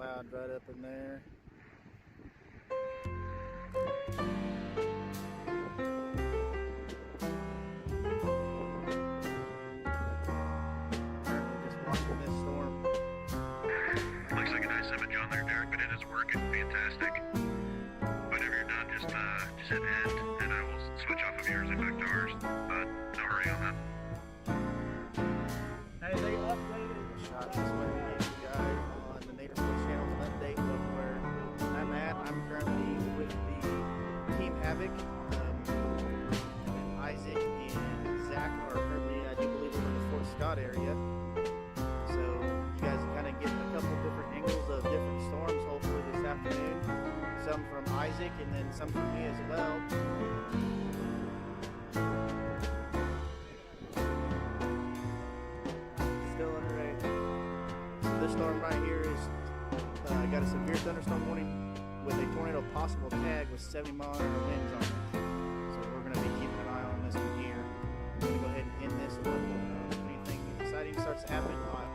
cloud right up in there. Just watching this storm. Looks like a nice image on there, Derek, but it is working fantastic. Whenever you're done, just hit end, and I will switch off of yours and back to ours. But no hurry on that. Hey, they updated. Shot this one guys on the Native Force channel, an update of where I'm at. I'm currently with the Team Havoc. And Isaac and Zach are currently, I do believe, over in the Fort Scott area. So you guys are kind of getting a couple different angles of different storms, hopefully this afternoon. Some from Isaac and then some from me as well. Still underway. So this storm right here is got a severe thunderstorm warning with a tornado possible tag with 70-mile-an-hour winds on it. So we're going to be keeping an eye on this one here. I'm going to go ahead and end this one. If anything exciting starts to happen live.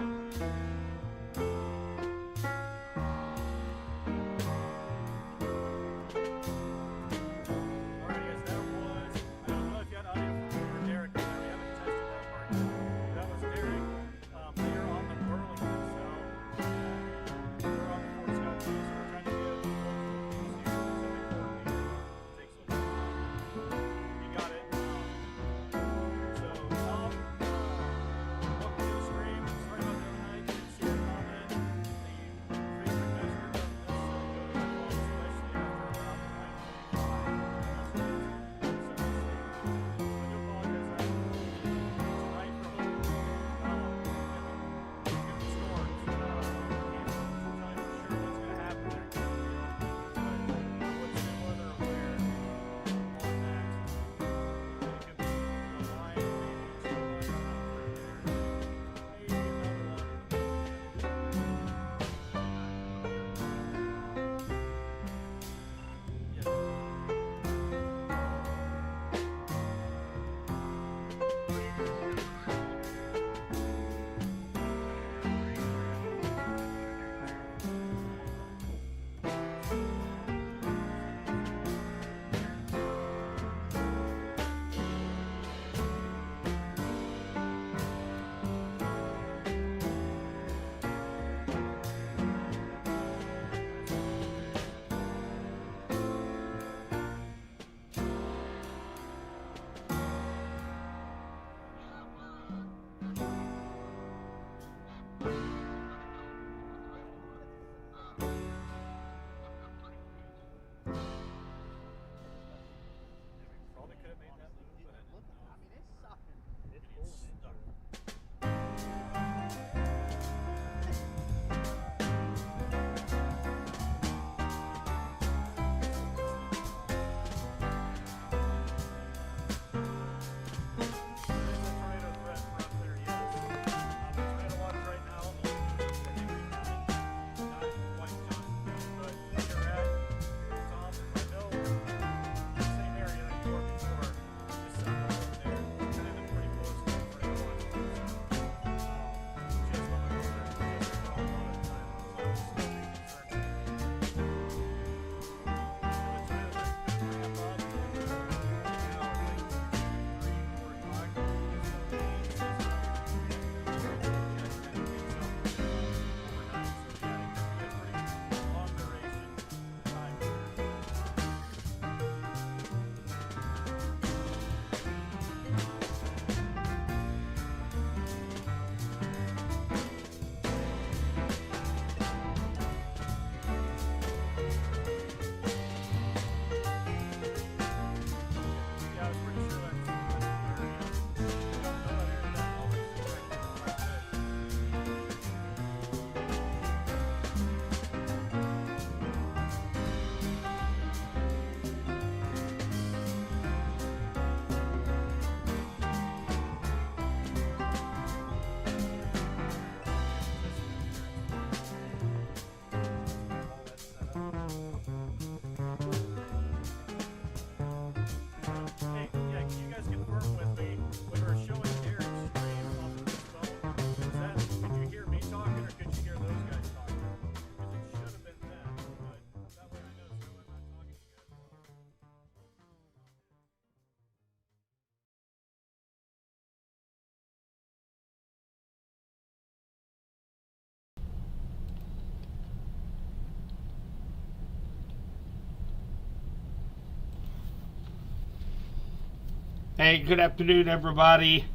Hey, good afternoon, everybody.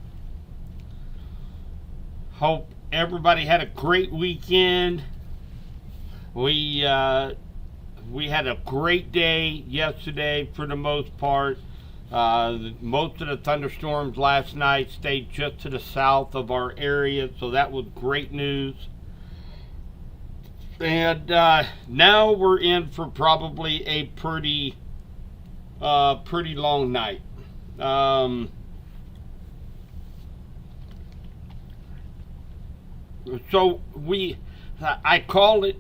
Hope everybody had a great weekend. We had a great day yesterday for the most part. Most of the thunderstorms last night stayed just to the south of our area, so that was great news. And now we're in for probably a pretty long night. So I call it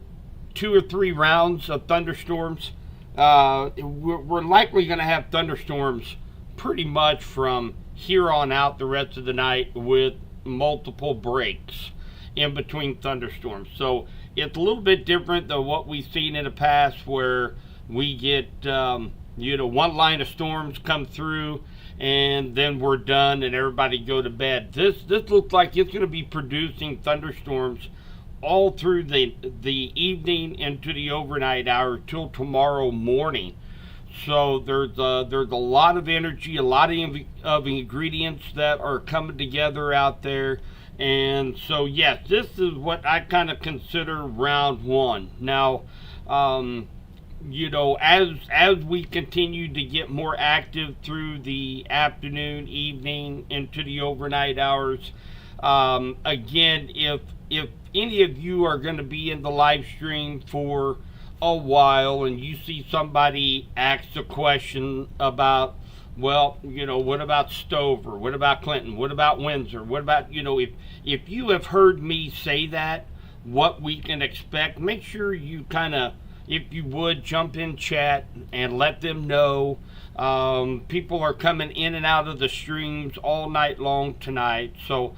2 or 3 rounds of thunderstorms. We're likely going to have thunderstorms pretty much from here on out the rest of the night, with multiple breaks in between thunderstorms. So it's a little bit different than what we've seen in the past, where we get one line of storms come through and then we're done and everybody go to bed. This looks like it's going to be producing thunderstorms all through the evening into the overnight hour till tomorrow morning. So there's a lot of energy, a lot of ingredients that are coming together out there. And so yes, this is what I kind of consider round one. Now, as we continue to get more active through the afternoon, evening, into the overnight hours, again, if any of you are going to be in the live stream for a while and you see somebody ask a question about, well, what about Stover? What about Clinton? What about Windsor? What about, if you have heard me say that, what we can expect, make sure you kind of, if you would, jump in chat and let them know. People are coming in and out of the streams all night long tonight. So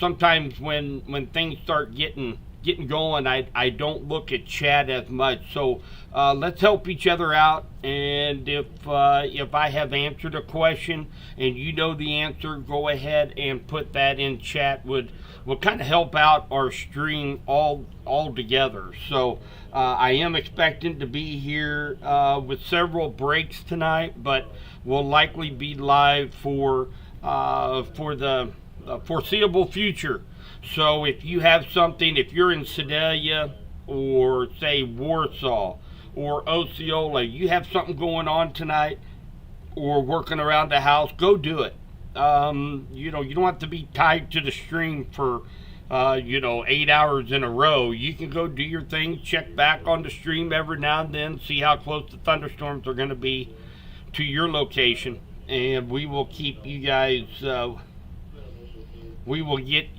sometimes when things start getting going, I don't look at chat as much. So let's help each other out. And if I have answered a question and you know the answer, go ahead and put that in chat. Will kind of help out our stream all together. So I am expecting to be here with several breaks tonight, but we'll likely be live for the foreseeable future. So if you have something, if you're in Sedalia or say Warsaw or Osceola, you have something going on tonight or working around the house, go do it. You don't have to be tied to the stream for 8 hours in a row. You can go do your thing, check back on the stream every now and then, see how close the thunderstorms are going to be to your location, and we will keep you guys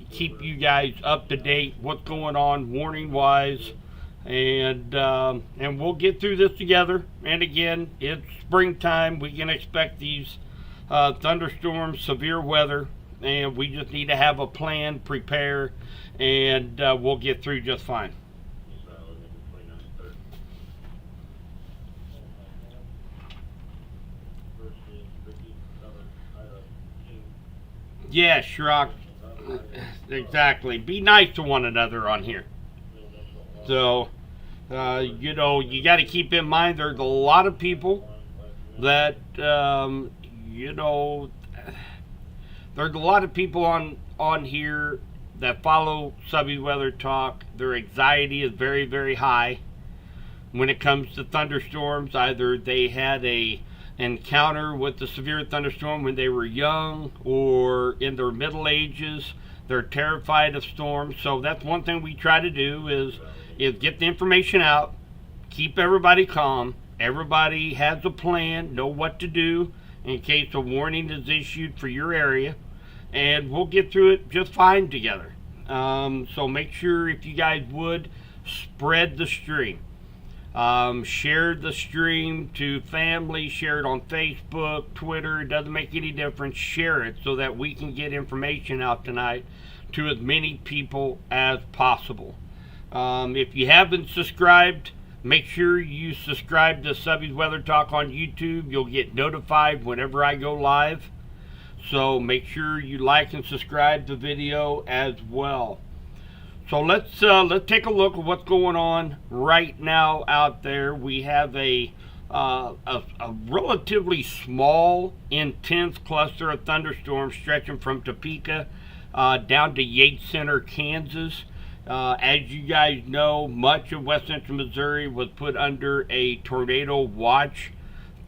keep you guys up to date what's going on warning wise, and we'll get through this together. And again, it's springtime. We can expect these thunderstorms, severe weather, and we just need to have a plan, prepare, and we'll get through just fine. Yeah, Shrock. Exactly. Be nice to one another on here. So, you got to keep in mind there's a lot of people that, there's a lot of people on here that follow Subby Weather Talk. Their anxiety is very, very high when it comes to thunderstorms. Either they had a encounter with the severe thunderstorm when they were young or in their middle ages. They're terrified of storms. So that's one thing we try to do is get the information out, keep everybody calm. Everybody has a plan, know what to do in case a warning is issued for your area, and we'll get through it just fine together. So make sure, if you guys would, spread the stream. Share the stream to family, share it on Facebook, Twitter. It doesn't make any difference. Share it so that we can get information out tonight to as many people as possible. If you haven't subscribed, make sure you subscribe to Subby's Weather Talk on YouTube. You'll get notified whenever I go live. So make sure you like and subscribe the video as well. So let's take a look at what's going on right now out there. We have a a relatively small, intense cluster of thunderstorms stretching from Topeka down to Yates Center, Kansas. As you guys know, much of west central Missouri was put under a tornado watch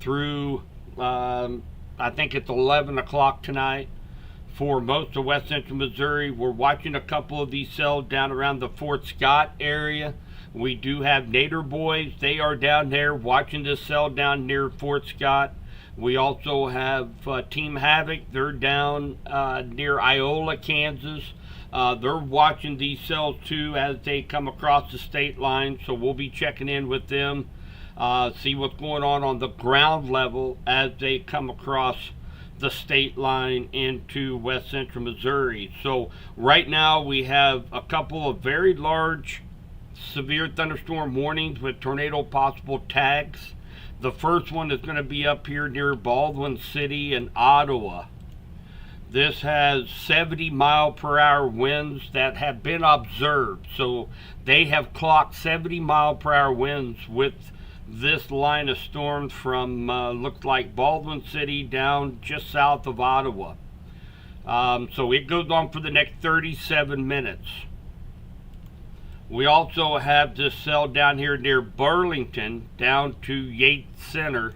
through, I think it's 11 o'clock tonight. For most of west central Missouri, we're watching a couple of these cells down around the Fort Scott area. We do have Nader boys. They are down there watching this cell down near Fort Scott. We also have Team Havoc. They're down near Iola, Kansas. They're watching these cells too as they come across the state line. So we'll be checking in with them, see what's going on the ground level as they come across the state line into west central Missouri. So right now we have a couple of very large severe thunderstorm warnings with tornado possible tags. The first one is going to be up here near Baldwin City and Ottawa. This has 70-mile-per-hour winds that have been observed. So they have clocked 70-mile-per-hour winds with this line of storms from looks like Baldwin City down just south of Ottawa. So it goes on for the next 37 minutes. We also have this cell down here near Burlington down to Yates Center.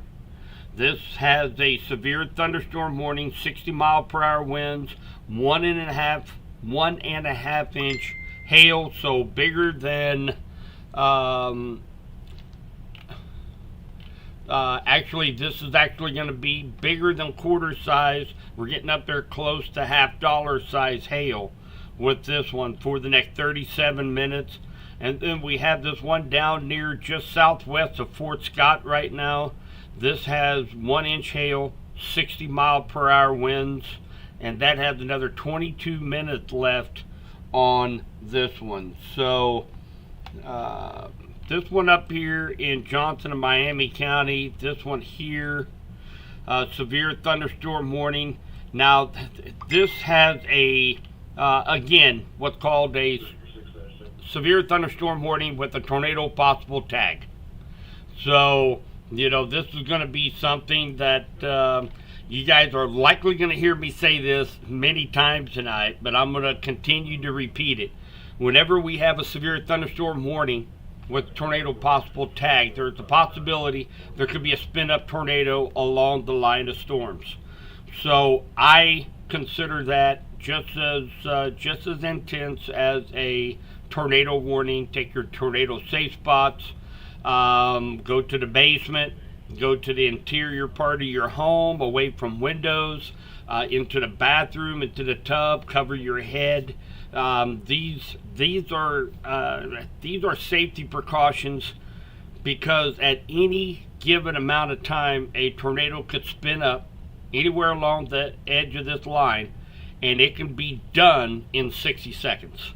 This has a severe thunderstorm warning, 60-mile-per-hour winds, 1.5 inch hail, so bigger than actually, this is actually going to be bigger than quarter size. We're getting up there close to $half size hail with this one for the next 37 minutes. And then we have this one down near just southwest of Fort Scott right now. This has 1 inch hail, 60-mile-per-hour winds, and that has another 22 minutes left on this one. So this one up here in Johnson and Miami County, this one here, severe thunderstorm warning. Now, this has a, again, what's called a severe thunderstorm warning with a tornado possible tag. So, you know, this is going to be something that you guys are likely going to hear me say this many times tonight, but I'm going to continue to repeat it. Whenever we have a severe thunderstorm warning with tornado possible tag, there's a possibility there could be a spin-up tornado along the line of storms. So I consider that just as intense as a tornado warning. Take your tornado safe spots. Go to the basement. Go to the interior part of your home, away from windows, into the bathroom, into the tub. Cover your head. These are safety precautions, because at any given amount of time a tornado could spin up anywhere along the edge of this line, and it can be done in 60 seconds.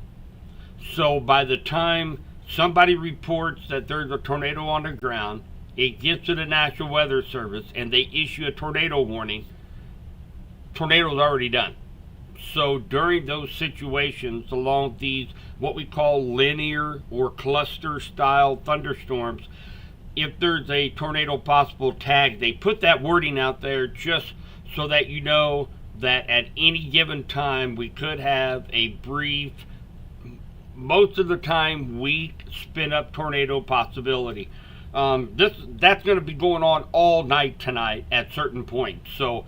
So by the time somebody reports that there's a tornado on the ground, it gets to the National Weather Service and they issue a tornado warning, tornado's already done. So during those situations, along these what we call linear or cluster style thunderstorms, if there's a tornado possible tag, they put that wording out there just so that you know that at any given time we could have a brief, most of the time weak spin up tornado possibility. That's going to be going on all night tonight at certain points. So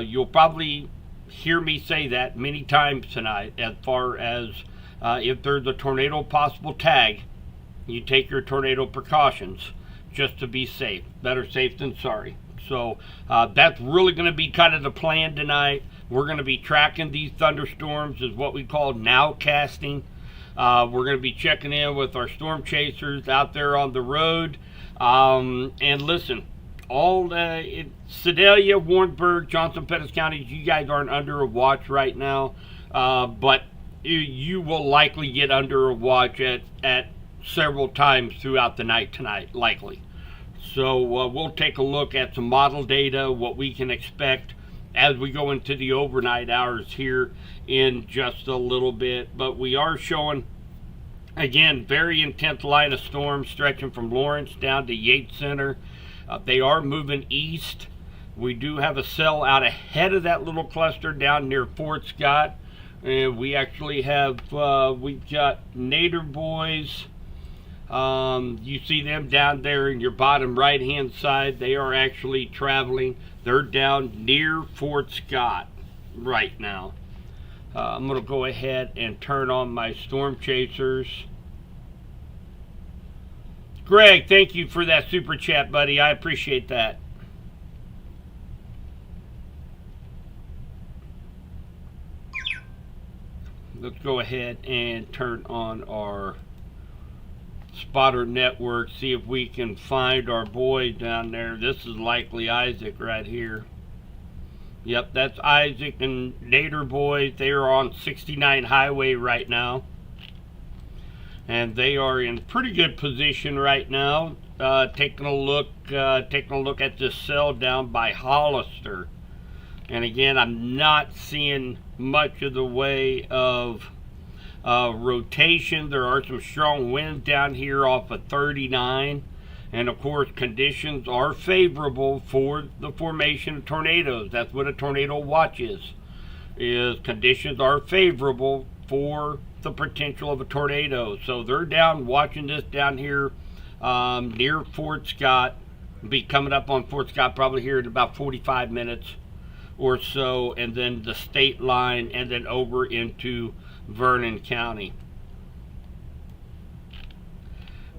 you'll probably hear me say that many times tonight, as far as if there's a tornado possible tag, you take your tornado precautions just to be safe. Better safe than sorry. So that's really going to be kind of the plan tonight. We're going to be tracking these thunderstorms as what we call nowcasting. We're going to be checking in with our storm chasers out there on the road. And listen, all Sedalia, Warrensburg, Johnson, Pettis counties, you guys aren't under a watch right now, but you will likely get under a watch at several times throughout the night tonight, likely. So we'll take a look at some model data, what we can expect as we go into the overnight hours here in just a little bit. But we are showing, again, very intense line of storms stretching from Lawrence down to Yates Center. They are moving east. We do have a cell out ahead of that little cluster down near Fort Scott. And we actually have, we've got Nader boys. You see them down there in your bottom right hand side. They are actually traveling. They're down near Fort Scott right now. I'm going to go ahead and turn on my storm chasers. Greg, thank you for that super chat, buddy. I appreciate that. Let's go ahead and turn on our spotter network, see if we can find our boy down there. This is likely Isaac right here. Yep, that's Isaac and Nader boys. They are on 69 highway right now, and they are in pretty good position right now. Taking a look at this cell down by Hollister. And again, I'm not seeing much of the way of rotation. There are some strong winds down here off of 39. And of course, conditions are favorable for the formation of tornadoes. That's what a tornado watch is conditions are favorable for the potential of a tornado. So they're down watching this down here near Fort Scott. Be coming up on Fort Scott probably here in about 45 minutes or so, and then the state line, and then over into Vernon County.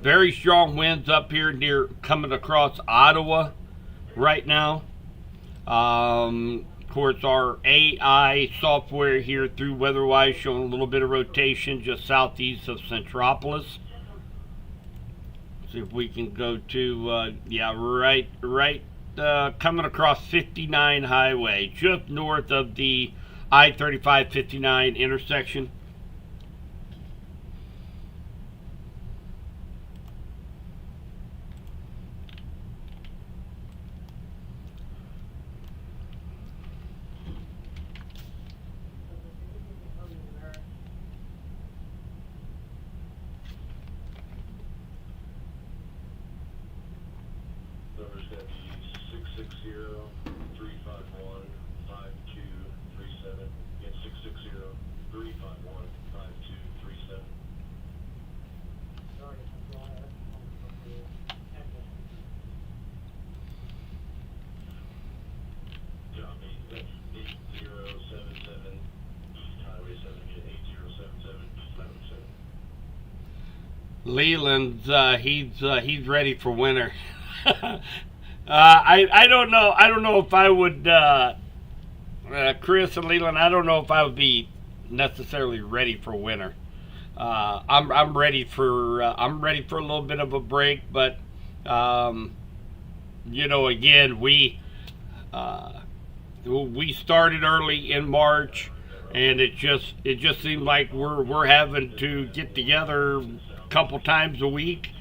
Very strong winds up here near coming across Ottawa right now. Of course, our AI software here through WeatherWise showing a little bit of rotation just southeast of Centropolis. See if we can go to right coming across 59 highway, just north of the I-35-59 intersection. Number's going to be 660-351-5237. Again, 660-351-5237. Copy. That's 8077 East Highway 70, 8077 East Highway 70. Leland's he's ready for winter. I don't know if I would, Chris and Leland, I don't know if I would be necessarily ready for winter. I'm ready for a little bit of a break, but again, we started early in March, and it just seemed like we're having to get together a couple times a week.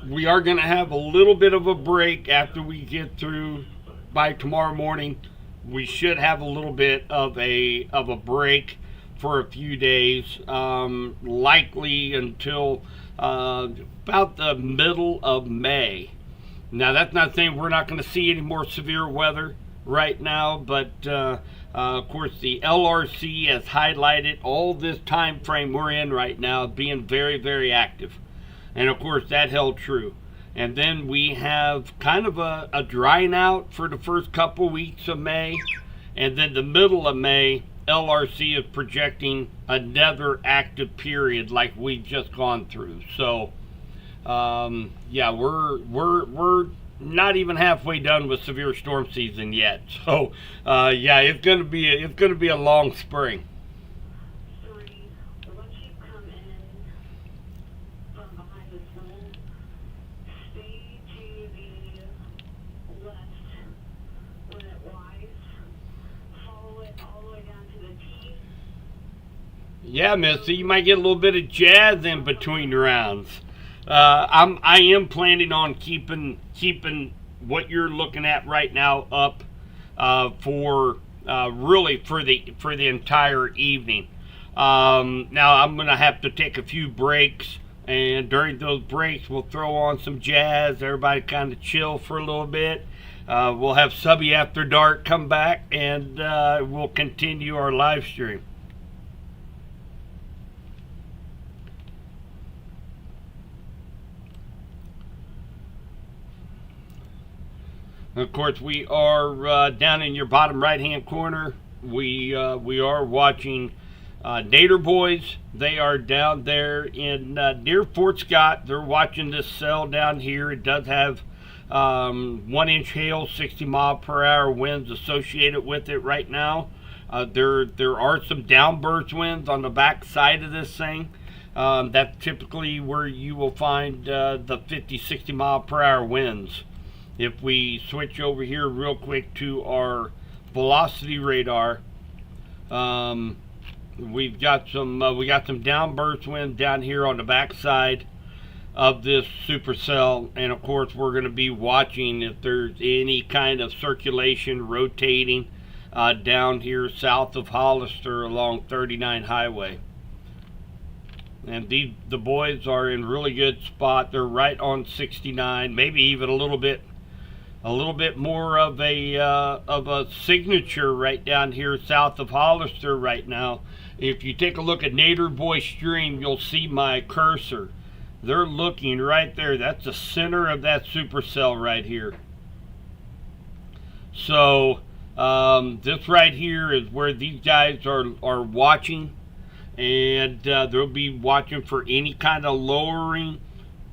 We are going to have a little bit of a break after we get through. By tomorrow morning, we should have a little bit of a break for a few days, likely until about the middle of May. Now, that's not saying we're not going to see any more severe weather right now, but of course, the LRC has highlighted all this time frame we're in right now being very, very active. And of course, that held true. And then we have kind of a drying out for the first couple weeks of May. And then the middle of May, LRC is projecting another active period like we've just gone through. So, we're not even halfway done with severe storm season yet. So, it's gonna be a long spring. Yeah, Missy, you might get a little bit of jazz in between rounds. I am planning on keeping what you're looking at right now up for the entire evening. Now I'm gonna have to take a few breaks And during those breaks, we'll throw on some jazz. Everybody kind of chill for a little bit. We'll have Subby After Dark come back, and we'll continue our live stream. Of course, we are down in your bottom right-hand corner. We are watching Nader Boys. They are down there in near Fort Scott. They're watching this cell down here. It does have 1-inch hail, 60-mile-per-hour winds associated with it right now. There are some downburst winds on the back side of this thing. That's typically where you will find the 50, 60-mile-per-hour winds. If we switch over here real quick to our velocity radar, we got some downburst wind down here on the backside of this supercell, and of course we're going to be watching if there's any kind of circulation rotating down here south of Hollister along 39 Highway. And the boys are in really good spot. They're right on 69, maybe even a little bit more of a signature right down here south of Hollister right now. If you take a look at Nader Boy Stream, you'll see my cursor. They're looking right there. That's the center of that supercell right here. So this right here is where these guys are watching, and they'll be watching for any kind of lowering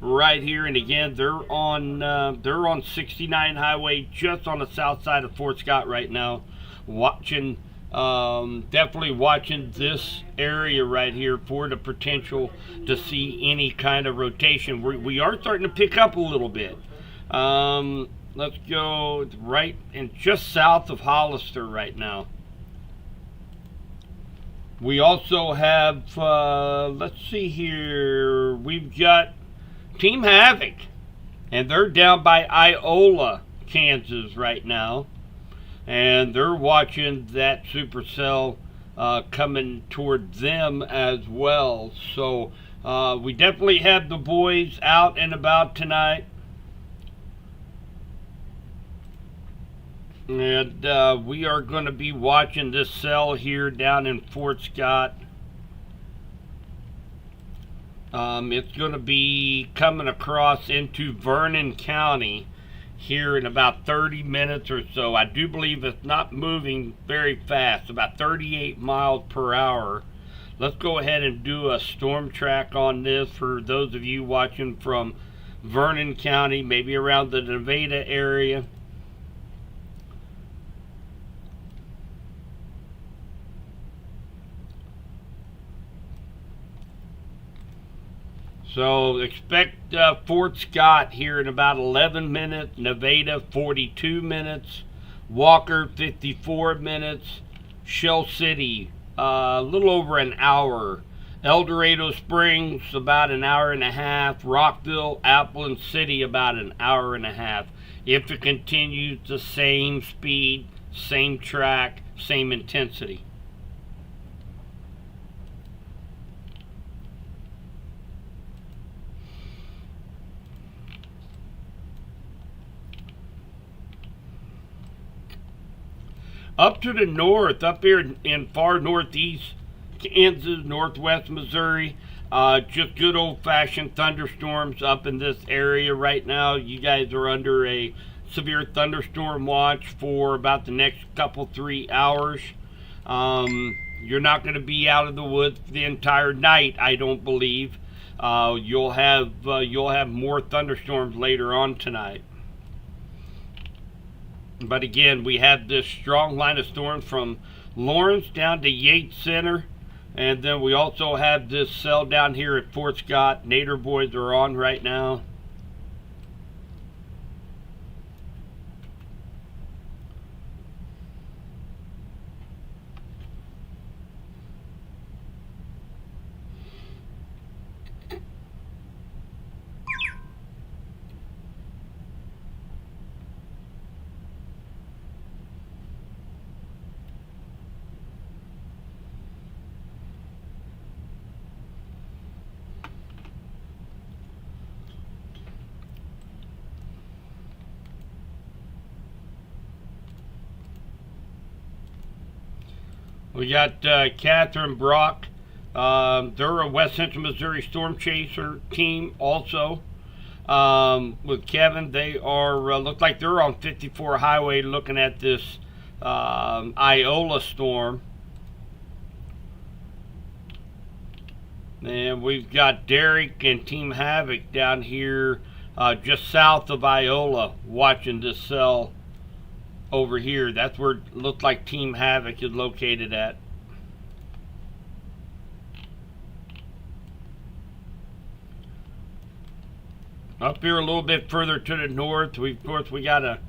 right here. And again, they're on 69 Highway, just on the south side of Fort Scott right now, watching. Definitely watching this area right here for the potential to see any kind of rotation. We are starting to pick up a little bit. Let's go right and just south of Hollister right now. We also have, let's see here, we've got Team Havoc, and they're down by Iola, Kansas right now. And they're watching that supercell coming toward them as well. So we definitely have the boys out and about tonight. And we are going to be watching this cell here down in Fort Scott. It's going to be coming across into Vernon County here in about 30 minutes or so. I do believe it's not moving very fast, about 38 miles per hour. Let's go ahead and do a storm track on this for those of you watching from Vernon County, maybe around the Nevada area. So expect Fort Scott here in about 11 minutes, Nevada 42 minutes, Walker 54 minutes, Shell City a little over an hour, El Dorado Springs about an hour and a half, Rockville, Appleton City about an hour and a half. If it continues the same speed, same track, same intensity. Up to the north, up here in far northeast Kansas, northwest Missouri, just good old-fashioned thunderstorms up in this area right now. You guys are under a severe thunderstorm watch for about the next couple, 3 hours. You're not going to be out of the woods the entire night, I don't believe. You'll have more thunderstorms later on tonight. But again, we have this strong line of storms from Lawrence down to Yates Center. And then we also have this cell down here at Fort Scott. Nader Boys are on right now. We got Catherine Brock. They're a West Central Missouri Storm Chaser team also. With Kevin, they are look like they're on 54 Highway looking at this Iola storm. And we've got Derek and Team Havoc down here just south of Iola watching this cell over here. That's where it looked like Team Havoc is located at. Up here a little bit further to the north, of course we got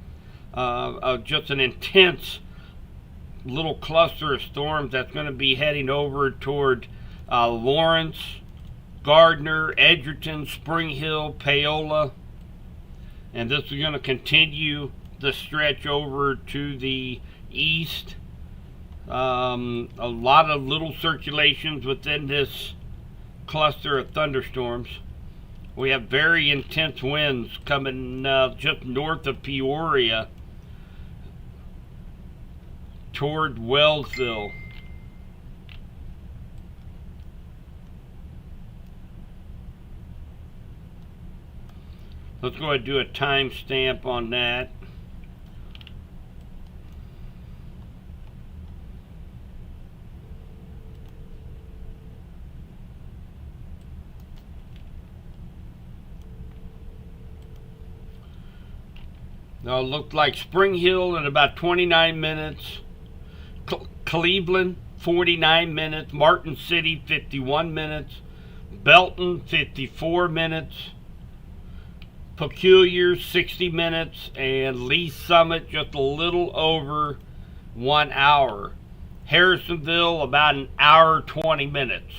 just an intense little cluster of storms that's going to be heading over toward Lawrence, Gardner, Edgerton, Spring Hill, Paola, and this is going to continue the stretch over to the east. A lot of little circulations within this cluster of thunderstorms. We have very intense winds coming just north of Peoria toward Wellsville. Let's go ahead and do a timestamp on that. Now it looked like Spring Hill in about 29 minutes, Cleveland 49 minutes, Martin City 51 minutes, Belton 54 minutes, Peculiar 60 minutes, and Lee Summit just a little over 1 hour. Harrisonville about an hour 20 minutes.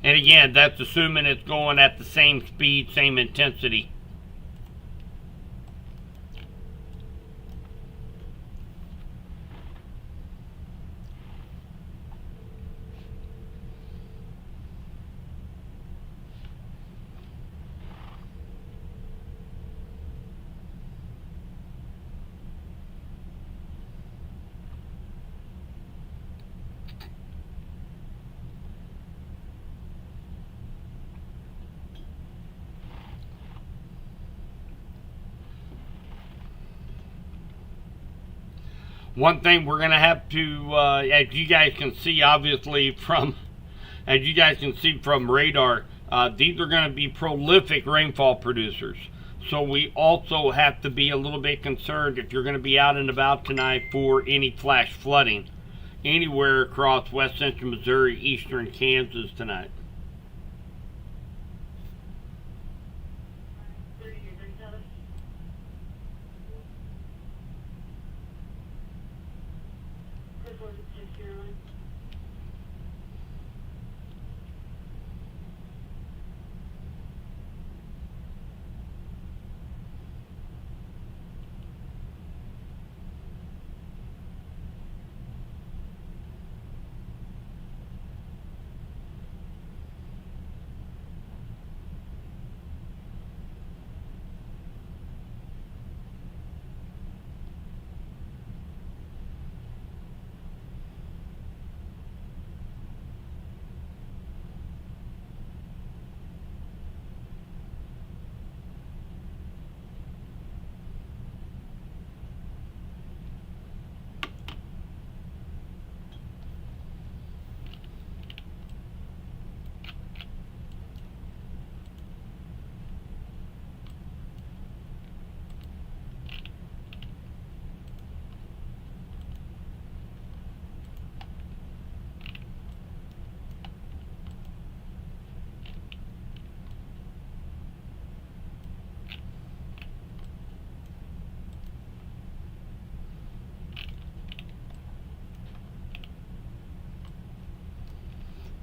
And again, that's assuming it's going at the same speed, same intensity. One thing we're going to have to, as you guys can see, obviously from radar, these are going to be prolific rainfall producers. So we also have to be a little bit concerned if you're going to be out and about tonight for any flash flooding anywhere across west central Missouri, eastern Kansas tonight.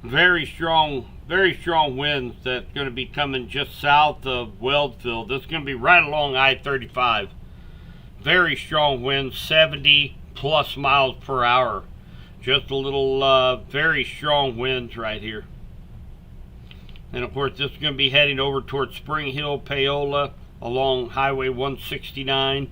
Very strong winds that's going to be coming just south of Wellsville. This is going to be right along I-35. Very strong winds, 70 plus miles per hour. Just a little very strong winds right here. And of course this is going to be heading over towards Spring Hill, Paola along Highway 169.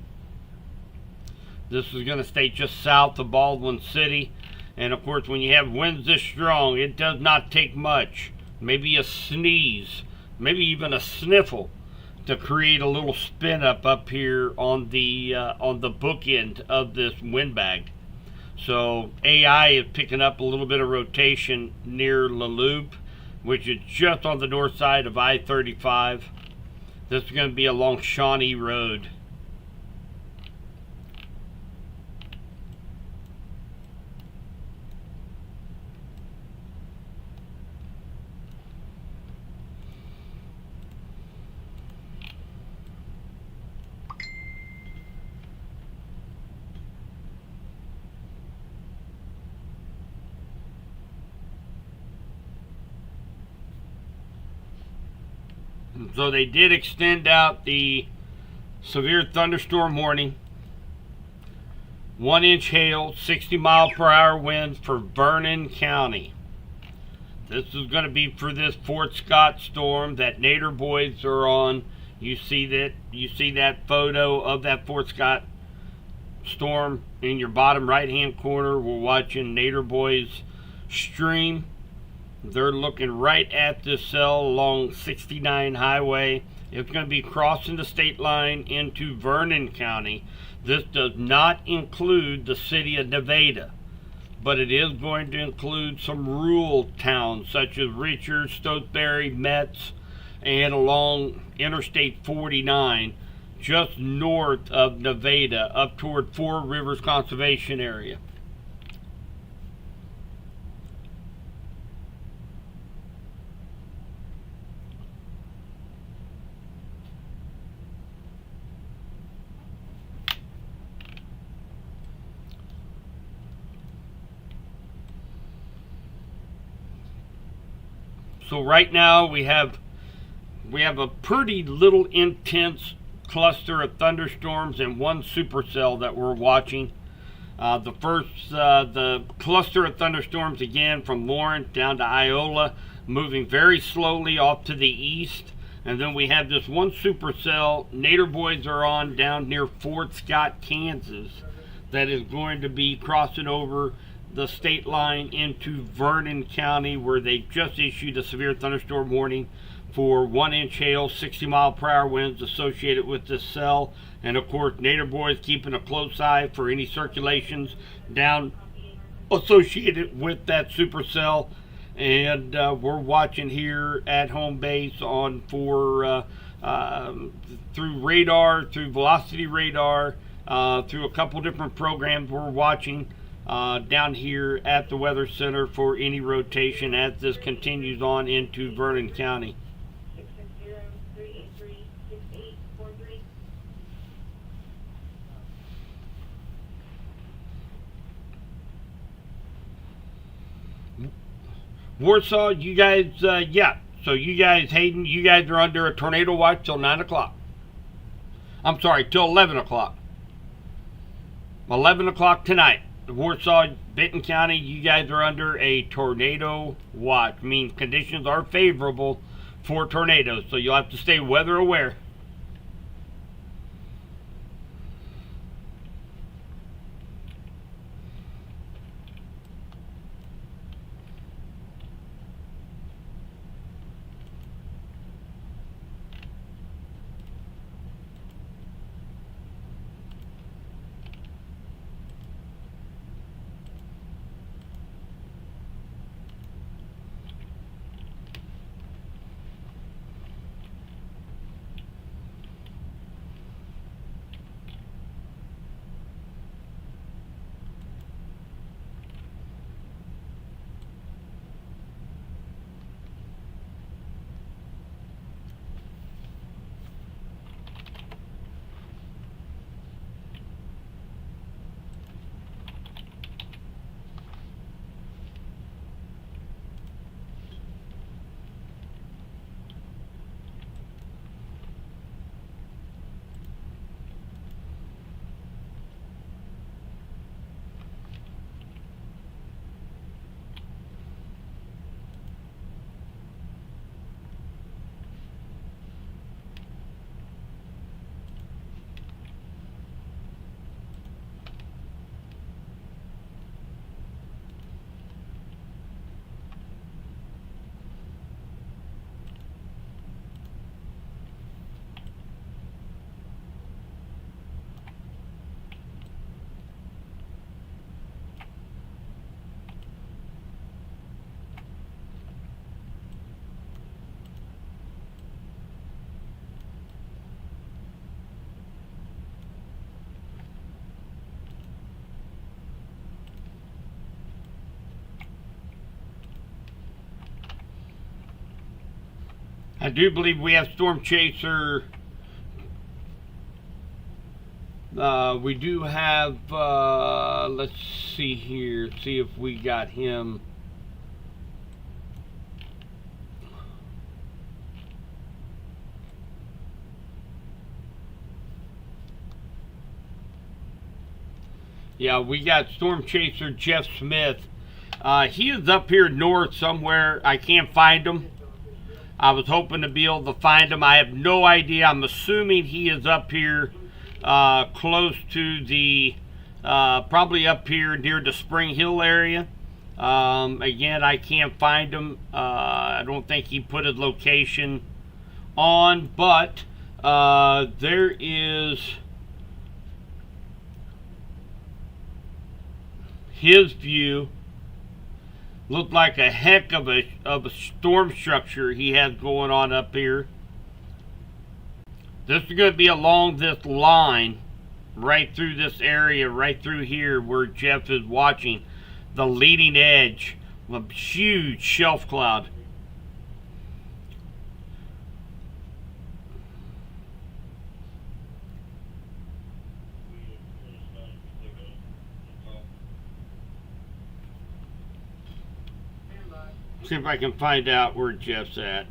This is going to stay just south of Baldwin City. And of course, when you have winds this strong, it does not take much. Maybe a sneeze, maybe even a sniffle, to create a little spin up here on the bookend of this wind bag. So AI is picking up a little bit of rotation near La Loupe, which is just on the north side of I-35. This is going to be along Shawnee Road. So they did extend out the severe thunderstorm warning. 1-inch hail, 60-mile-per-hour winds for Vernon County. This is going to be for this Fort Scott storm that Nader boys are on. You see that photo of that Fort Scott storm in your bottom right-hand corner. We're watching Nader boys stream. They're looking right at this cell along 69 Highway. It's going to be crossing the state line into Vernon County. This does not include the city of Nevada, but it is going to include some rural towns such as Richards, Stotesbury, Metz, and along Interstate 49, just north of Nevada, up toward Four Rivers Conservation Area. So right now we have a pretty little intense cluster of thunderstorms and one supercell that we're watching. The cluster of thunderstorms again from Lawrence down to Iola, moving very slowly off to the east. And then we have this one supercell Nader boys are on down near Fort Scott, Kansas, that is going to be crossing over the state line into Vernon County, where they just issued a severe thunderstorm warning for 1-inch hail, 60-mile-per-hour winds associated with this cell. And of course, Nader boys keeping a close eye for any circulations down associated with that supercell. And we're watching here at home base on through radar, through velocity radar, through a couple different programs. We're watching down here at the Weather Center for any rotation as this continues on into Vernon County. Warsaw, you guys, so you guys, Hayden, you guys are under a tornado watch till 9 o'clock. I'm sorry, till 11 o'clock. 11 o'clock tonight. Warsaw, Benton County, you guys are under a tornado watch. Means conditions are favorable for tornadoes, so you'll have to stay weather aware. I do believe we have Storm Chaser. We do have, let's see here, see if we got him. Yeah, we got Storm Chaser Jeff Smith. He is up here north somewhere. I can't find him. I was hoping to be able to find him. I have no idea. I'm assuming he is up here close to the, probably up here near the Spring Hill area. Again, I can't find him. I don't think he put his location on, but there is his view. Looked like a heck of a storm structure he has going on up here. This is going to be along this line, right through this area, right through here where Jeff is watching. The leading edge of a huge shelf cloud. See if I can find out where Jeff's at.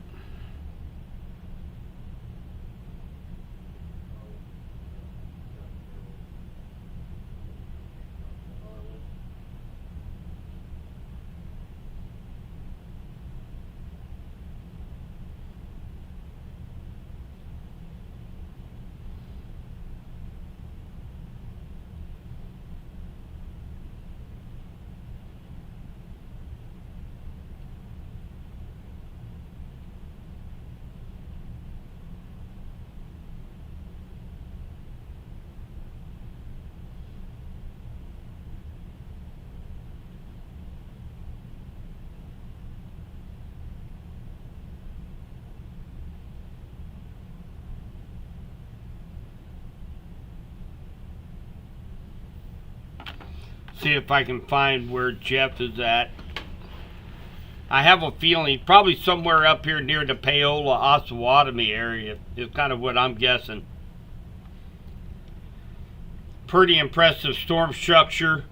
See if I can find where Jeff is at. I have a feeling probably somewhere up here near the Paola Osawatomie area is kind of what I'm guessing. Pretty impressive storm structure.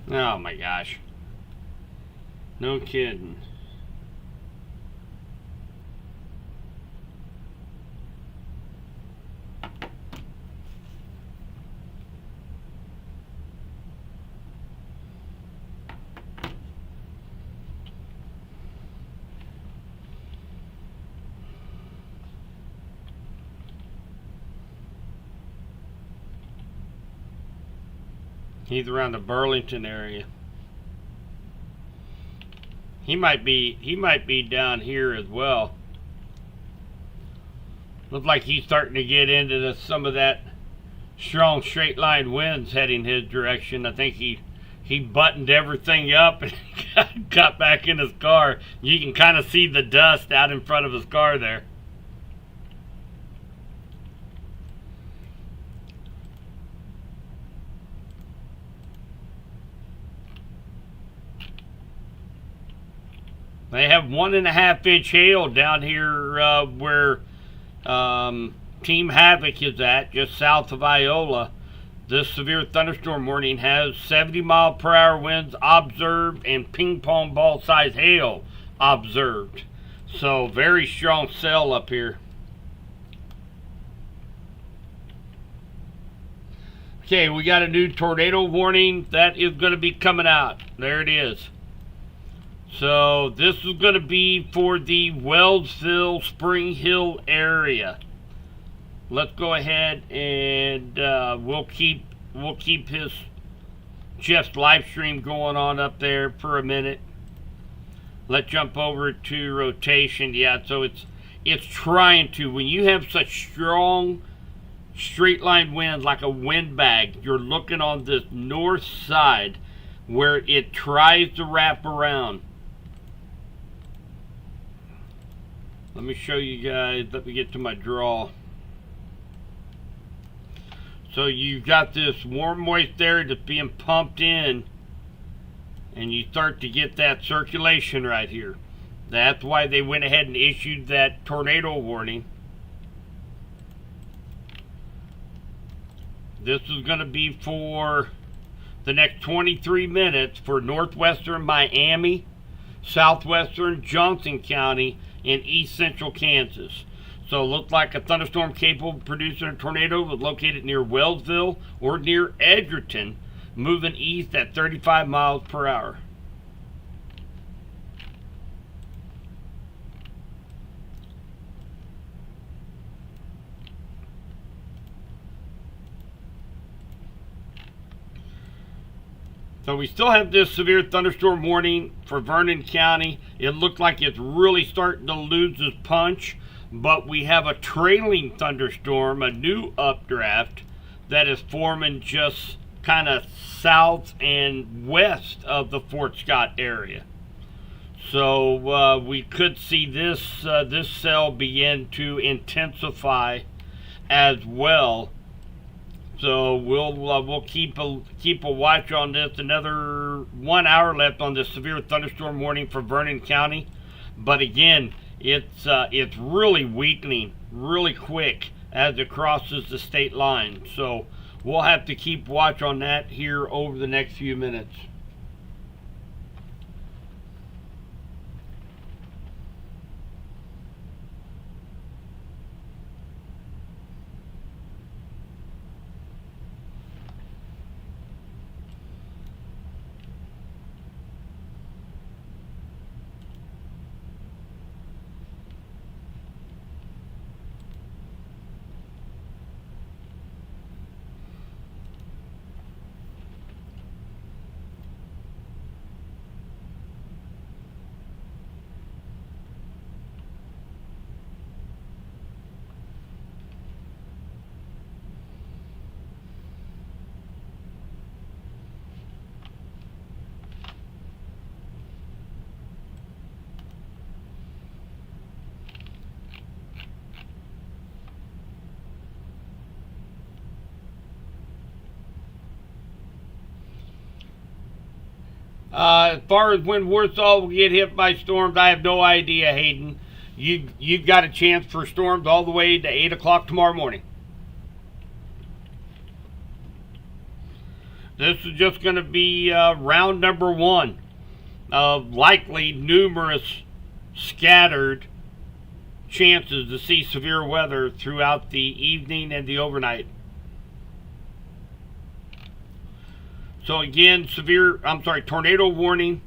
Oh my gosh. No kidding. He's around the Burlington area. He might be down here as well. Looks like he's starting to get into some of that strong straight line winds heading his direction. I think he buttoned everything up and got back in his car. You can kind of see the dust out in front of his car there. They have 1.5 inch hail down here where Team Havoc is at, just south of Iola. This severe thunderstorm warning has 70-mile-per-hour winds observed and ping pong ball size hail observed. So very strong cell up here. Okay, we got a new tornado warning that is going to be coming out. There it is. So this is going to be for the Wellsville, Spring Hill area. Let's go ahead and we'll keep his Jeff's live stream going on up there for a minute. Let's jump over to rotation. Yeah, so it's trying to, when you have such strong straight line winds like a windbag, you're looking on this north side where it tries to wrap around. Let me show you guys. Let me get to my draw. So you've got this warm, moist air that's being pumped in, and you start to get that circulation right here. That's why they went ahead and issued that tornado warning. This is going to be for the next 23 minutes for northwestern Miami, southwestern Johnson County, and east central Kansas. So it looked like a thunderstorm capable of producing a tornado was located near Wellsville or near Edgerton, moving east at 35 miles per hour. So we still have this severe thunderstorm warning for Vernon County. It looked like it's really starting to lose its punch, but we have a trailing thunderstorm, a new updraft that is forming just kind of south and west of the Fort Scott area. So we could see this this cell begin to intensify as well. So we'll keep a watch on this. Another 1 hour left on this severe thunderstorm warning for Vernon County, but again, it's really weakening really quick as it crosses the state line. So we'll have to keep watch on that here over the next few minutes. As far as when Warsaw will get hit by storms, I have no idea, Hayden. You've got a chance for storms all the way to 8 o'clock tomorrow morning. This is just going to be round number one of likely numerous scattered chances to see severe weather throughout the evening and the overnight. So again, tornado warning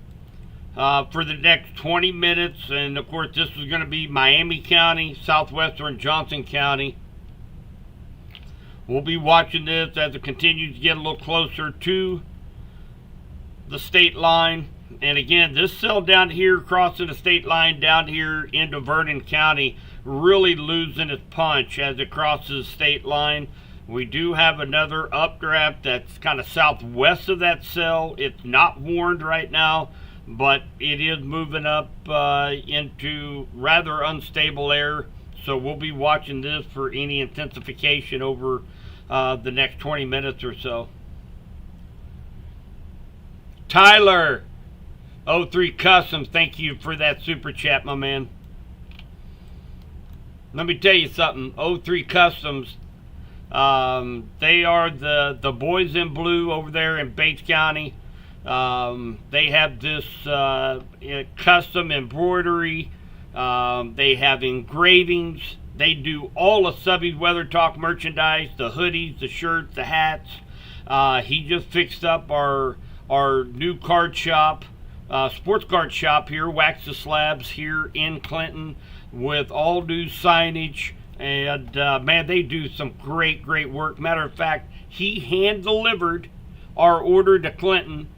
for the next 20 minutes. And of course, this is going to be Miami County, southwestern Johnson County. We'll be watching this as it continues to get a little closer to the state line. And again, this cell down here crossing the state line down here into Vernon County really losing its punch as it crosses the state line. We do have another updraft that's kind of southwest of that cell. It's not warned right now, but it is moving up into rather unstable air. So we'll be watching this for any intensification over the next 20 minutes or so. Tyler, 03 Customs, thank you for that super chat, my man. Let me tell you something. 03 Customs, they are the boys in blue over there in Bates County. They have this custom embroidery. They have engravings. They do all of Subby's Weather Talk merchandise, the hoodies, the shirts, the hats. He just fixed up our new card shop, sports card shop here, Wax the Slabs here in Clinton, with all new signage. And man, they do some great work. Matter of fact, he hand delivered our order to Clinton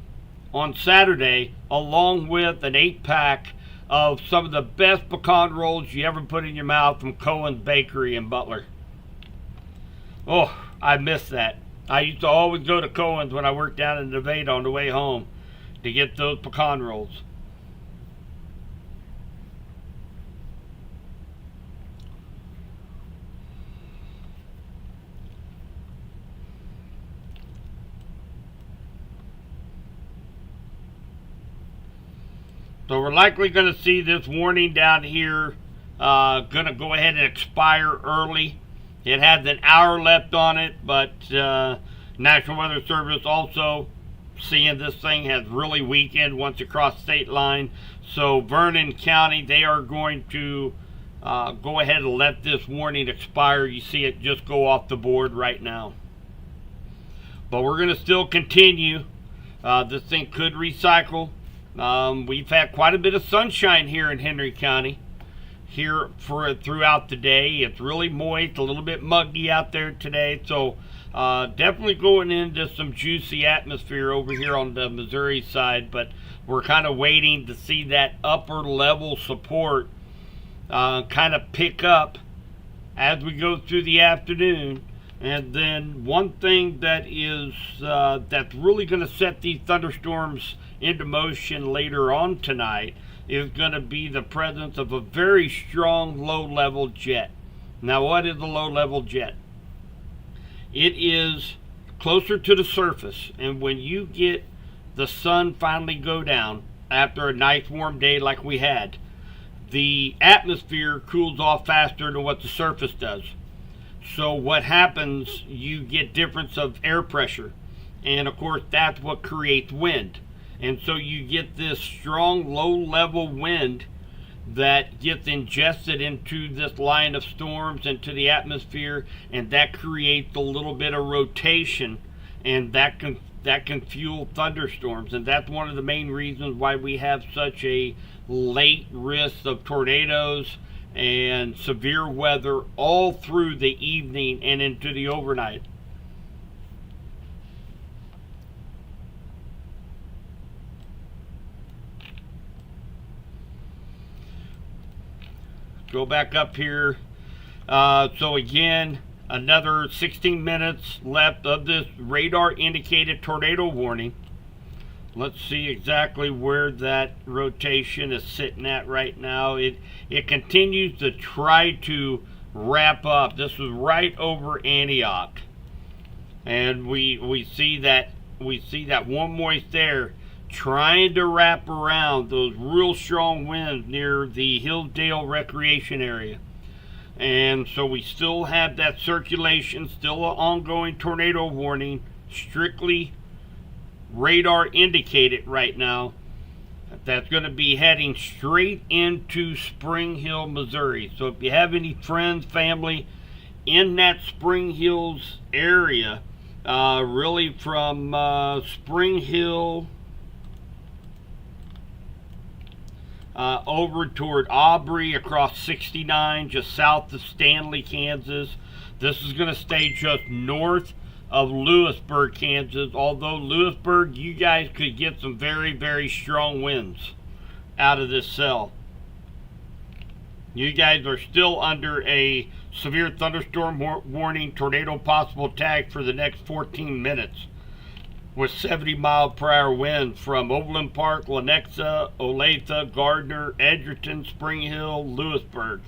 on Saturday, along with an 8-pack of some of the best pecan rolls you ever put in your mouth from Cohen's Bakery in Butler. Oh, I miss that. I used to always go to Cohen's when I worked down in Nevada on the way home to get those pecan rolls. So we're likely going to see this warning down here going to go ahead and expire early. It has an hour left on it, but National Weather Service also seeing this thing has really weakened once across state line. So Vernon County, they are going to go ahead and let this warning expire. You see it just go off the board right now. But we're going to still continue. This thing could recycle. We've had quite a bit of sunshine here in Henry County here throughout the day. It's really moist, a little bit muggy out there today. So definitely going into some juicy atmosphere over here on the Missouri side. But we're kind of waiting to see that upper level support kind of pick up as we go through the afternoon. And then one thing that is that's really going to set these thunderstorms into motion later on tonight is going to be the presence of a very strong low-level jet. Now, what is a low-level jet? It is closer to the surface, and when you get the sun finally go down after a nice warm day like we had, the atmosphere cools off faster than what the surface does. So what happens, you get difference of air pressure, and of course that's what creates wind. And so you get this strong low-level wind that gets ingested into this line of storms, into the atmosphere, and that creates a little bit of rotation, and that can fuel thunderstorms. And that's one of the main reasons why we have such a late risk of tornadoes and severe weather all through the evening and into the overnight. Go back up here. So again, another 16 minutes left of this radar indicated tornado warning. Let's see exactly where that rotation is sitting at right now. It continues to try to wrap up. This is right over Antioch, and we see that one moist there trying to wrap around those real strong winds near the Hillsdale recreation area. And so we still have that circulation, still an ongoing tornado warning, strictly radar indicated right now. That's going to be heading straight into Spring Hill, Missouri. So if you have any friends, family in that Spring Hills area, really from Spring Hill over toward Aubrey, across 69, just south of Stanley, Kansas. This is going to stay just north of Lewisburg, Kansas. Although Lewisburg, you guys could get some very, very strong winds out of this cell. You guys are still under a severe thunderstorm warning, tornado possible tag for the next 14 minutes. With 70-mile-per-hour winds from Overland Park, Lenexa, Olathe, Gardner, Edgerton, Spring Hill, Lewisburg.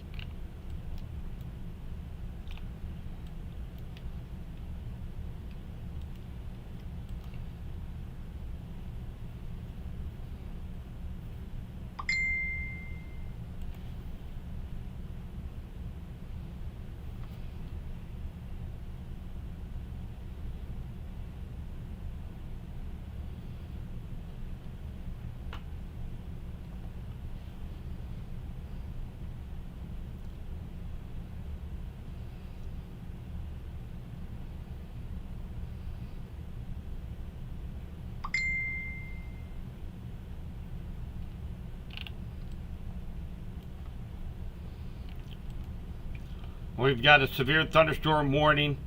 We've got a severe thunderstorm warning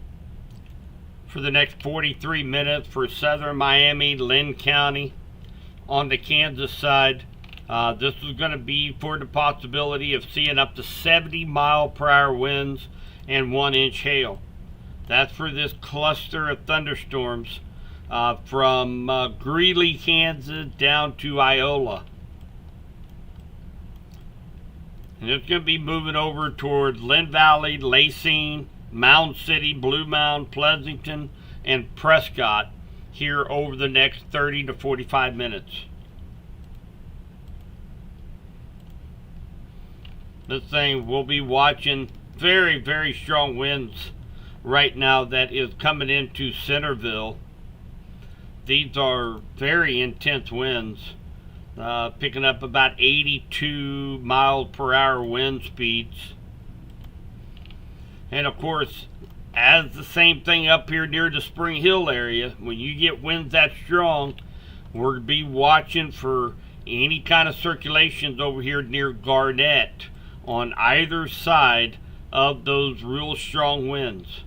for the next 43 minutes for southern Miami, Lynn County on the Kansas side. This is going to be for the possibility of seeing up to 70-mile-per-hour winds and 1-inch hail. That's for this cluster of thunderstorms from Greeley, Kansas down to Iola. And it's going to be moving over toward Lynn Valley, Lacine, Mound City, Blue Mound, Pleasanton, and Prescott here over the next 30 to 45 minutes. This thing, we'll be watching very, very strong winds right now that is coming into Centerville. These are very intense winds, picking up about 82 miles per hour wind speeds. And of course, as the same thing up here near the Spring Hill area, when you get winds that strong, we're going to be watching for any kind of circulations over here near Garnett on either side of those real strong winds.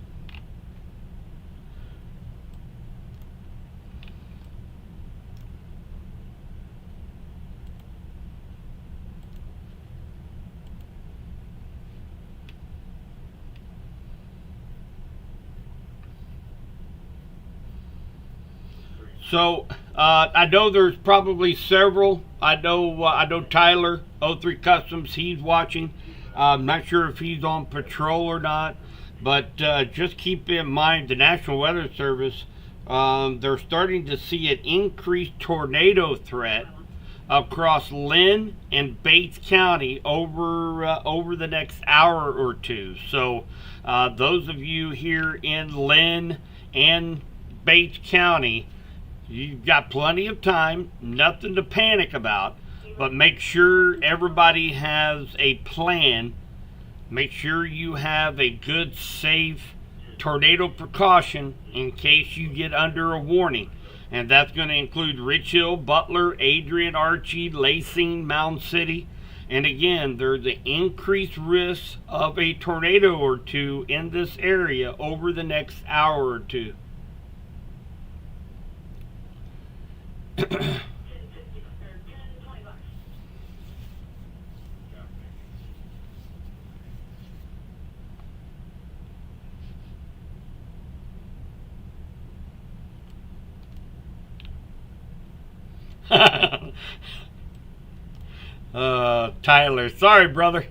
So I know there's probably several. I know Tyler, O3 Customs, he's watching. I'm not sure if he's on patrol or not, but just keep in mind the National Weather Service, they're starting to see an increased tornado threat across Lynn and Bates County over the next hour or two. So those of you here in Lynn and Bates County, you've got plenty of time, nothing to panic about, but make sure everybody has a plan. Make sure you have a good, safe tornado precaution in case you get under a warning. And that's going to include Rich Hill, Butler, Adrian, Archie, Lacing, Mound City. And again, there's an increased risk of a tornado or two in this area over the next hour or two. Tyler, sorry, brother.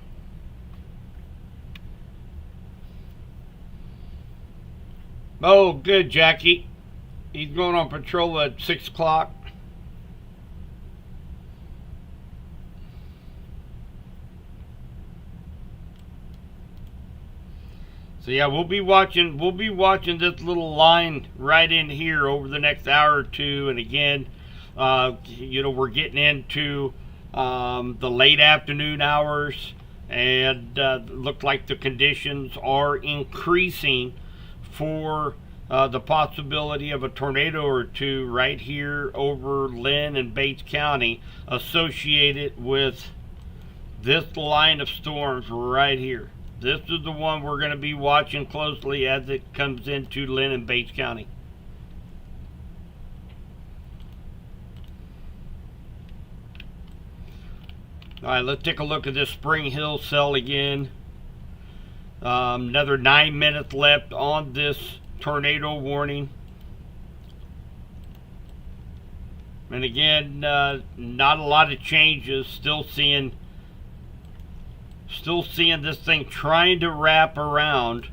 Oh, good, Jackie. He's going on patrol at 6 o'clock. So yeah, we'll be watching this little line right in here over the next hour or two. And again, we're getting into the late afternoon hours, and look like the conditions are increasing for the possibility of a tornado or two right here over Lynn and Bates County, associated with this line of storms right here. This is the one we're going to be watching closely as it comes into Lynn and Bates County. All right, let's take a look at this Spring Hill cell again. Another 9 minutes left on this tornado warning. And again, not a lot of changes. Still seeing this thing trying to wrap around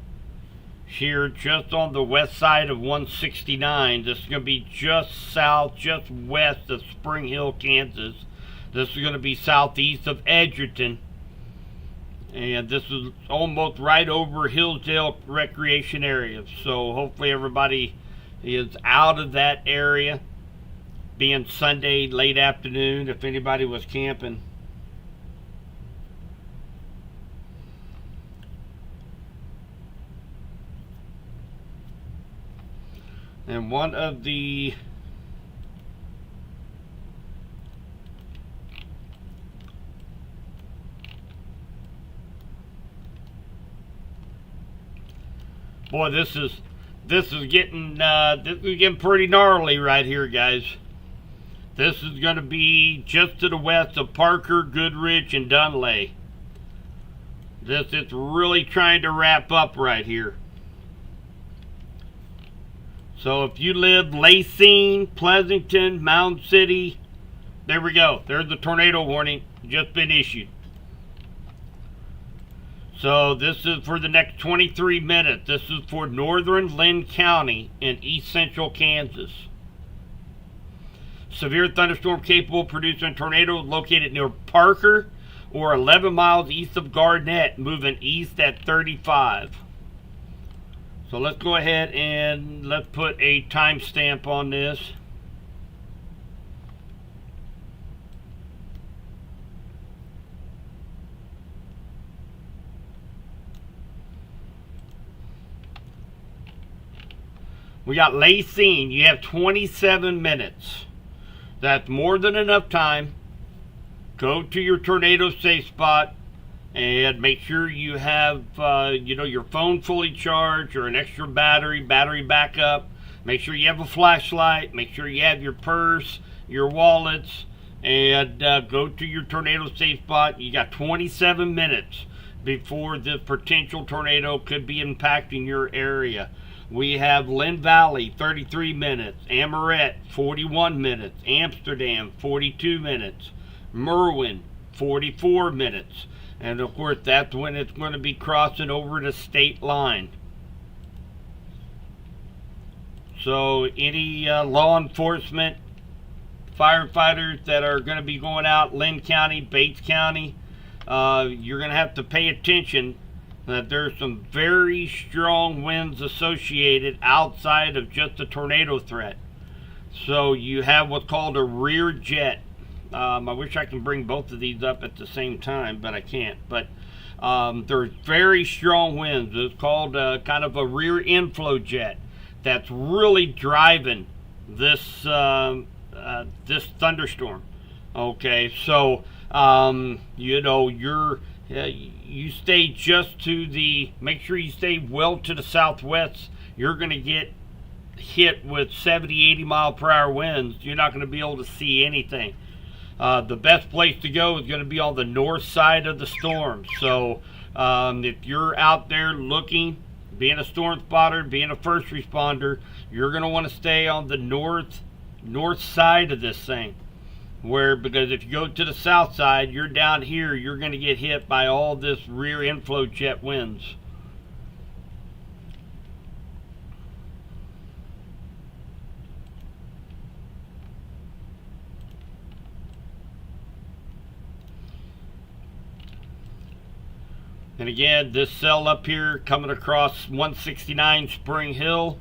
here just on the west side of 169. This is going to be just south, just west of Spring Hill, Kansas. This is going to be southeast of Edgerton. And this is almost right over Hillsdale Recreation Area. So hopefully everybody is out of that area, being Sunday late afternoon, if anybody was camping. And one of the boy, this is getting pretty gnarly right here, guys. This is going to be just to the west of Parker, Goodrich, and Dunlay. It's really trying to wrap up right here. So if you live Lacing, Pleasanton, Mound City, there we go. There's the tornado warning just been issued. So this is for the next 23 minutes. This is for northern Lynn County in east central Kansas. Severe thunderstorm capable producing tornadoes located near Parker, or 11 miles east of Garnett, moving east at 35. So let's go ahead and let's put a timestamp on this. We got Lacine. You have 27 minutes. That's more than enough time. Go to your tornado safe spot and make sure you have your phone fully charged or an extra battery backup. Make sure you have a flashlight. Make sure you have your purse, your wallets, and go to your tornado safe spot. You got 27 minutes before this potential tornado could be impacting your area. We have Lynn Valley, 33 minutes. Amoret, 41 minutes. Amsterdam, 42 minutes. Merwin, 44 minutes. And of course, that's when it's going to be crossing over the state line. So any law enforcement, firefighters that are going to be going out, Lynn County, Bates County, you're going to have to pay attention that there's some very strong winds associated outside of just a tornado threat. So you have what's called a rear jet. I wish I can bring both of these up at the same time, but I can't. But there's very strong winds. It's called kind of a rear inflow jet that's really driving this this thunderstorm. Okay, so you stay just to the, make sure you stay well to the southwest. You're going to get hit with 70, 80 mile per hour winds. You're not going to be able to see anything. The best place to go is going to be on the north side of the storm. So if you're out there looking, being a storm spotter, being a first responder, you're going to want to stay on the north side of this thing. Because if you go to the south side, you're down here, you're going to get hit by all this rear inflow jet winds. And again, this cell up here coming across 169 Spring Hill,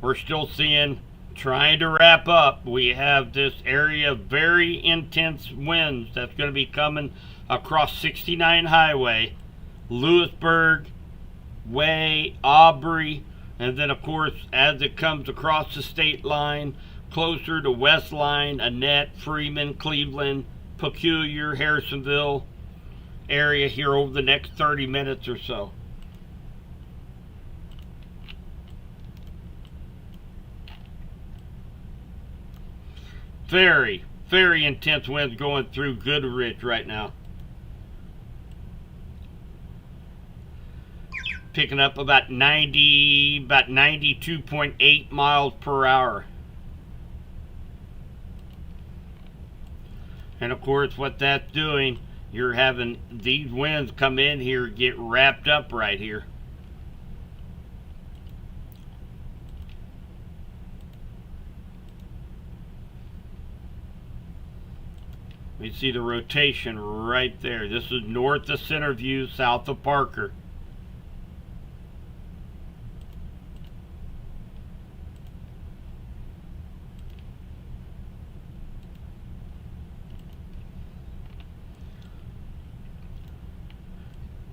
we're still seeing, trying to wrap up, we have this area of very intense winds that's going to be coming across 69 Highway, Lewisburg Way, Aubrey, and then of course as it comes across the state line closer to Westline, Annette, Freeman, Cleveland, Peculiar, Harrisonville area here over the next 30 minutes or so. Very, very intense winds going through Goodrich right now. Picking up about 92.8 miles per hour. And of course, what that's doing, you're having these winds come in here, get wrapped up right here. You see the rotation right there. This is north of Centerview, south of Parker.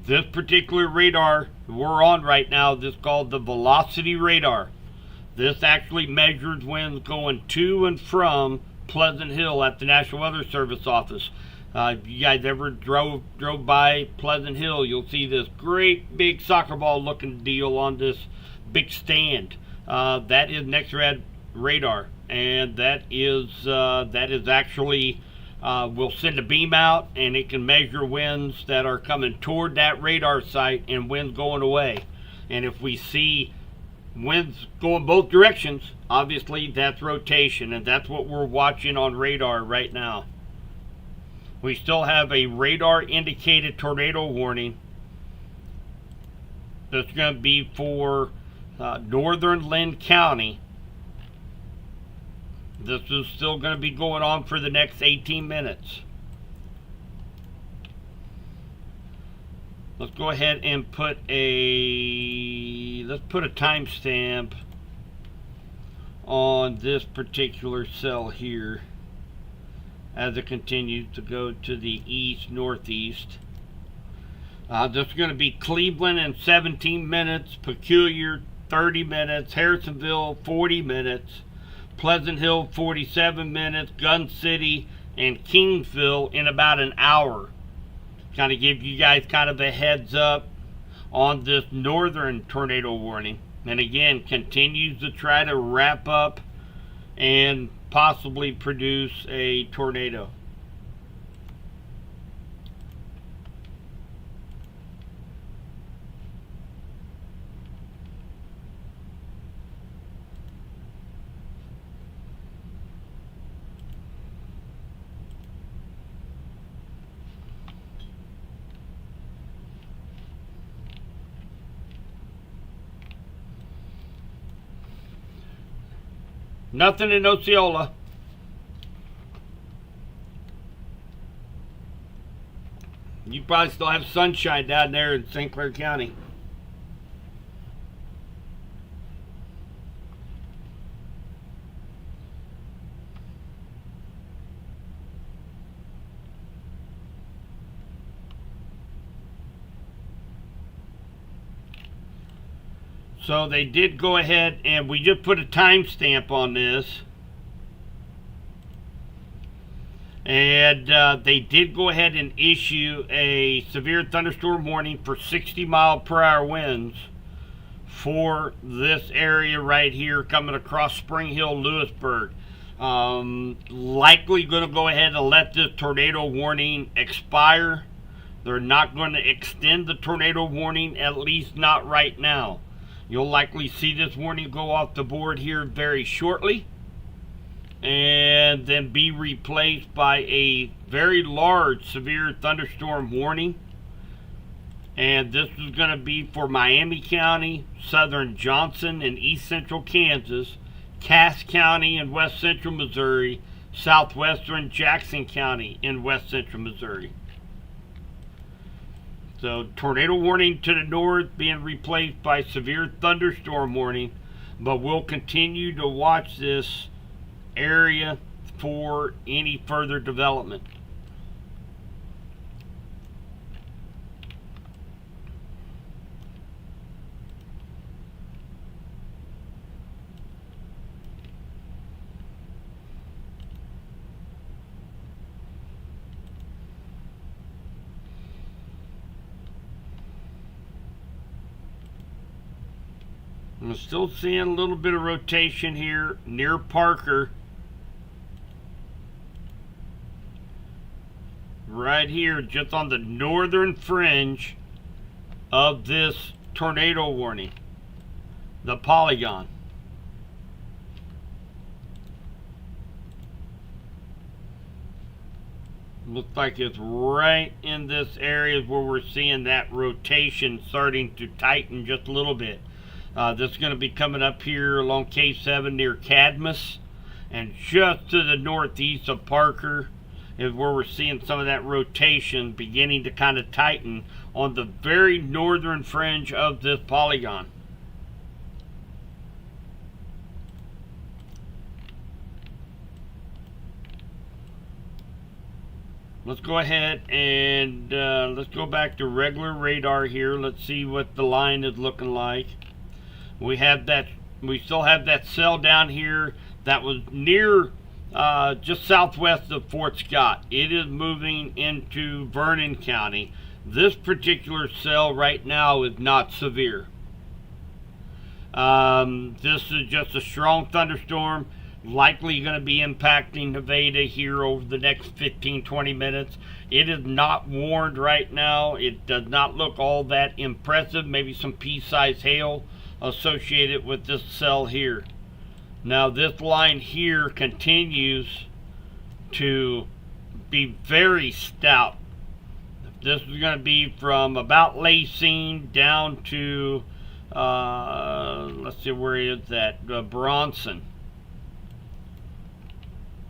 This particular radar we're on right now, this is called the velocity radar. This actually measures winds going to and from Pleasant Hill at the National Weather Service office. If you guys ever drove by Pleasant Hill, you'll see this great big soccer ball looking deal on this big stand. That is NexRad radar, and that is actually we'll send a beam out, and it can measure winds that are coming toward that radar site and winds going away. And if we see winds going both directions, obviously that's rotation, and that's what we're watching on radar right now. We still have a radar indicated tornado warning that's going to be for northern Lynn County. This is still going to be going on for the next 18 minutes. let's go ahead and put a timestamp on this particular cell here as it continues to go to the east northeast. This is going to be Cleveland in 17 minutes, Peculiar 30 minutes, Harrisonville 40 minutes, Pleasant Hill 47 minutes, Gun City and Kingsville in about an hour. Kind of give you guys kind of a heads up on this northern tornado warning. And again, continues to try to wrap up and possibly produce a tornado. Nothing in Osceola. You probably still have sunshine down there in St. Clair County. So they did go ahead, and we just put a timestamp on this. And they did go ahead and issue a severe thunderstorm warning for 60-mile-per-hour winds for this area right here coming across Spring Hill, Lewisburg. Likely going to go ahead and let this tornado warning expire. They're not going to extend the tornado warning, at least not right now. You'll likely see this warning go off the board here very shortly, and then be replaced by a very large severe thunderstorm warning. And this is going to be for Miami County, southern Johnson and east central Kansas, Cass County in west central Missouri, southwestern Jackson County in west central Missouri. So tornado warning to the north being replaced by severe thunderstorm warning, but we'll continue to watch this area for any further development. I'm still seeing a little bit of rotation here near Parker. Right here, just on the northern fringe of this tornado warning. The polygon. Looks like it's right in this area where we're seeing that rotation starting to tighten just a little bit. This is going to be coming up here along K7 near Cadmus, and just to the northeast of Parker is where we're seeing some of that rotation beginning to kind of tighten on the very northern fringe of this polygon. Let's go ahead and let's go back to regular radar here. Let's see what the line is looking like. We still have that cell down here that was near just southwest of Fort Scott. It is moving into Vernon County. This particular cell right now is not severe. This is just a strong thunderstorm, likely going to be impacting Nevada here over the next 15-20 minutes. It is not warned right now. It does not look all that impressive. Maybe some pea-sized hail associated with this cell here. Now this line here continues to be very stout. This is going to be from about Lacine down to let's see, where is that? Bronson.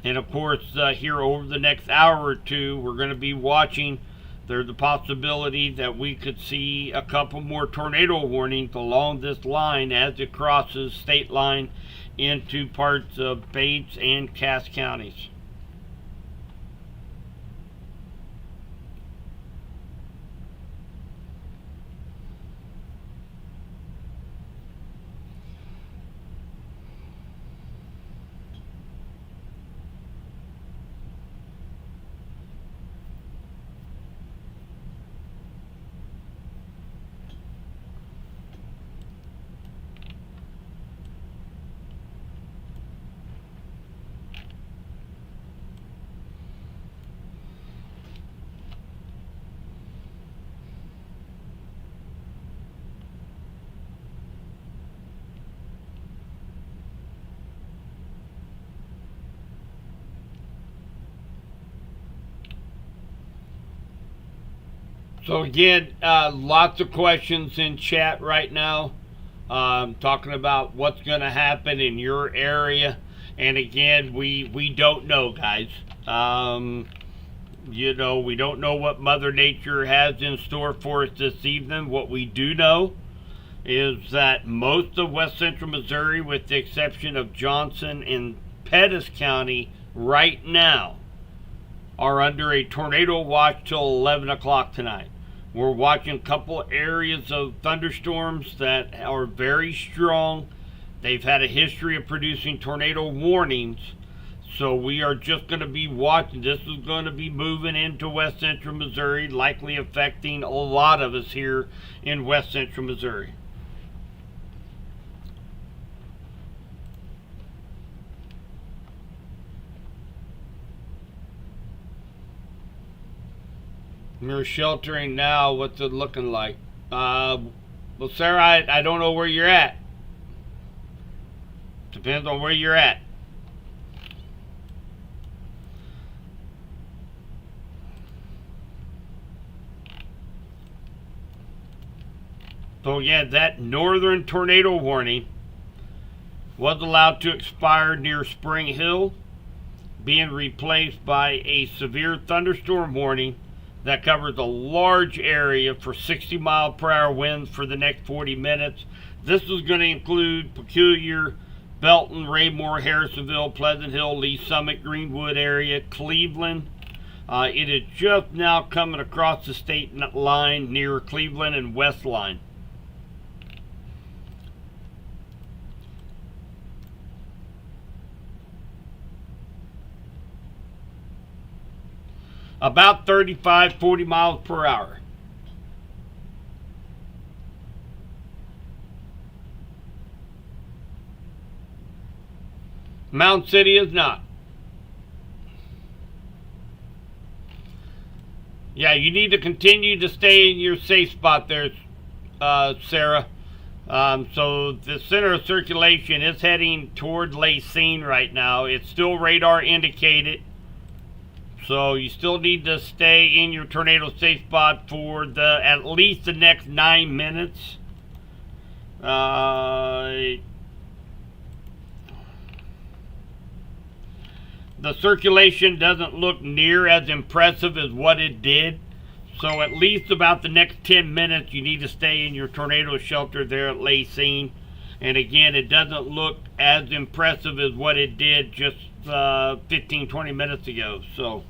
And of course here over the next hour or two we're going to be watching there's a possibility that we could see a couple more tornado warnings along this line as it crosses state line into parts of Bates and Cass counties. So again, lots of questions in chat right now, talking about what's going to happen in your area. And again, we don't know, guys. We don't know what Mother Nature has in store for us this evening. What we do know is that most of West Central Missouri, with the exception of Johnson and Pettis County right now, are under a tornado watch till 11 o'clock tonight. We're watching a couple areas of thunderstorms that are very strong. They've had a history of producing tornado warnings. So we are just going to be watching. This is going to be moving into West Central Missouri, likely affecting a lot of us here in West Central Missouri. You're sheltering now. What's it looking like? Well, Sarah, I don't know where you're at. Depends on where you're at. So yeah, that northern tornado warning was allowed to expire near Spring Hill, being replaced by a severe thunderstorm warning that covers a large area for 60-mile-per-hour winds for the next 40 minutes. This is going to include Peculiar, Belton, Raymore, Harrisonville, Pleasant Hill, Lee Summit, Greenwood area, Cleveland. It is just now coming across the state line near Cleveland and West Line. About 35, 40 miles per hour. Mound City is not. Yeah, you need to continue to stay in your safe spot there, Sarah. So the center of circulation is heading toward Lacine right now. It's still radar indicated. So you still need to stay in your tornado safe spot for at least the next 9 minutes. The circulation doesn't look near as impressive as what it did. So at least about the next 10 minutes you need to stay in your tornado shelter there at Lacine. And again, it doesn't look as impressive as what it did just 15-20 minutes ago. So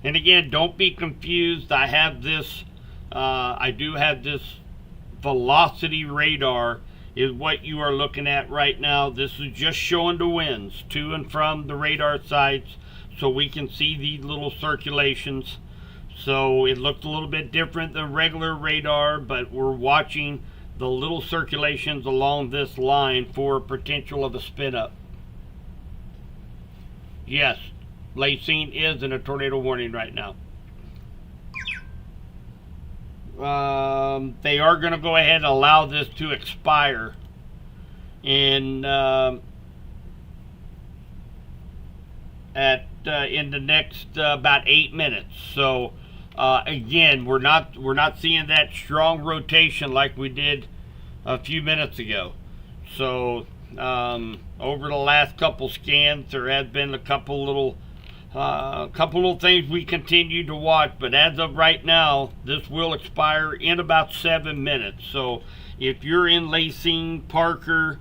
and again, don't be confused. I do have this velocity radar is what you are looking at right now. This is just showing the winds to and from the radar sites so we can see these little circulations. So it looks a little bit different than regular radar, but we're watching the little circulations along this line for potential of a spin up. Yes, Lacine is in a tornado warning right now. They are going to go ahead and allow this to expire. And at in the next about 8 minutes. So again, we're not seeing that strong rotation like we did a few minutes ago. So over the last couple scans, there has been a couple little things we continue to watch, but as of right now, this will expire in about 7 minutes. So if you're in Lacine, Parker,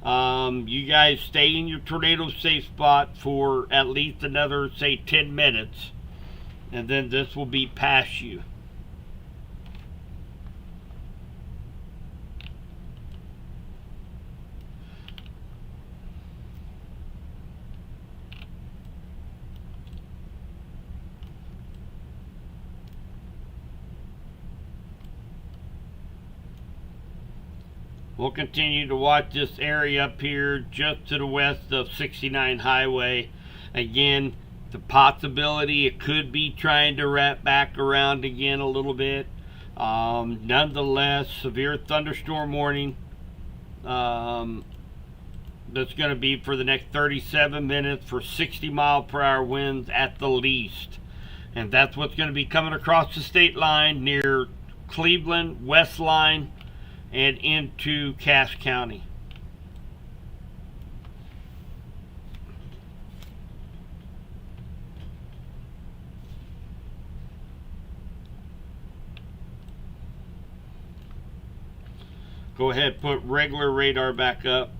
you guys stay in your tornado safe spot for at least another, say, 10 minutes, and then this will be past you. We'll continue to watch this area up here just to the west of 69 Highway. Again, the possibility it could be trying to wrap back around again a little bit. Nonetheless, severe thunderstorm warning. That's going to be for the next 37 minutes for 60-mile-per-hour winds at the least. And that's what's going to be coming across the state line near Cleveland, West Line, and into Cass County. Go ahead, put regular radar back up.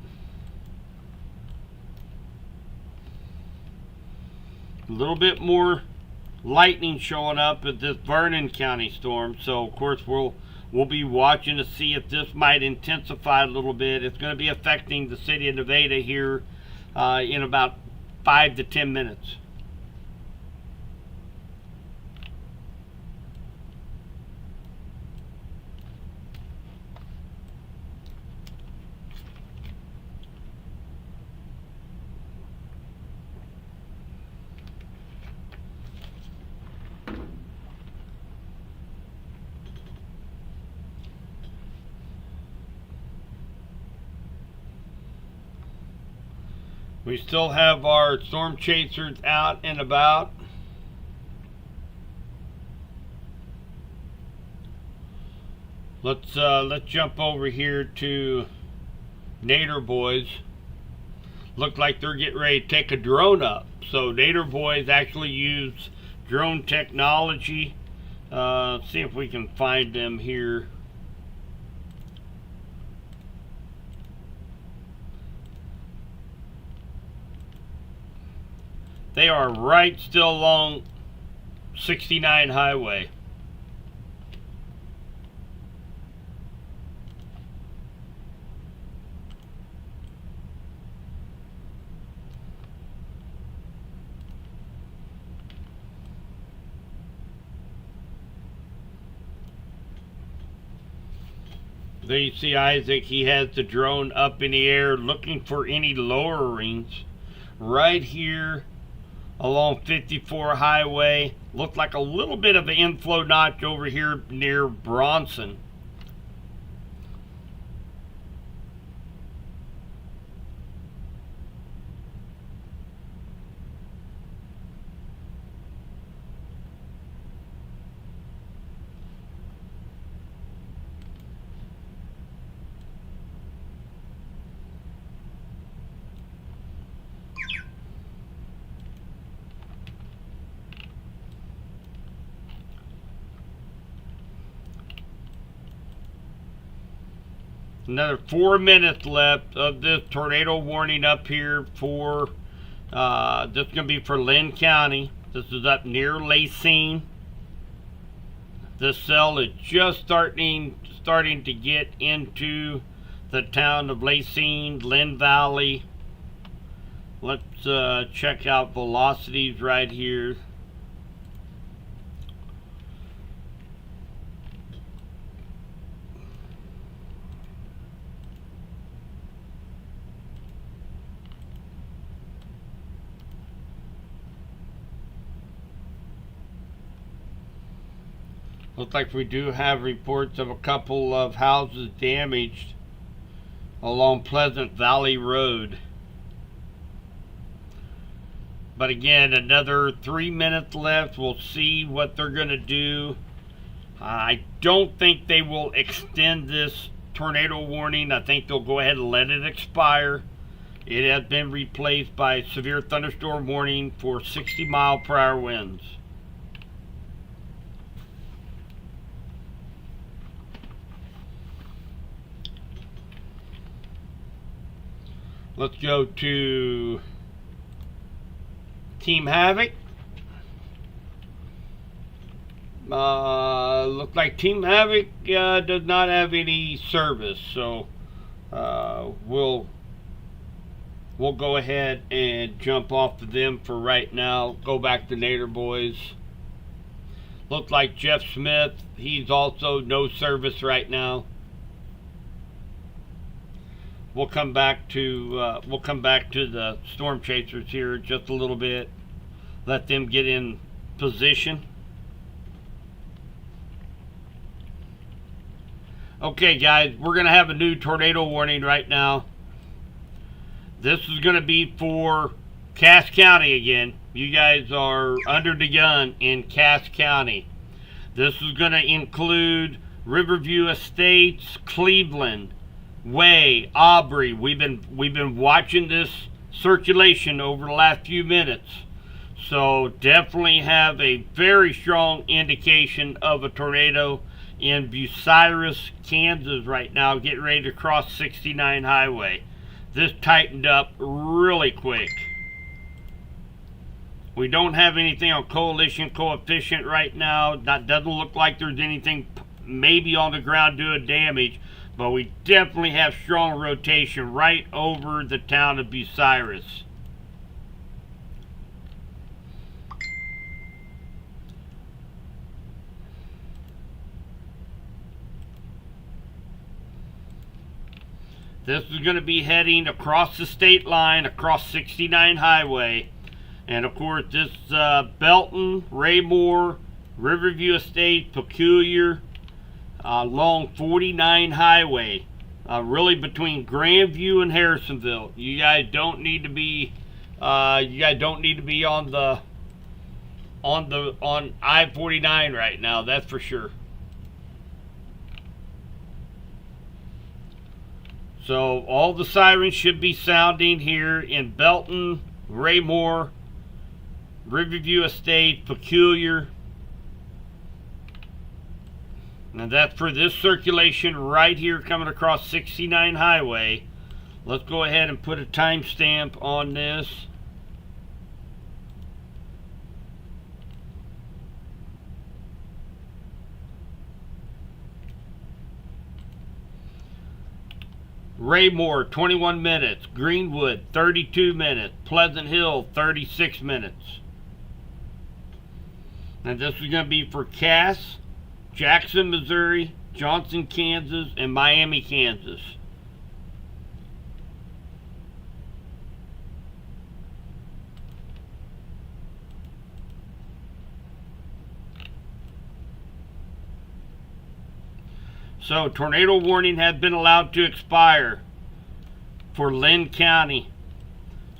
A little bit more lightning showing up at this Vernon County storm, so of course we'll be watching to see if this might intensify a little bit. It's going to be affecting the city of Nevada here in about 5 to 10 minutes. We still have our storm chasers out and about. Let's jump over here to Nader Boys. Look like they're getting ready to take a drone up. So Nader Boys actually use drone technology. See if we can find them here. They are right still along 69 Highway. There you see Isaac, he has the drone up in the air looking for any lowerings. Right here along 54 Highway. Looked like a little bit of an inflow notch over here near Bronson. Another 4 minutes left of this tornado warning up here for this is going to be for Lynn County. This is up near Lacine. This cell is just starting to get into the town of Lacine, Lynn Valley. Let's check out velocities right here. Looks like we do have reports of a couple of houses damaged along Pleasant Valley Road. But again, another 3 minutes left. We'll see what they're going to do. I don't think they will extend this tornado warning. I think they'll go ahead and let it expire. It has been replaced by severe thunderstorm warning for 60-mile-per-hour winds. Let's go to Team Havoc. Looks like Team Havoc does not have any service, so we'll go ahead and jump off of them for right now. Go back to Nader Boys. Looks like Jeff Smith, he's also no service right now. We'll come back to the Storm Chasers here just a little bit. Let them get in position. Okay, guys, we're going to have a new tornado warning right now. This is going to be for Cass County again. You guys are under the gun in Cass County. This is going to include Riverview Estates, Cleveland, Way, Aubrey. We've been watching this circulation over the last few minutes. So definitely have a very strong indication of a tornado in Bucyrus, Kansas right now, getting ready to cross 69 highway. This tightened up really quick. We don't have anything on coalition coefficient right now. That doesn't look like there's anything maybe on the ground doing damage, but we definitely have strong rotation right over the town of Bucyrus. This is going to be heading across the state line, across 69 highway. And of course, this Belton, Raymore, Riverview Estate, Peculiar, along 49 highway, really between Grandview and Harrisonville. You guys don't need to be, on I-49 right now. That's for sure. So all the sirens should be sounding here in Belton, Raymore, Riverview Estate, Peculiar. And that's for this circulation right here coming across 69 highway. Let's go ahead and put a timestamp on this. Raymore, 21 minutes. Greenwood, 32 minutes. Pleasant Hill, 36 minutes. And this is going to be for Cass, Jackson, Missouri, Johnson, Kansas, and Miami, Kansas. So, tornado warning has been allowed to expire for Lynn County.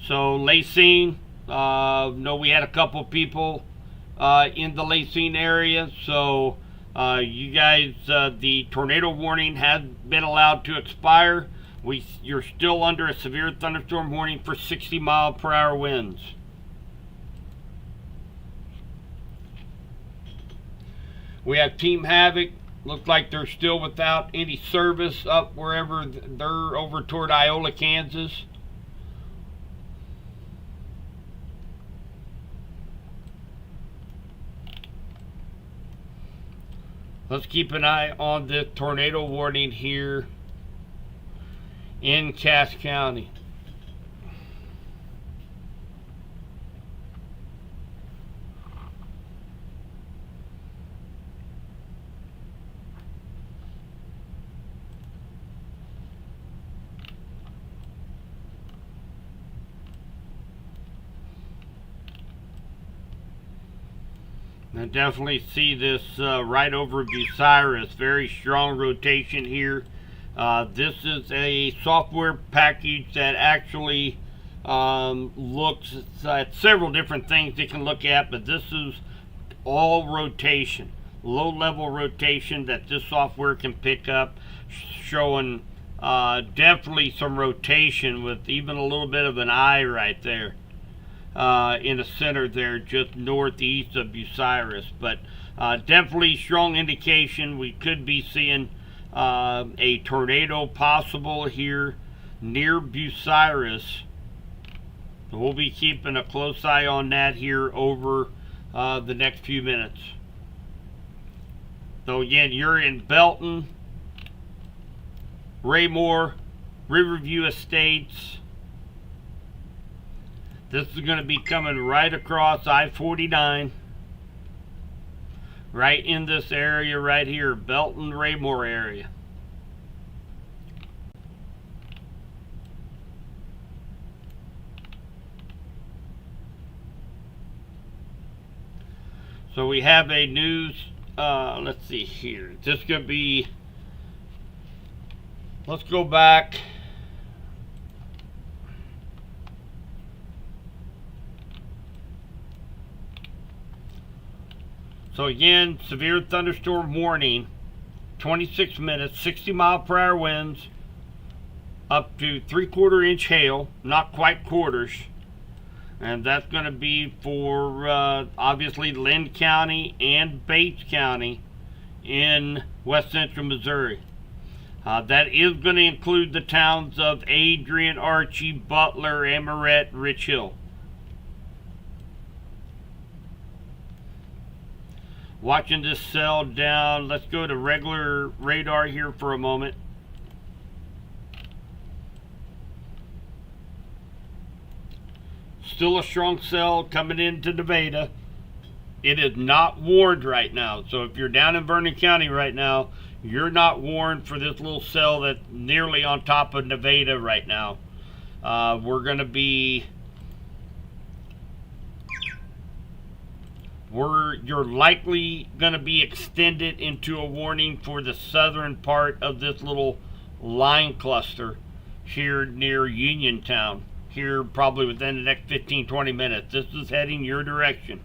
So, Lacine, know we had a couple people in the Lacine area. So, you guys, the tornado warning has been allowed to expire. You're still under a severe thunderstorm warning for 60-mile-per-hour winds. We have Team Havoc. Looks like they're still without any service up wherever they're over toward Iola, Kansas. Let's keep an eye on the tornado warning here in Cass County. I definitely see this right over Bucyrus. Very strong rotation here. This is a software package that actually looks at several different things you can look at, but this is all rotation, low level rotation that this software can pick up, showing definitely some rotation with even a little bit of an eye right there in the center there, just northeast of Bucyrus. But definitely strong indication we could be seeing a tornado possible here near Bucyrus. So we'll be keeping a close eye on that here over the next few minutes. So again, you're in Belton, Raymore, Riverview Estates. This is going to be coming right across I-49, right in this area right here, Belton, Raymore area. So we have a news, let's see here. This is going to be, let's go back. So again, severe thunderstorm warning, 26 minutes, 60 mile per hour winds, up to 3/4 inch hail, not quite quarters. And that's going to be for obviously Lynn County and Bates County in west central Missouri. That is going to include the towns of Adrian, Archie, Butler, Amoret, Rich Hill. Watching this cell down. Let's go to regular radar here for a moment. Still a strong cell coming into Nevada. It is not warned right now. So if you're down in Vernon County right now, you're not warned for this little cell that's nearly on top of Nevada right now. You're likely going to be extended into a warning for the southern part of this little line cluster here near Uniontown. Here probably within the next 15-20 minutes. This is heading your direction.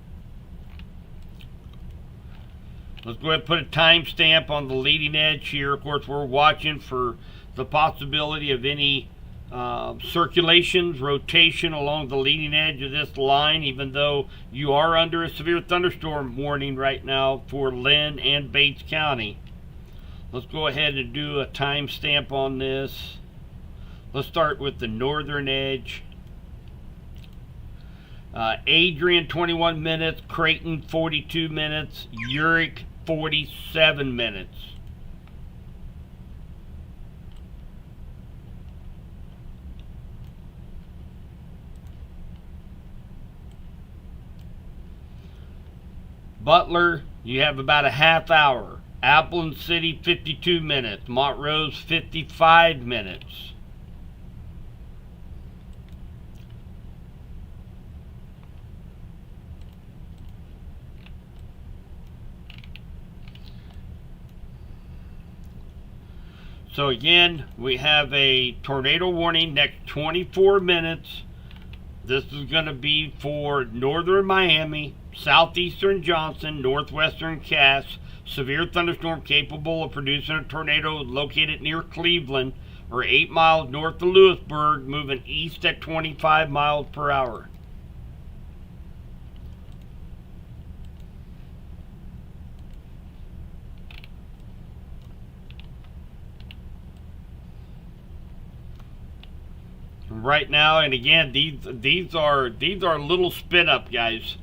Let's go ahead and put a timestamp on the leading edge here. Of course, we're watching for the possibility of any circulations, rotation along the leading edge of this line, even though you are under a severe thunderstorm warning right now for Lynn and Bates County. Let's go ahead and do a timestamp on this. Let's start with the northern edge. Adrian 21 minutes, Creighton 42 minutes, Uric 47 minutes. Butler, you have about a half hour. Appleton City 52 minutes, Montrose 55 minutes. So again, we have a tornado warning next 24 minutes. This is going to be for northern Miami, southeastern Johnson, northwestern Cass. Severe thunderstorm capable of producing a tornado located near Cleveland or 8 miles north of Lewisburg, moving east at 25 miles per hour. Right now, and again, these are little spin up, guys,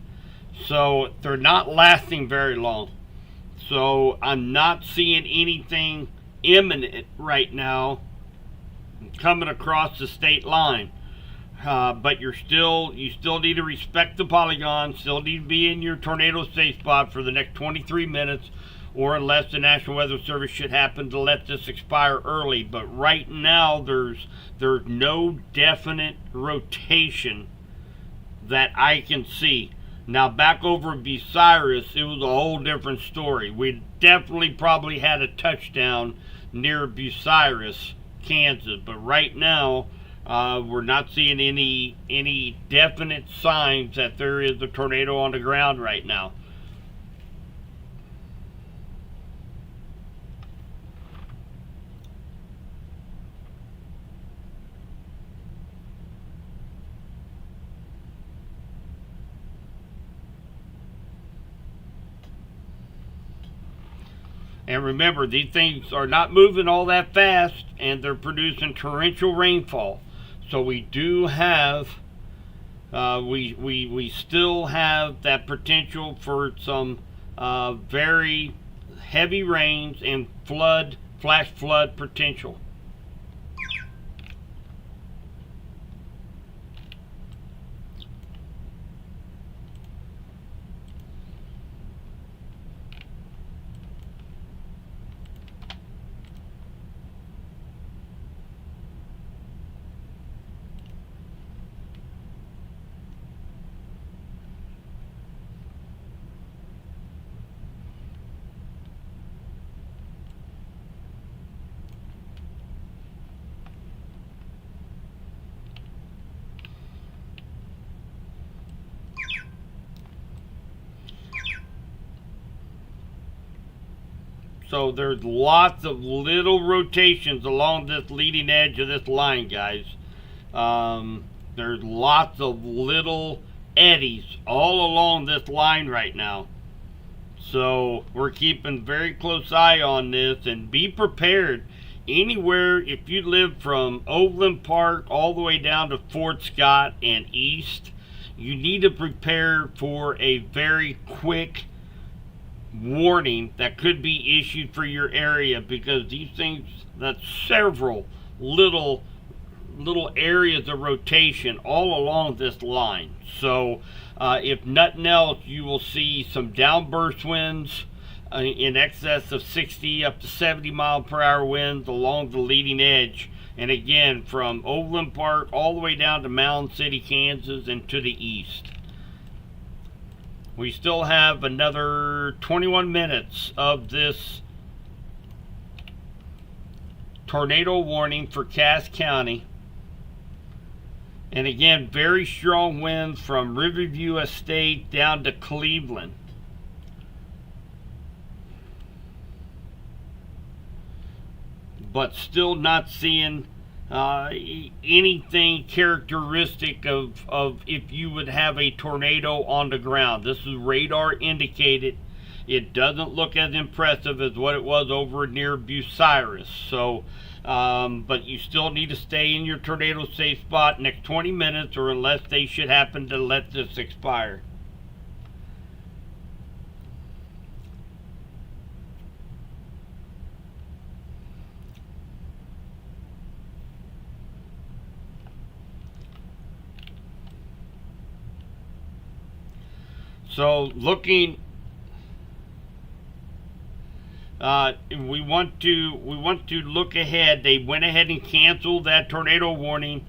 so they're not lasting very long. So I'm not seeing anything imminent right now coming across the state line. But you still need to respect the polygon. Still need to be in your tornado safe spot for the next 23 minutes, or unless the National Weather Service should happen to let this expire early. But right now, there's no definite rotation that I can see. Now, back over Bucyrus, it was a whole different story. We definitely probably had a touchdown near Bucyrus, Kansas. But right now, We're not seeing any definite signs that there is a tornado on the ground right now. And remember, these things are not moving all that fast, and they're producing torrential rainfall. So we do have, we still have that potential for some very heavy rains and flash flood potential. So there's lots of little rotations along this leading edge of this line, guys. There's lots of little eddies all along this line right now. So we're keeping very close eye on this, and be prepared. Anywhere, if you live from Overland Park all the way down to Fort Scott and east, you need to prepare for a very quick warning that could be issued for your area, because these things, that's several little areas of rotation all along this line. So if nothing else, you will see some downburst winds in excess of 60 up to 70 mile per hour winds along the leading edge, and again from Overland Park all the way down to Mound City, Kansas, and to the east. We still have another 21 minutes of this tornado warning for Cass County. And again, very strong winds from Riverview Estate down to Cleveland. But still not seeing anything characteristic of if you would have a tornado on the ground. This is radar indicated. It doesn't look as impressive as what it was over near Bucyrus. So, but you still need to stay in your tornado safe spot next 20 minutes, or unless they should happen to let this expire. So looking, we want to look ahead. They went ahead and canceled that tornado warning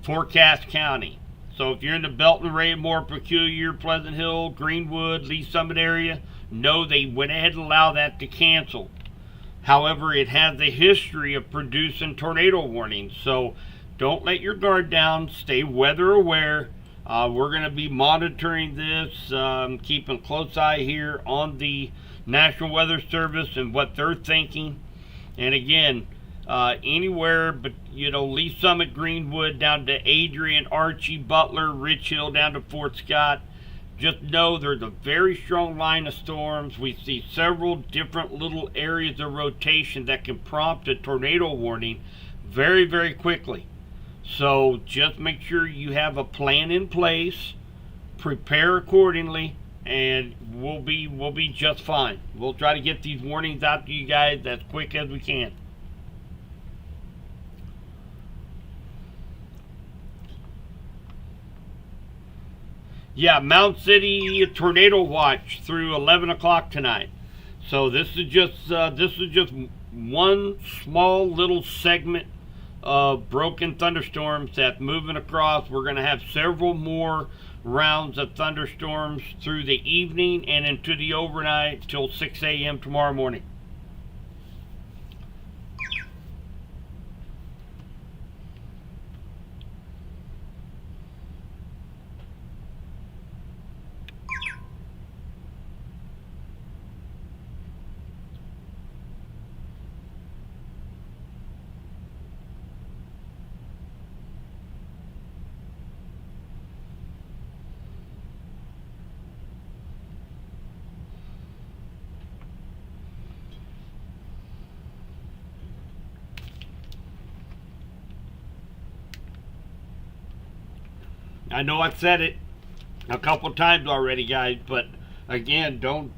for Cass County. So if you're in the Belton, Raymore, Peculiar, Pleasant Hill, Greenwood, Lee Summit area, no, they went ahead and allowed that to cancel. However, it has a history of producing tornado warnings. So don't let your guard down. Stay weather aware. We're going to be monitoring this, keeping close eye here on the National Weather Service and what they're thinking. And again, anywhere but, Lee Summit, Greenwood, down to Adrian, Archie, Butler, Rich Hill, down to Fort Scott, just know there's a very strong line of storms. We see several different little areas of rotation that can prompt a tornado warning very, very quickly. So just make sure you have a plan in place, prepare accordingly, and we'll be just fine. We'll try to get these warnings out to you guys as quick as we can. Yeah, Mound City tornado watch through 11 o'clock tonight. So this is just one small little segment of broken thunderstorms that's moving across. We're going to have several more rounds of thunderstorms through the evening and into the overnight till 6 a.m. tomorrow morning. I know I've said it a couple times already, guys, but again, don't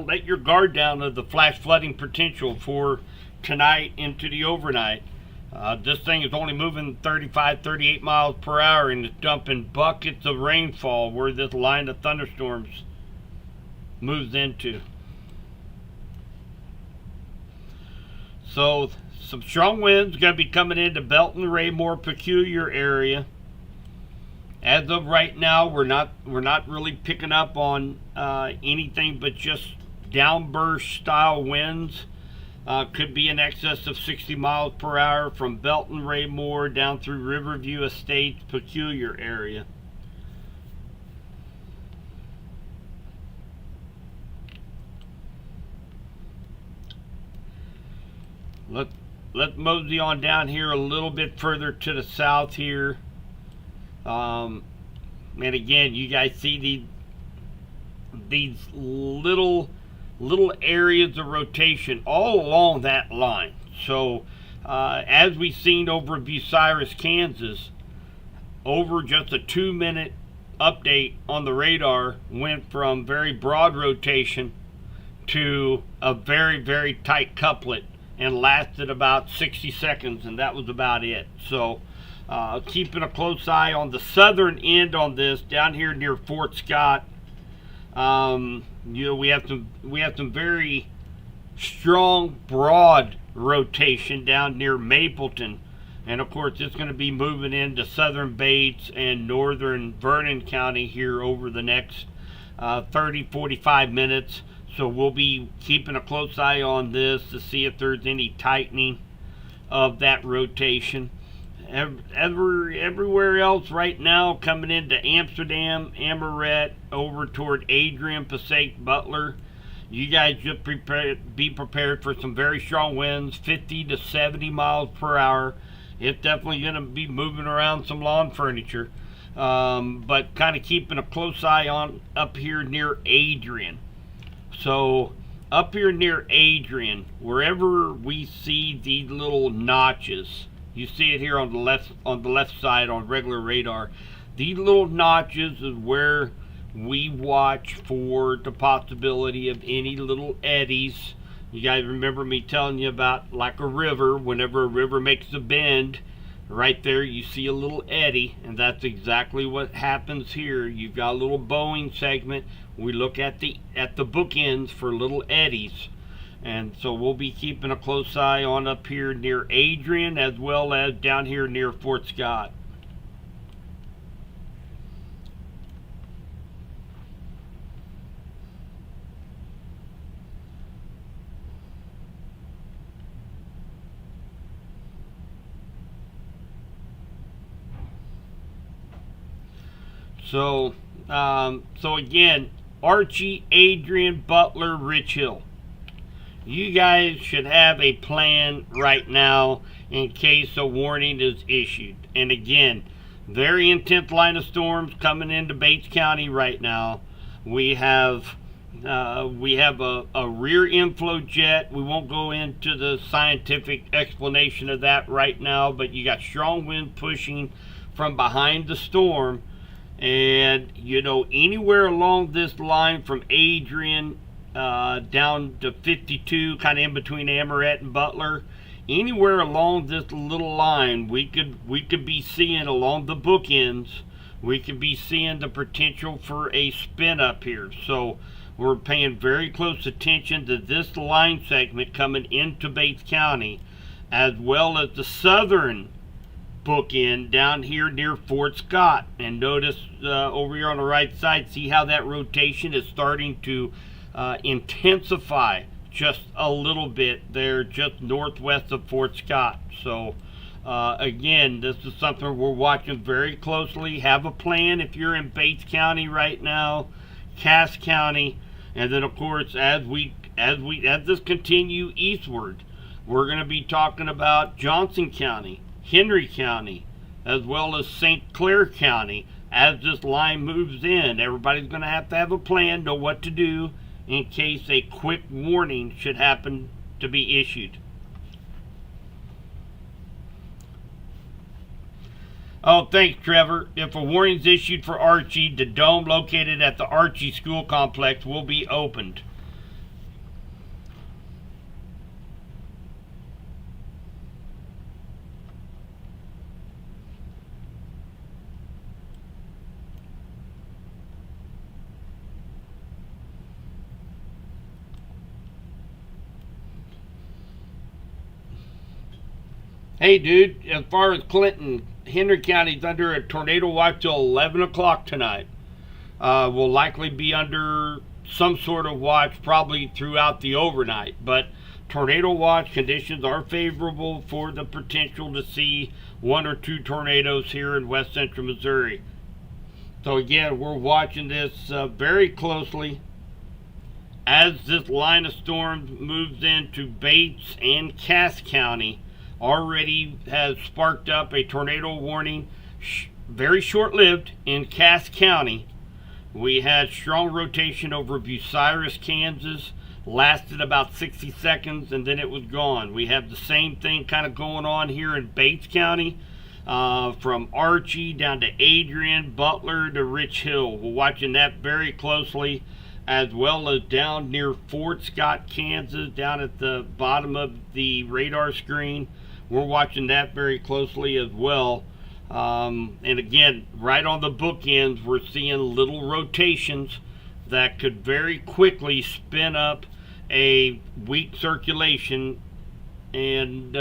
let your guard down of the flash flooding potential for tonight into the overnight. This thing is only moving 35, 38 miles per hour and it's dumping buckets of rainfall where this line of thunderstorms moves into. So some strong winds going to be coming into Belton, Raymore, peculiar area. As of right now, we're not really picking up on anything but just downburst style winds. Could be in excess of 60 miles per hour from Belton, Raymore down through Riverview Estates, peculiar area. Let's mosey on down here a little bit further to the south here. And again, you guys see these little areas of rotation all along that line. So as we've seen over Bucyrus, Kansas, over just a 2-minute update on the radar, went from very broad rotation to a very, very tight couplet and lasted about 60 seconds, and that was about it. So keeping a close eye on the southern end on this down here near Fort Scott. We have some very strong broad rotation down near Mapleton, and of course it's going to be moving into southern Bates and northern Vernon County here over the next 30-45 minutes. So we'll be keeping a close eye on this to see if there's any tightening of that rotation. Everywhere else right now coming into Amsterdam, Amoret, over toward Adrian, Passaic, Butler. You guys just be prepared for some very strong winds, 50 to 70 miles per hour. It's definitely going to be moving around some lawn furniture. But kind of keeping a close eye on up here near Adrian. So up here near Adrian, wherever we see these little notches, you see it here on the left side on regular radar. These little notches is where we watch for the possibility of any little eddies. You guys remember me telling you about, like a river, whenever a river makes a bend, right there you see a little eddy, and that's exactly what happens here. You've got a little bowing segment. We look at the bookends for little eddies. And so we'll be keeping a close eye on up here near Adrian as well as down here near Fort Scott. So again, Archie, Adrian, Butler, Rich Hill. You guys should have a plan right now in case a warning is issued. And again, very intense line of storms coming into Bates County right now. We have a rear inflow jet. We won't go into the scientific explanation of that right now, but you got strong wind pushing from behind the storm. And anywhere along this line from Adrian down to 52, kind of in between Amoret and Butler, anywhere along this little line, we could be seeing along the bookends, we could be seeing the potential for a spin up here. So we're paying very close attention to this line segment coming into Bates County, as well as the southern bookend down here near Fort Scott. And notice over here on the right side, see how that rotation is starting to intensify just a little bit there just northwest of Fort Scott. So again, this is something we're watching very closely. Have a plan if you're in Bates County right now, Cass County, and then of course as this continue eastward, we're going to be talking about Johnson County, Henry County, as well as St. Clair County. As this line moves in, everybody's going to have a plan, know what to do in case a quick warning should happen to be issued. Oh, thanks, Trevor. If a warning is issued for Archie, the dome located at the Archie School Complex will be opened. Hey, dude, as far as Clinton, Henry County's under a tornado watch till 11 o'clock tonight. Will likely be under some sort of watch probably throughout the overnight. But tornado watch conditions are favorable for the potential to see one or two tornadoes here in west central Missouri. So again, we're watching this very closely as this line of storms moves into Bates and Cass County. Already has sparked up a tornado warning, very short-lived in Cass County. We had strong rotation over Bucyrus, Kansas, lasted about 60 seconds and then it was gone. We have the same thing kind of going on here in Bates County, from Archie down to Adrian, Butler to Rich Hill. We're watching that very closely, as well as down near Fort Scott, Kansas, down at the bottom of the radar screen. We're watching that very closely as well. And again, right on the bookends, we're seeing little rotations that could very quickly spin up a weak circulation and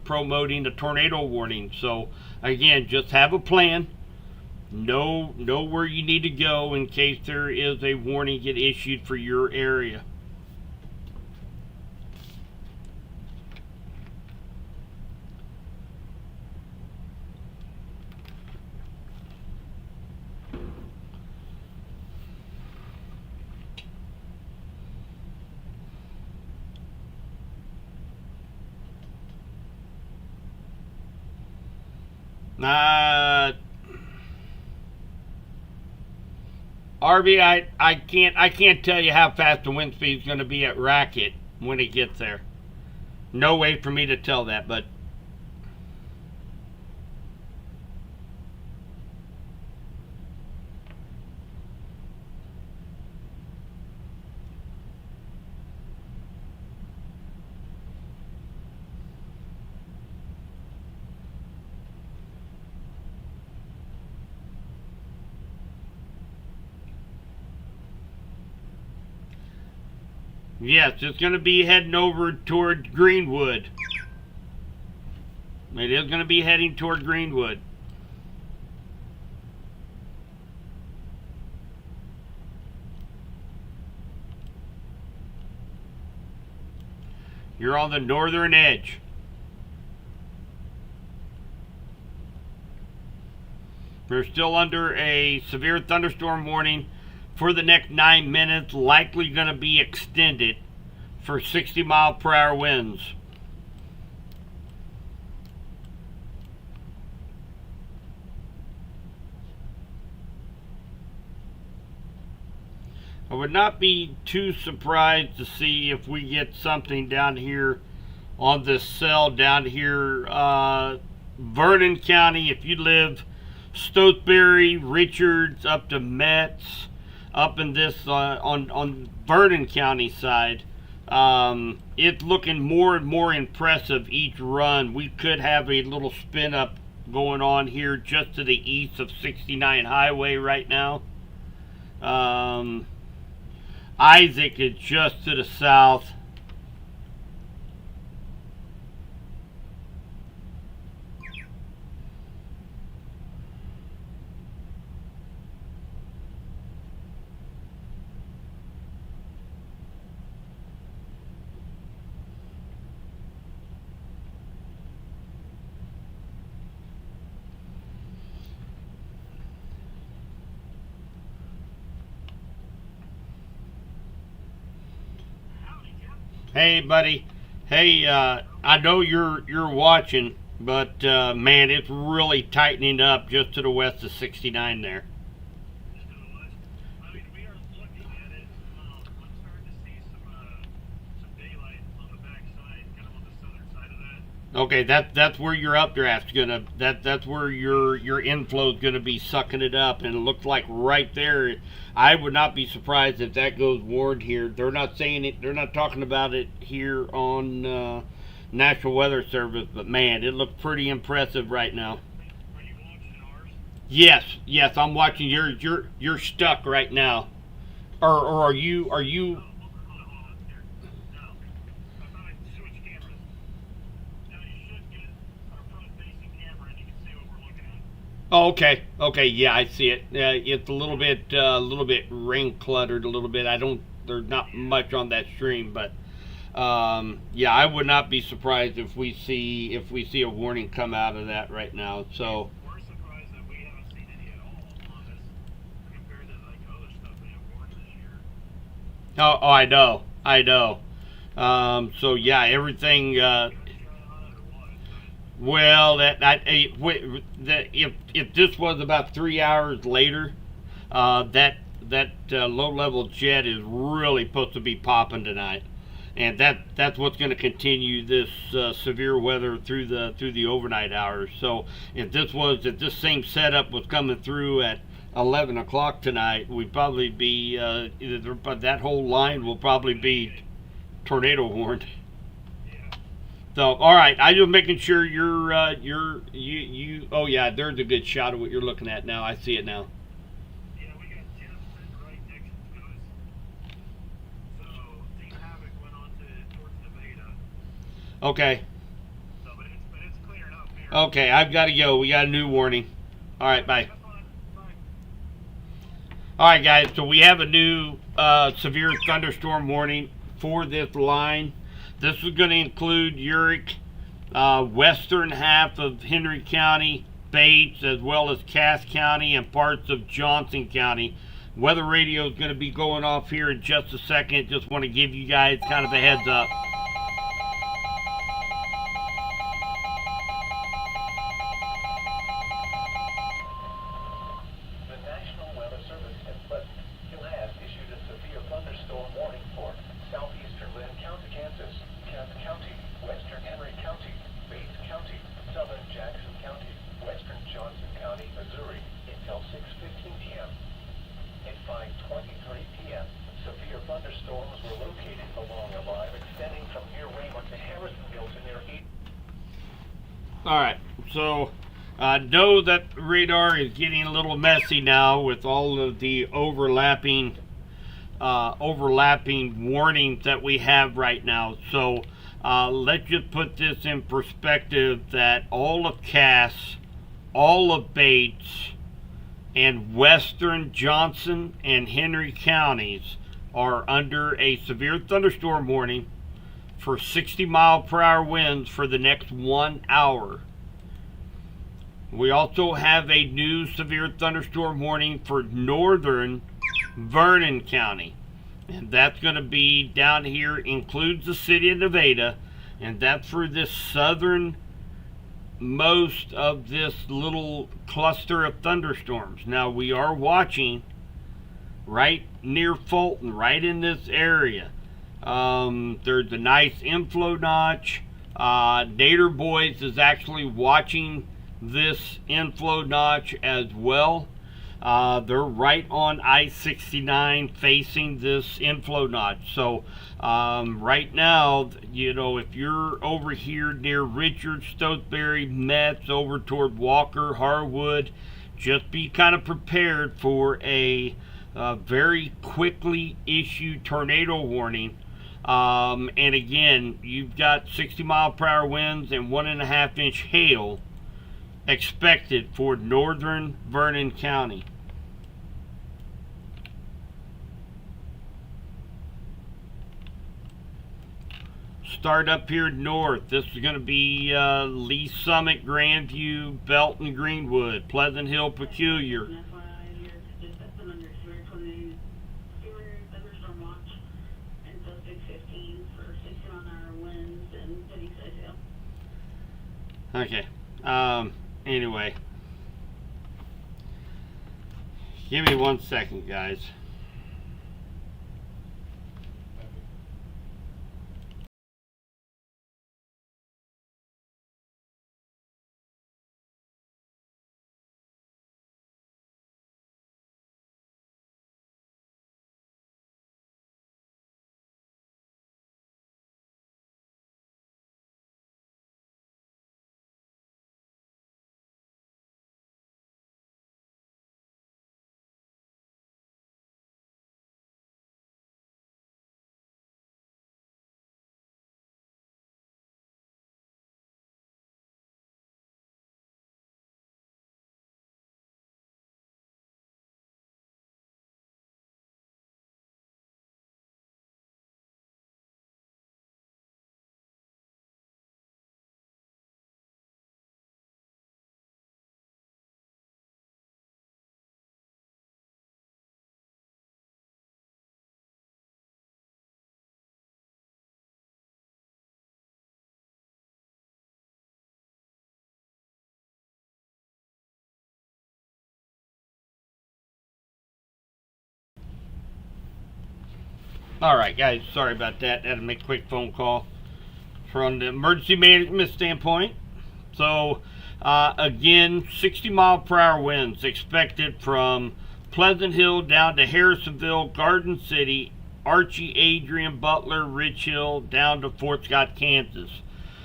promoting a tornado warning. So again, just have a plan. Know where you need to go in case there is a warning get issued for your area. RB, I can't tell you how fast the wind speed is going to be at Racket when it gets there. No way for me to tell that, but yes, it's going to be heading over toward Greenwood. It is going to be heading toward Greenwood. You're on the northern edge. We're still under a severe thunderstorm warning for the next 9 minutes, likely going to be extended for 60-mile-per-hour winds. I would not be too surprised to see if we get something down here on this cell down here, Vernon County. If you live Stotesbury, Richards, up to Metz, up in this on Vernon County side, it's looking more and more impressive each run. We could have a little spin up going on here just to the east of 69 Highway right now. Isaac is just to the south. Hey, buddy. Hey, I know you're watching, but man, it's really tightening up just to the west of 69 there. I mean, we are looking at it. I'm starting to see some daylight on the back side, kind of on the southern side of that. Okay, that's where your updraft's gonna that's where your inflow's gonna be sucking it up, and it looks like right there. I would not be surprised if that goes warned here. They're not saying it. They're not talking about it here on National Weather Service, but man, it looks pretty impressive right now. Are you watching ours? Yes, I'm watching. You're stuck right now, or are you? Hold on here. Now, I thought I switched cameras. Now you should get our front-facing camera, and you can see what we're looking at. Oh, okay, yeah, I see it. It's a little bit rain cluttered, a little bit. I don't. There's not much on that stream, but yeah, I would not be surprised if we see a warning come out of that right now. So, We're surprised that we haven't seen any at all on this compared to like other stuff they have warned this year. I know. So yeah, everything. Well, if this was about 3 hours later, that low level jet is really supposed to be popping tonight, and that's what's going to continue this severe weather through the overnight hours. So if this same setup was coming through at 11 o'clock tonight, we'd probably be that whole line will probably be tornado warned. So, all right, I'm just making sure you. Oh yeah, there's a good shot of what you're looking at now. I see it now. Yeah, we got Jeff sitting right next to us. So Team Havoc went on towards Nevada. Okay, So, but it's clearing up here. okay, I've got to go. We got a new warning. All right, bye. That's fine. Bye. All right, guys. So we have a new severe thunderstorm warning for this line. This is going to include Uric, western half of Henry County, Bates, as well as Cass County and parts of Johnson County. Weather radio is going to be going off here in just a second. Just want to give you guys kind of a heads up. The National Weather Service in Pleasant Hill has issued a severe thunderstorm warning for southeastern Lynn County, Kansas, Cass County, western Henry County, Bates County, southern Jackson County, western Johnson County, Missouri, until 6:15 p.m. At 5:23 p.m., severe thunderstorms were located along a line extending from near Raymond to Harrisonville to near All right, so know that radar is getting a little messy now with all of the overlapping warnings that we have right now. So let's just put this in perspective that all of Cass, all of Bates, and western Johnson and Henry counties are under a severe thunderstorm warning for 60-mile-per-hour winds for the next 1 hour. We also have a new severe thunderstorm warning for northern Vernon County. And that's going to be down here, includes the city of Nevada, and that's for this southern most of this little cluster of thunderstorms. Now we are watching right near Fulton, right in this area. There's a nice inflow notch. Nader Boys is actually watching this inflow notch as well. They're right on I-69 facing this inflow notch. So right now, you know, if you're over here near Richard, Stotesbury, Metz, over toward Walker, Harwood, just be kind of prepared for a very quickly issued tornado warning. And again, you've got 60-mile-per-hour winds and 1.5-inch hail expected for northern Vernon County. Start up here north. This is going to be Lee Summit, Grandview, Belton, Greenwood, Pleasant Hill, Peculiar. Okay. Anyway. Give me 1 second, guys. All right, guys. Sorry about that. Had to make a quick phone call from the emergency management standpoint. So, again, 60-mile-per-hour winds expected from Pleasant Hill down to Harrisonville, Garden City, Archie, Adrian, Butler, Rich Hill, down to Fort Scott, Kansas.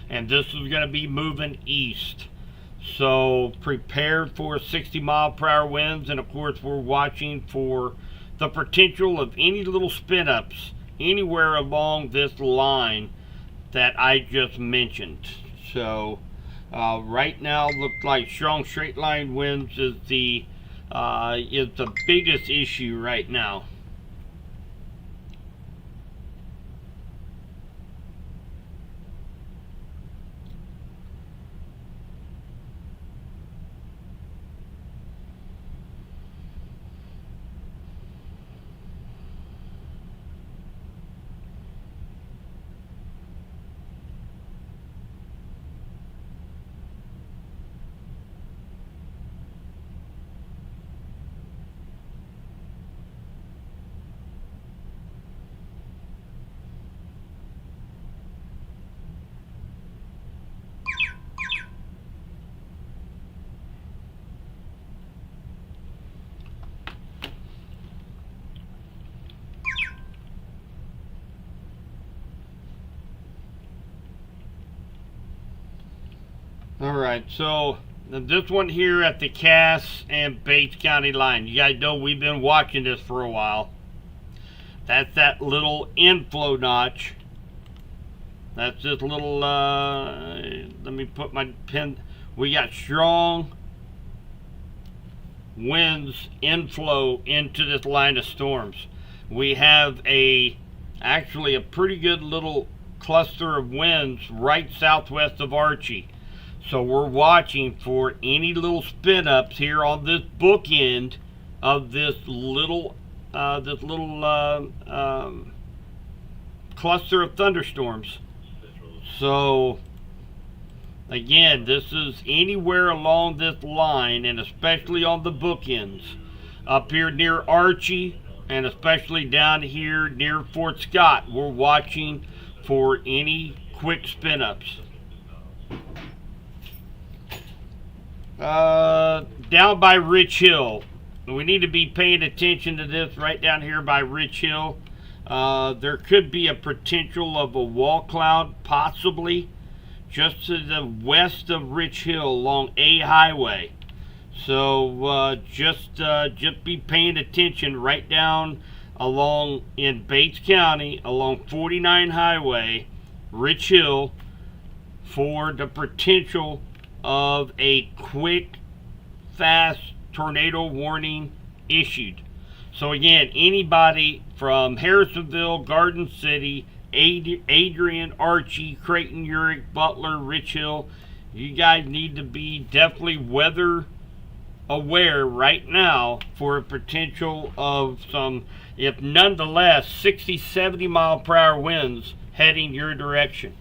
And this is going to be moving east. So prepare for 60-mile-per-hour winds. And, of course, we're watching for the potential of any little spin-ups anywhere along this line that I just mentioned. So right now, looks like strong straight line winds is the biggest issue right now. Alright, so this one here at the Cass and Bates County line. You guys know we've been watching this for a while. That's that little inflow notch. That's this little, let me put my pin. We got strong winds inflow into this line of storms. We have actually a pretty good little cluster of winds right southwest of Archie. So we're watching for any little spin ups here on this bookend of this little cluster of thunderstorms. So again, this is anywhere along this line, and especially on the bookends up here near Archie, and especially down here near Fort Scott. We're watching for any quick spin ups. Down by Rich Hill, we need to be paying attention to this right down here by Rich Hill. There could be a potential of a wall cloud, possibly just to the west of Rich Hill along A Highway. So just be paying attention right down along in Bates County along 49 Highway, Rich Hill, for the potential of a quick, fast tornado warning issued. So again, anybody from Harrisonville, Garden City, Adrian, Archie, Creighton, Urick, Butler, Rich Hill, you guys need to be definitely weather aware right now for a potential of some, if nonetheless, 60, 70 mile per hour winds heading your direction.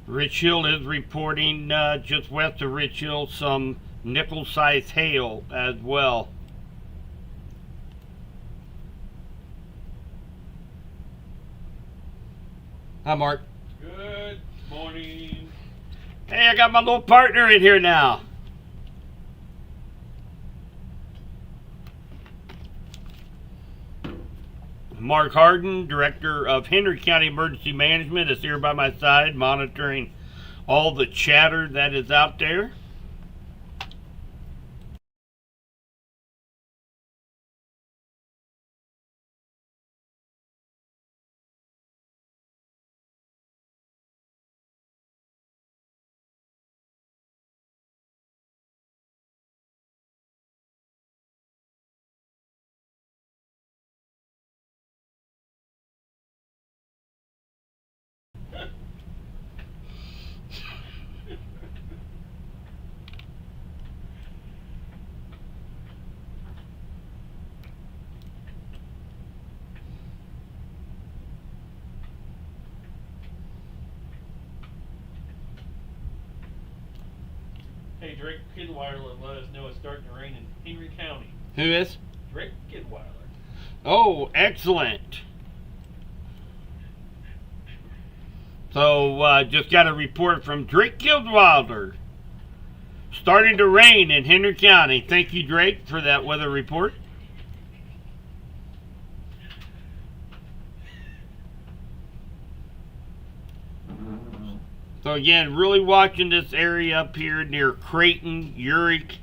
Rich Hill is reporting just west of Rich Hill some nickel-sized hail as well. Hi, Mark. Good morning. Hey, I got my little partner in here now. Mark Harden, Director of Henry County Emergency Management, is here by my side monitoring all the chatter that is out there. Hey, Drake Kidweiler let us know it's starting to rain in Henry County. Who is? Drake Kidweiler. Oh, excellent. So, just got a report from Drake Kildwilder. Starting to rain in Henry County. Thank you, Drake, for that weather report. So again, really watching this area up here near Creighton, Uric,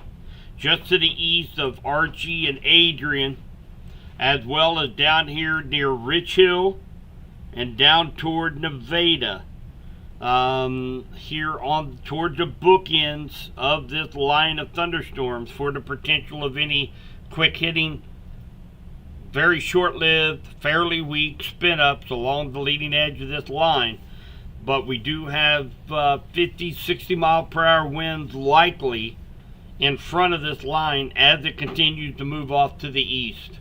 just to the east of Archie and Adrian, as well as down here near Rich Hill and down toward Nevada. Here on towards the bookends of this line of thunderstorms for the potential of any quick hitting, very short-lived, fairly weak spin-ups along the leading edge of this line. But we do have 50, 60 mile per hour winds likely in front of this line as it continues to move off to the east.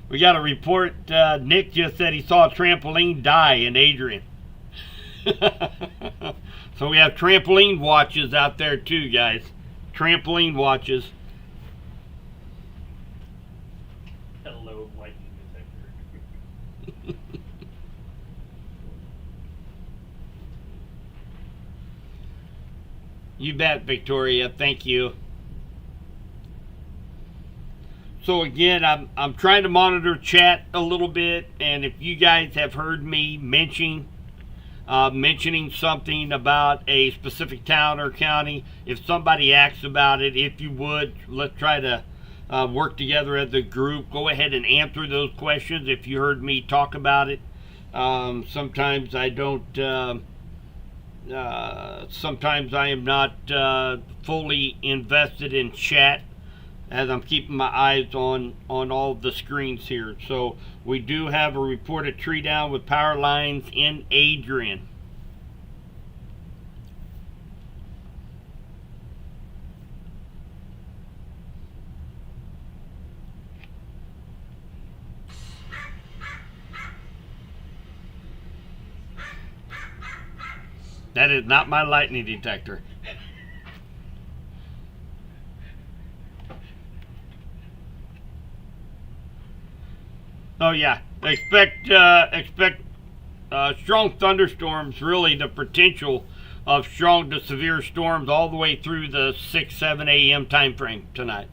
We got a report. Nick just said he saw a trampoline die in Adrian. So we have trampoline watches out there too, guys. Trampoline watches. Hello, lightning detector. You bet, Victoria. Thank you. So again, I'm trying to monitor chat a little bit, and if you guys have heard me mentioning something about a specific town or county, if somebody asks about it, if you would, let's try to work together as a group. Go ahead and answer those questions if you heard me talk about it. Sometimes I don't. Sometimes I am not fully invested in chat, as I'm keeping my eyes on all the screens here. So we do have a reported tree down with power lines in Adrian. That is not my lightning detector. Oh yeah, expect strong thunderstorms. Really, the potential of strong to severe storms all the way through the 6-7 a.m. time frame tonight.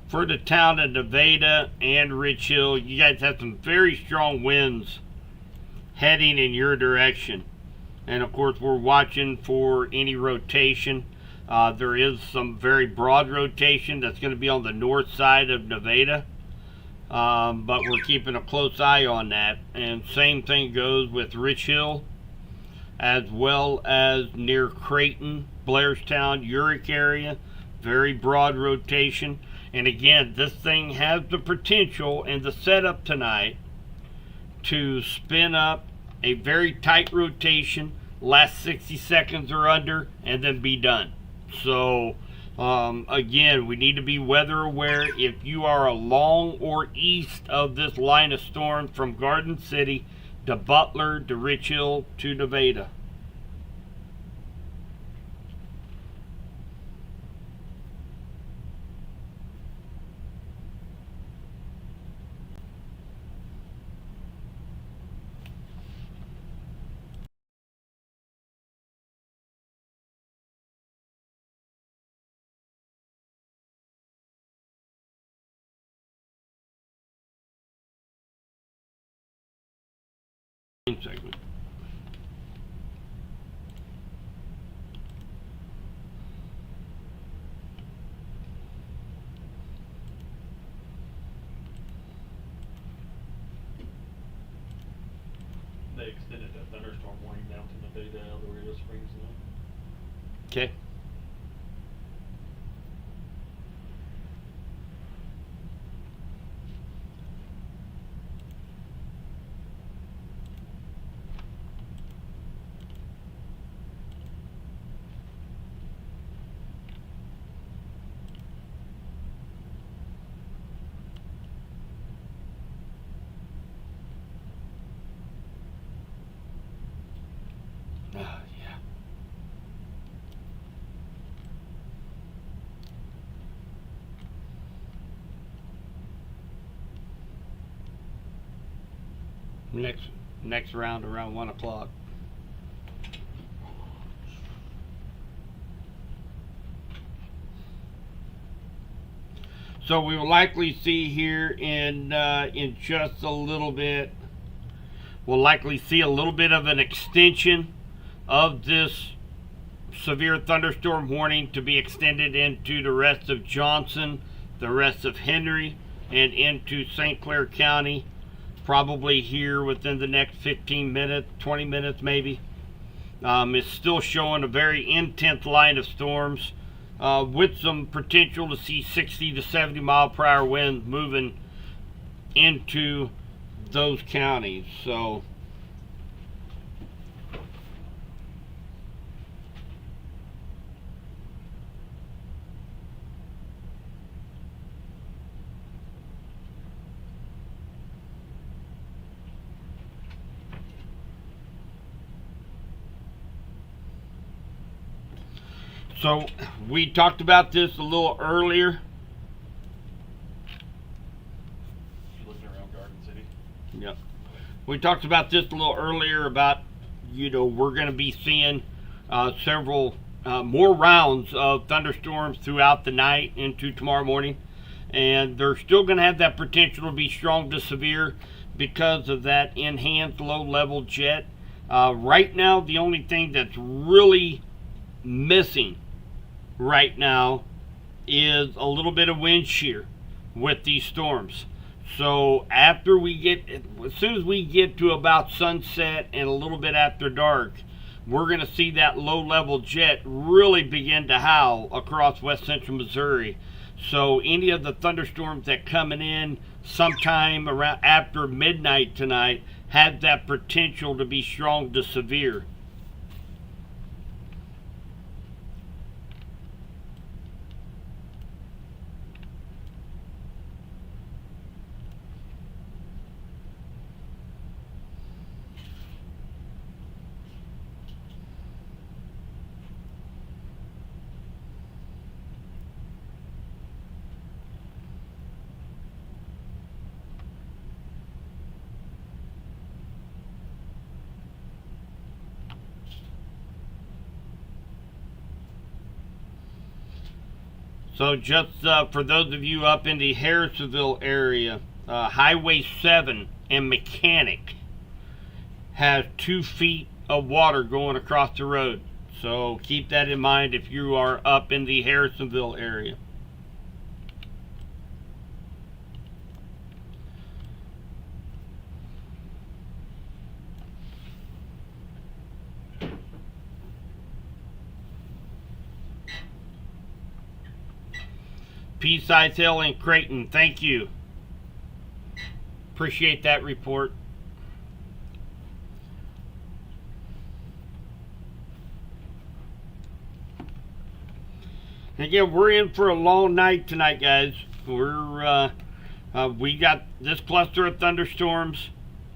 For the town of Nevada and Rich Hill, you guys have some very strong winds heading in your direction. And of course, we're watching for any rotation. There is some very broad rotation that's going to be on the north side of Nevada. But we're keeping a close eye on that. And same thing goes with Rich Hill, as well as near Creighton, Blairstown, Uric area. Very broad rotation. And again, this thing has the potential and the setup tonight to spin up a very tight rotation, last 60 seconds or under, and then be done. So, again, we need to be weather aware. If you are along or east of this line of storm from Garden City to Butler to Rich Hill to Nevada. Segment. they extended that thunderstorm warning down to Nevada, El Dorado Springs now. Okay. Yeah. Next round around 1 o'clock. So we will likely see here in just a little bit. We'll likely see a little bit of an extension of this severe thunderstorm warning to be extended into the rest of Johnson, the rest of Henry, and into St. Clair County, probably here within the next 15 minutes, 20 minutes maybe. It's still showing a very intense line of storms with some potential to see 60 to 70 mile per hour winds moving into those counties. So we talked about this a little earlier. You looking around Garden City? Yep. We talked about this a little earlier about, we're going to be seeing several more rounds of thunderstorms throughout the night into tomorrow morning. And they're still going to have that potential to be strong to severe because of that enhanced low-level jet. Right now, the only thing that's really missing right now is a little bit of wind shear with these storms. So as soon as we get to about sunset and a little bit after dark, we're going to see that low-level jet really begin to howl across west central Missouri. So any of the thunderstorms that coming in sometime around after midnight tonight have that potential to be strong to severe. So just for those of you up in the Harrisonville area, Highway 7 and Mechanic has 2 feet of water going across the road. So keep that in mind if you are up in the Harrisonville area. Pea-Size Hill and Creighton, thank you. Appreciate that report. Again, we're in for a long night tonight, guys. We got this cluster of thunderstorms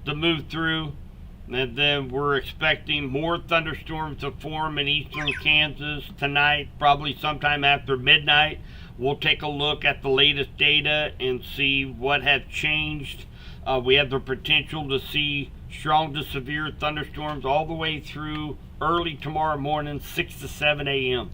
to move through, and then we're expecting more thunderstorms to form in eastern Kansas tonight, probably sometime after midnight. We'll take a look at the latest data and see what has changed. We have the potential to see strong to severe thunderstorms all the way through early tomorrow morning, 6 to 7 a.m.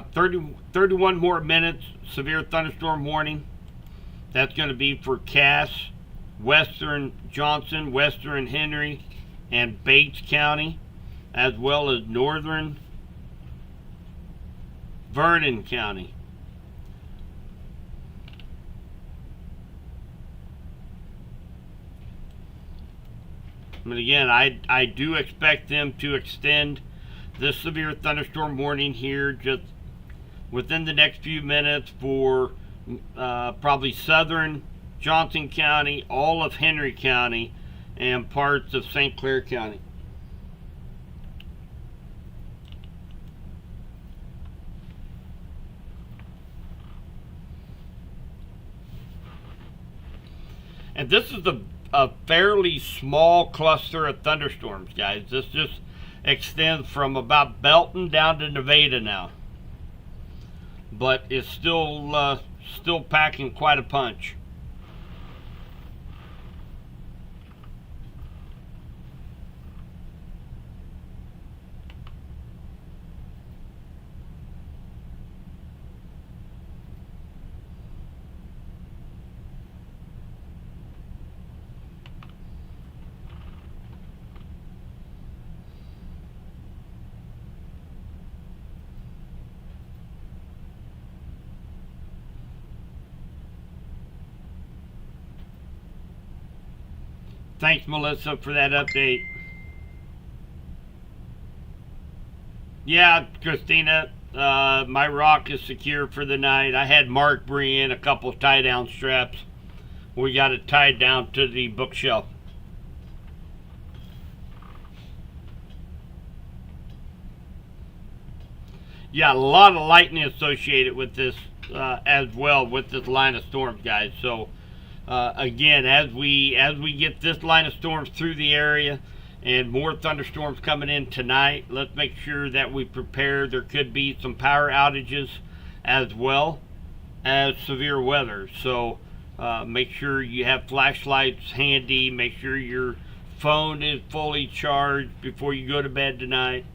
31 more minutes, severe thunderstorm warning. That's going to be for Cass, Western Johnson, Western Henry, and Bates County, as well as northern Vernon County. But again, I do expect them to extend this severe thunderstorm warning here just within the next few minutes for probably southern Johnson County, all of Henry County, and parts of St. Clair County. And this is a fairly small cluster of thunderstorms, guys. This just extends from about Belton down to Nevada now, but it's still packing quite a punch. Thanks, Melissa, for that update. Yeah, Christina, my rock is secure for the night. I had Mark bring in a couple of tie-down straps. We got it tied down to the bookshelf. Yeah, a lot of lightning associated with this as well, with this line of storms, guys. So again, as we get this line of storms through the area and more thunderstorms coming in tonight, let's make sure that we prepare. There could be some power outages as well as severe weather. So make sure you have flashlights handy. Make sure your phone is fully charged before you go to bed tonight.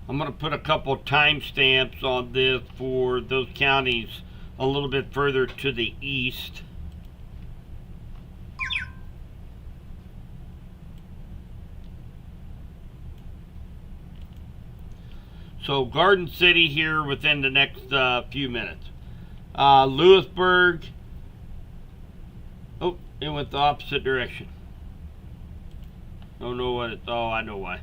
I'm going to put a couple timestamps on this for those counties a little bit further to the east. So Garden City here within the next few minutes. Lewisburg. Oh, it went the opposite direction. Don't know what it's. Oh, I know why.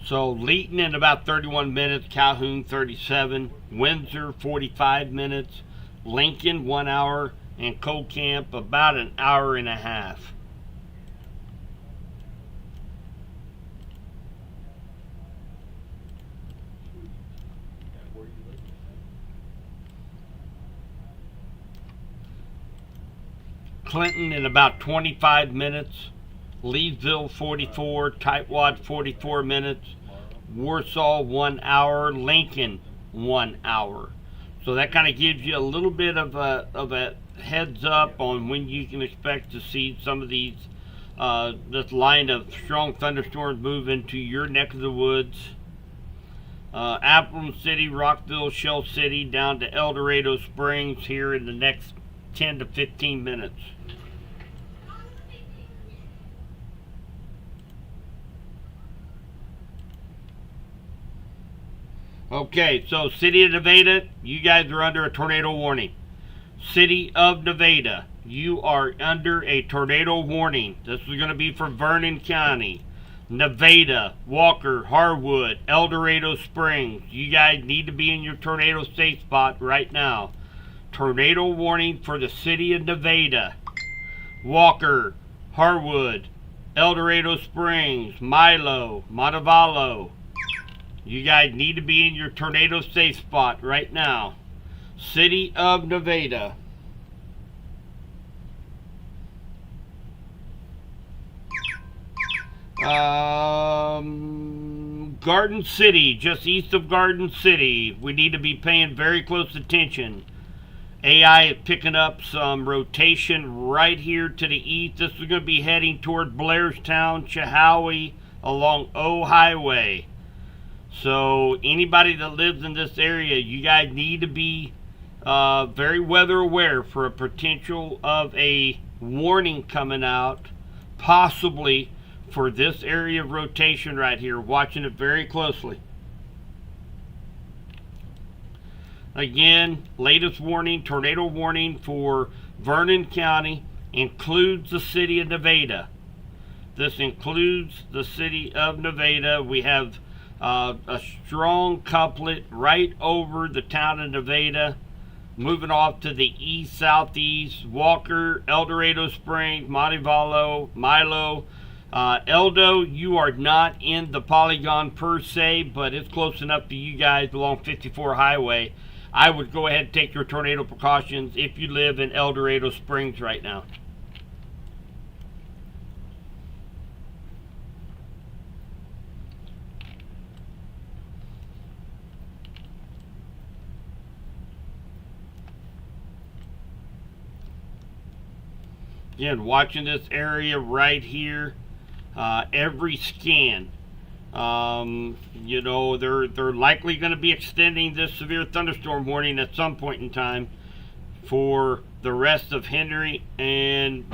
So Leeton in about 31 minutes, Calhoun 37, Windsor 45 minutes, Lincoln 1 hour, and Cold Camp about an hour and a half. Clinton in about 25 minutes, Leesville 44, Tightwad 44 minutes, Warsaw 1 hour, Lincoln 1 hour. So that kind of gives you a little bit of a heads up on when you can expect to see some of these this line of strong thunderstorms move into your neck of the woods. Appleton City, Rockville, Shell City, down to El Dorado Springs here in the next 10 to 15 minutes. Okay, so City of Nevada, you guys are under a tornado warning. City of Nevada, you are under a tornado warning. This is going to be for Vernon County, Nevada, Walker, Harwood, El Dorado Springs. You guys need to be in your tornado safe spot right now. Tornado warning for the city of Nevada, Walker, Harwood, El Dorado Springs, Milo, Montevallo. You guys need to be in your tornado safe spot right now. City of Nevada. Garden City, just east of Garden City. We need to be paying very close attention. AI is picking up some rotation right here to the east. This is going to be heading toward Blairstown, Chehawaii, along O Highway. So anybody that lives in this area, you guys need to be very weather aware for a potential of a warning coming out, possibly for this area of rotation right here. Watching it very closely. Again, latest warning, tornado warning for Vernon County, includes the city of Nevada. This includes the city of Nevada. We have a strong couplet right over the town of Nevada, moving off to the east, southeast, Walker, El Dorado Springs, Montevallo, Milo. Eldo, you are not in the polygon per se, but it's close enough to you guys along 54 Highway. I would go ahead and take your tornado precautions if you live in El Dorado Springs right now. Again, watching this area right here, every scan. You know, they're likely going to be extending this severe thunderstorm warning at some point in time for the rest of Henry and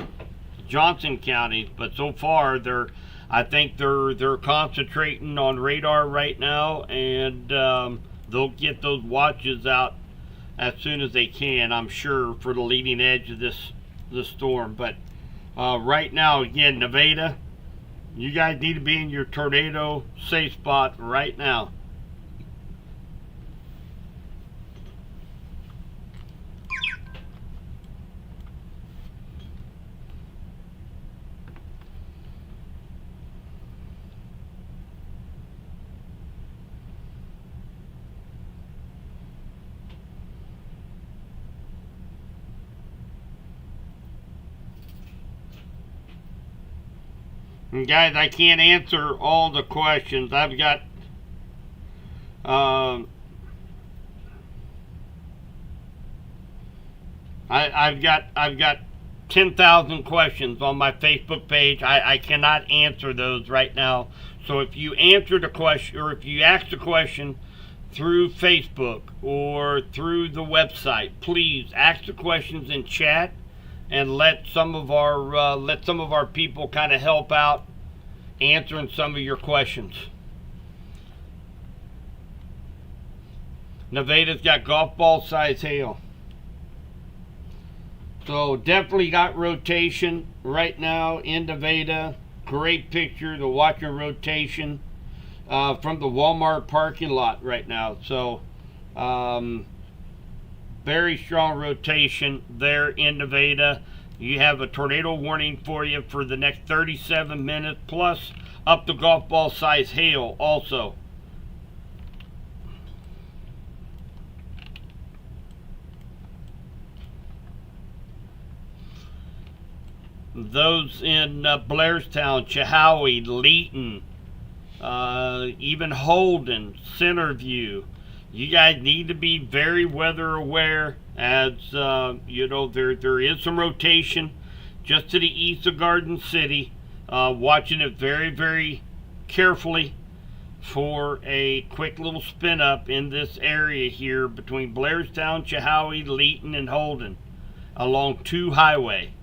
Johnson counties, but so far I think they're concentrating on radar right now, and they'll get those watches out as soon as they can, I'm sure, for the leading edge of this storm. But right now, again, Nevada, you guys need to be in your tornado safe spot right now. And guys, I can't answer all the questions. I've got I've got 10,000 questions on my Facebook page. I cannot answer those right now. So if you answer the question, or if you ask the question through Facebook or through the website, please ask the questions in chat, and let some of our people kind of help out answering some of your questions. Nevada's got golf ball size hail. So definitely got rotation right now in Nevada. Great picture, the watching rotation from the Walmart parking lot right now. So very strong rotation there in Nevada. You have a tornado warning for you for the next 37 minutes, plus up to golf ball size hail also. Those in Blairstown, Chehawaii, Leeton, even Holden, Centerview, you guys need to be very weather aware, as you know, there is some rotation just to the east of Garden City. Watching it very, very carefully for a quick little spin up in this area here between Blairstown, Chehawaii, Leeton, and Holden along 2 Highway.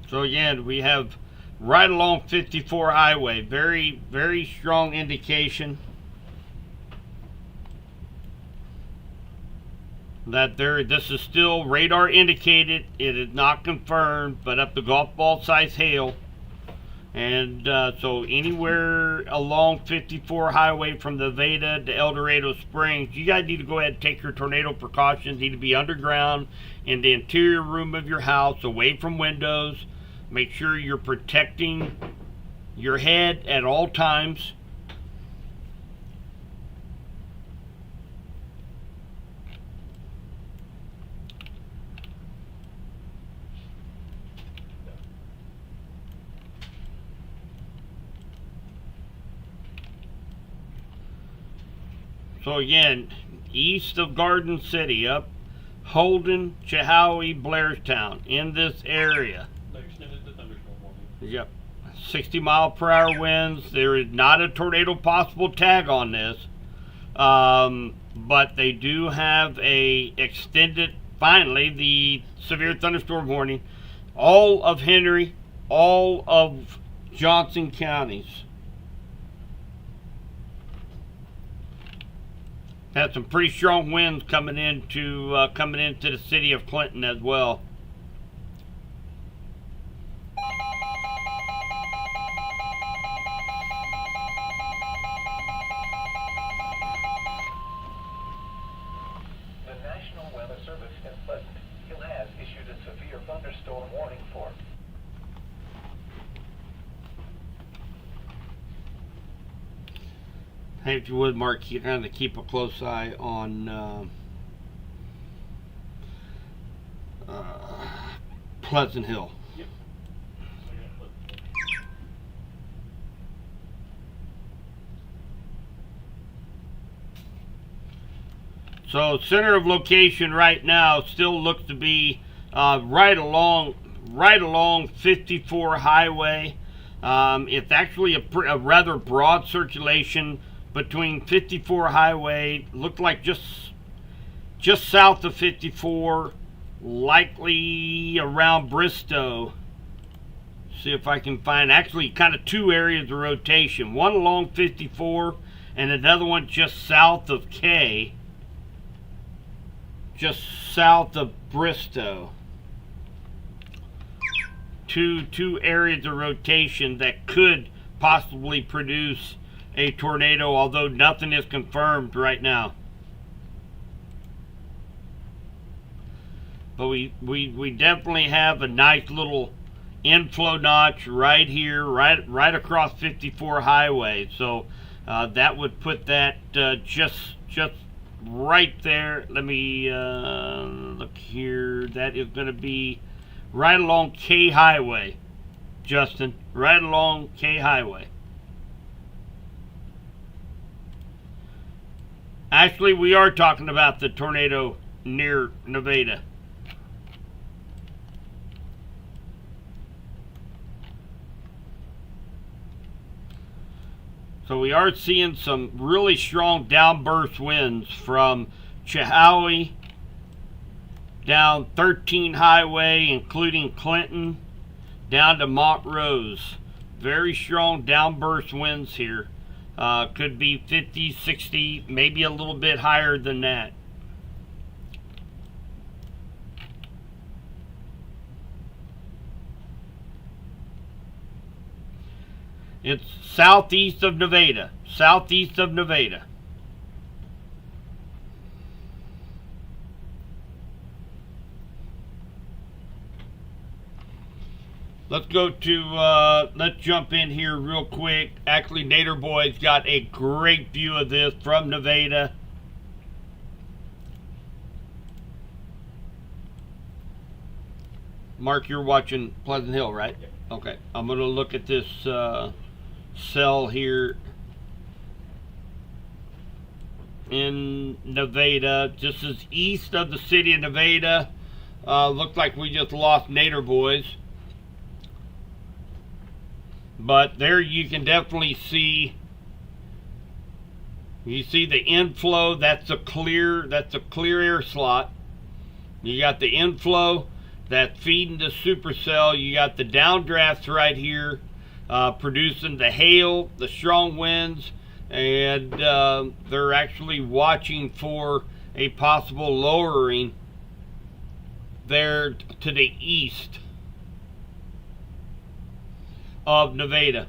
So again, we have right along 54 highway. Very, very strong indication that this is still radar indicated. It is not confirmed, but up to golf ball size hail. And so anywhere along 54 highway from Nevada to El Dorado Springs, you guys need to go ahead and take your tornado precautions. You need to be underground in the interior room of your house, away from windows. Make sure you're protecting your head at all times. So again, east of Garden City, up Holden, Chehowee, Blairstown, in this area. They extended the thunderstorm warning. Yep. 60-mile-per-hour winds. There is not a tornado possible tag on this. But they do have a extended, finally, the severe thunderstorm warning. All of Henry, all of Johnson counties. Had some pretty strong winds coming into the city of Clinton as well. The National Weather Service in Pleasant Hill has issued a severe thunderstorm warning for Hey, if you would, Mark, you kind of keep a close eye on Pleasant Hill. Yep. So center of location right now still looks to be right along 54 highway. It's actually a rather broad circulation between 54 highway. Looked like just south of 54, likely around Bristow. See if I can find actually kind of two areas of rotation. One along 54 and another one just south of K. Just south of Bristow. Two areas of rotation that could possibly produce a tornado, although nothing is confirmed right now. But we definitely have a nice little inflow notch right here, right across 54 highway. So that would put that just right there. Let me look here. That is going to be right along K Highway, Justin. Right along K Highway. Actually, we are talking about the tornado near Nevada. So we are seeing some really strong downburst winds from Chehowee down 13 Highway, including Clinton, down to Montrose. Very strong downburst winds here. Could be 50, 60, maybe a little bit higher than that. It's southeast of Nevada. Southeast of Nevada. Let's go to, let's jump in here real quick. Actually, Nader Boy's got a great view of this from Nevada. Mark, you're watching Pleasant Hill, right? Yep. Okay, I'm going to look at this cell here in Nevada. This is east of the city of Nevada. Looks like we just lost Nader Boys. But there you can definitely see, you see the inflow. That's a clear air slot. You got the inflow. that's feeding the supercell. You got the downdrafts right here, producing the hail, the strong winds, and they're actually watching for a possible lowering there to the east of Nevada.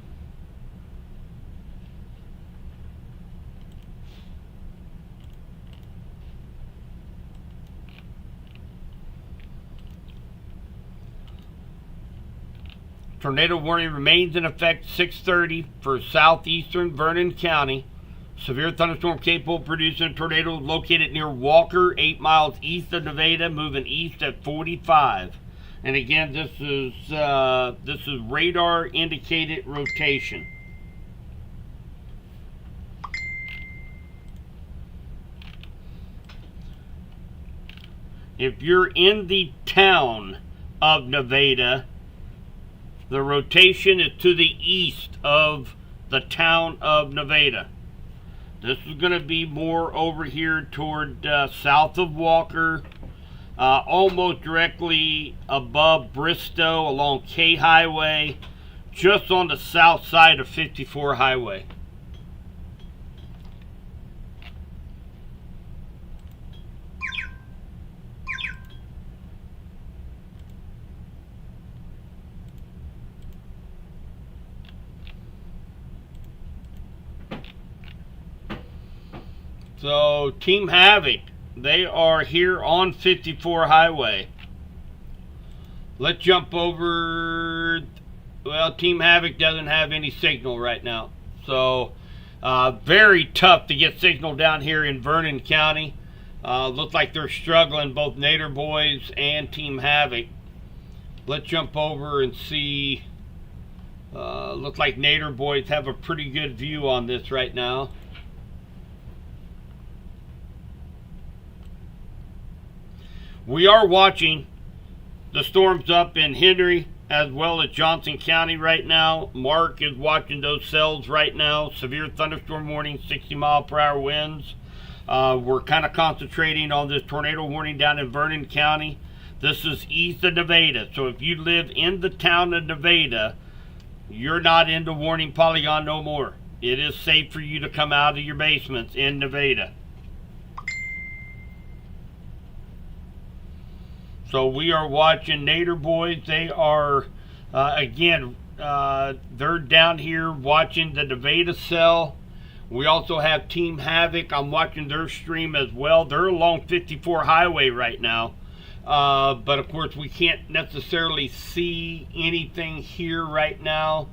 Tornado warning remains in effect 6:30 for southeastern Vernon County. Severe thunderstorm capable of producing a tornado located near Walker, 8 miles east of Nevada, moving east at 45. And again, this is radar indicated rotation. If you're in the town of Nevada, the rotation is to the east of the town of Nevada. This is going to be more over here toward south of Walker, almost directly above Bristow along K Highway, just on the south side of 54 Highway. So, Team Havoc, they are here on 54 Highway. Let's jump over. Well, Team Havoc doesn't have any signal right now. So, very tough to get signal down here in Vernon County. Looks like they're struggling, both Nader Boys and Team Havoc. Let's jump over and see. Looks like Nader Boys have a pretty good view on this right now. We are watching the storms up in Henry as well as Johnson County right now. Mark is watching those cells right now. Severe thunderstorm warning, 60-mile-per-hour winds. We're kind of concentrating on this tornado warning down in Vernon County. This is east of Nevada. So if you live in the town of Nevada, you're not in the warning polygon no more. It is safe for you to come out of your basements in Nevada. So we are watching Nader Boys. They are, again, they're down here watching the Nevada cell. We also have Team Havoc. I'm watching their stream as well. They're along 54 Highway right now. But of course, we can't necessarily see anything here right now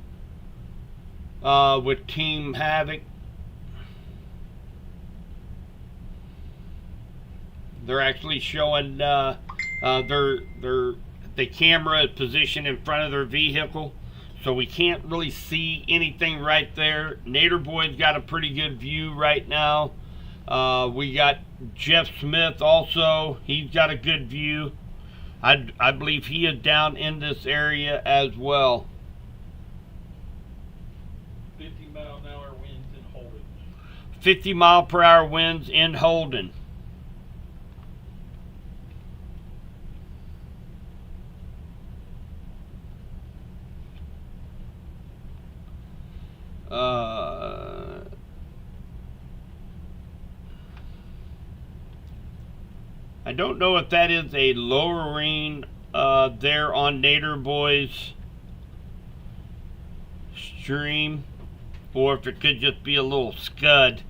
with Team Havoc. They're actually showing the camera is positioned in front of their vehicle, so we can't really see anything right there. Nader Boy's got a pretty good view right now. We got Jeff Smith also. He's got a good view. I believe he is down in this area as well. 50-mile-an-hour winds in Holden. 50-mile-per-hour winds in Holden. I don't know if that is a lowering there on Nader Boy's stream, or if it could just be a little scud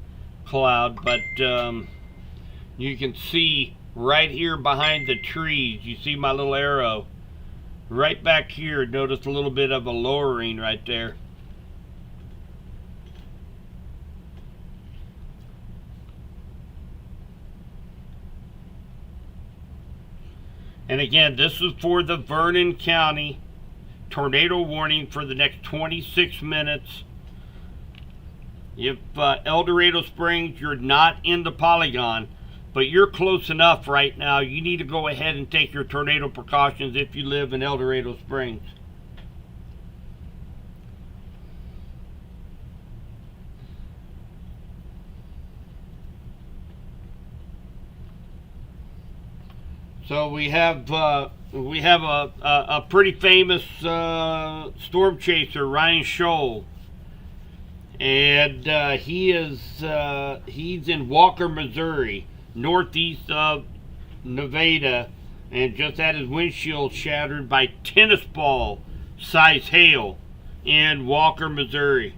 cloud, but you can see right here behind the trees, you see my little arrow right back here. Notice a little bit of a lowering right there. And again, this is for the Vernon County tornado warning for the next 26 minutes. If El Dorado Springs, you're not in the polygon, but you're close enough right now, you need to go ahead and take your tornado precautions if you live in El Dorado Springs. So we have a pretty famous storm chaser, Ryan Scholl, and he's in Walker, Missouri, northeast of Nevada, and just had his windshield shattered by tennis ball size hail in Walker, Missouri.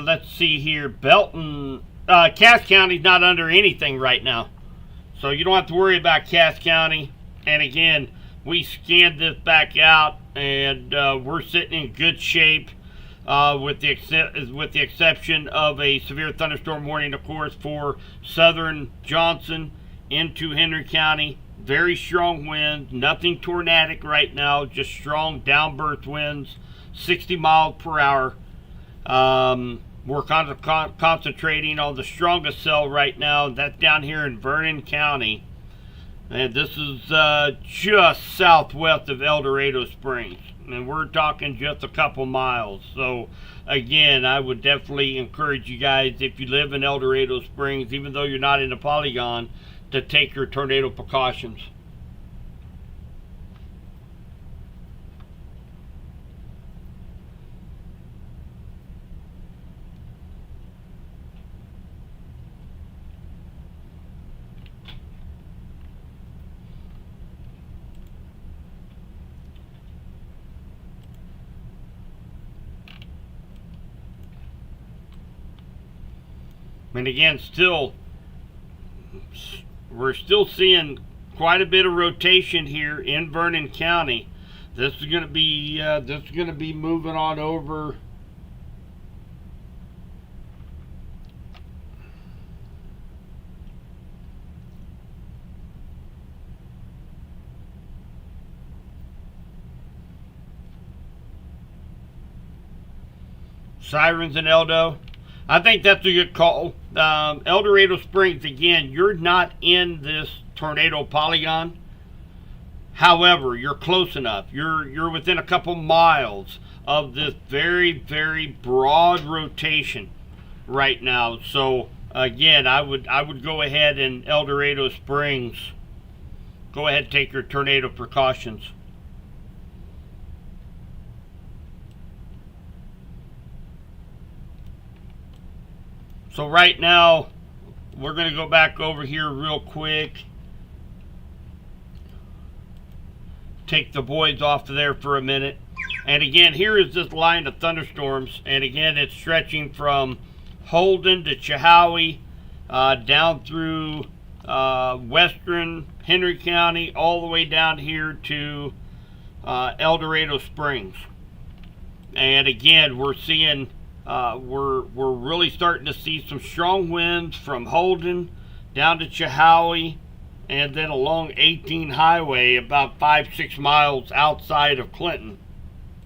Let's see here. Belton, Cass County's not under anything right now, so you don't have to worry about Cass County. And again, we scanned this back out, and we're sitting in good shape, with the exception of a severe thunderstorm warning, of course, for southern Johnson into Henry County. Very strong winds, nothing tornadic right now, just strong downburst winds, 60 miles per hour. We're concentrating on the strongest cell right now. That's down here in Vernon County. And this is just southwest of El Dorado Springs. And we're talking just a couple miles. So, again, I would definitely encourage you guys, if you live in El Dorado Springs, even though you're not in the polygon, to take your tornado precautions. And again, we're still seeing quite a bit of rotation here in Vernon County. This is going to be moving on over. Sirens and Eldo. I think that's a good call. El Dorado Springs, again, you're not in this tornado polygon. However, you're close enough. You're within a couple miles of this very, very broad rotation right now. So again, I would go ahead and El Dorado Springs, go ahead and take your tornado precautions. So right now, we're going to go back over here real quick. Take the boys off of there for a minute. And again, here is this line of thunderstorms. And again, it's stretching from Holden to Chehowee, down through western Henry County, all the way down here to El Dorado Springs. And again, we're seeing... we're really starting to see some strong winds from Holden down to Chehowee, and then along 18 Highway about 5-6 miles outside of Clinton.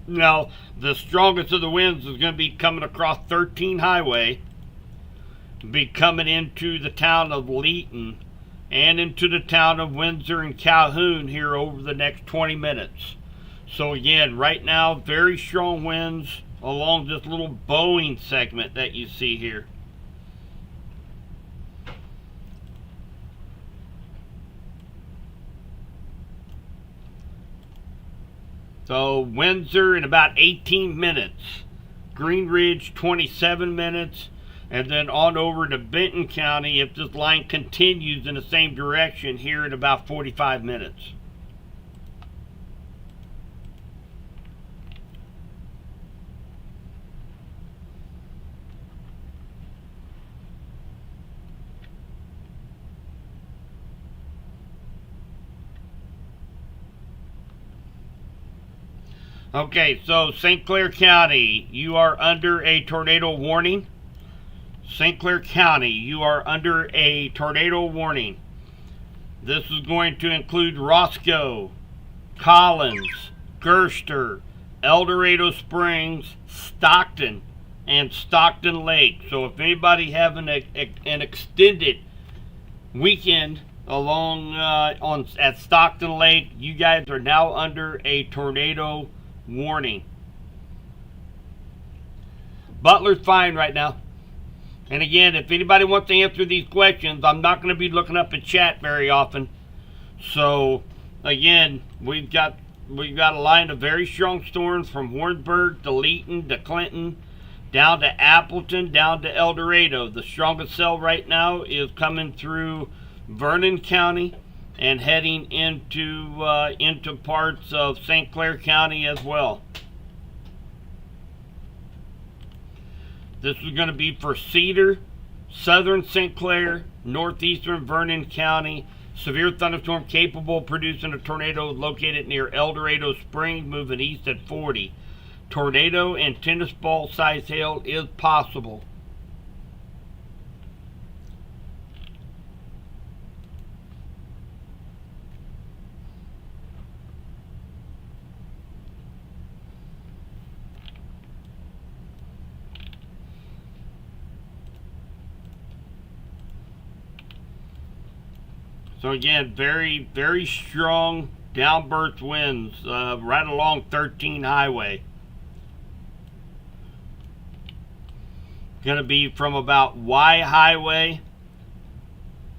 Now, the strongest of the winds is going to be coming across 13 Highway, be coming into the town of Leeton and into the town of Windsor and Calhoun here over the next 20 minutes. So again, right now, very strong winds along this little bowing segment that you see here. So Windsor in about 18 minutes, Green Ridge 27 minutes, and then on over to Benton County if this line continues in the same direction here in about 45 minutes. Okay, so St. Clair County, you are under a tornado warning. St. Clair County, you are under a tornado warning. This is going to include Roscoe, Collins, Gerster, El Dorado Springs, Stockton, and Stockton Lake. So if anybody having an extended weekend along at Stockton Lake. You guys are now under a tornado warning. Butler's fine right now. And again, if anybody wants to answer these questions, I'm not going to be looking up at chat very often. So again, we've got a line of very strong storms from Warrensburg to Leeton to Clinton, down to Appleton, down to El Dorado. The strongest cell right now is coming through Vernon County and heading into parts of St. Clair County as well. This is going to be for Cedar, southern St. Clair, northeastern Vernon County. Severe thunderstorm capable of producing a tornado located near El Dorado Springs, moving east at 40. Tornado and tennis ball size hail is possible. So again, very, very strong downburst winds right along 13 Highway. Going to be from about Y Highway.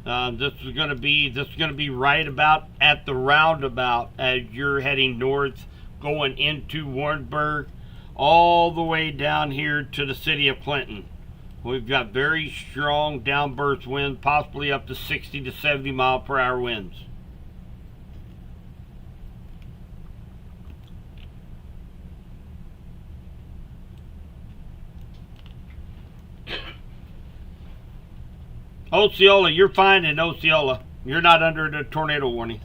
This is going to be right about at the roundabout as you're heading north, going into Warrensburg, all the way down here to the city of Clinton. We've got very strong downburst winds, possibly up to 60 to 70 mile per hour winds. Osceola, you're fine in Osceola. You're not under the tornado warning.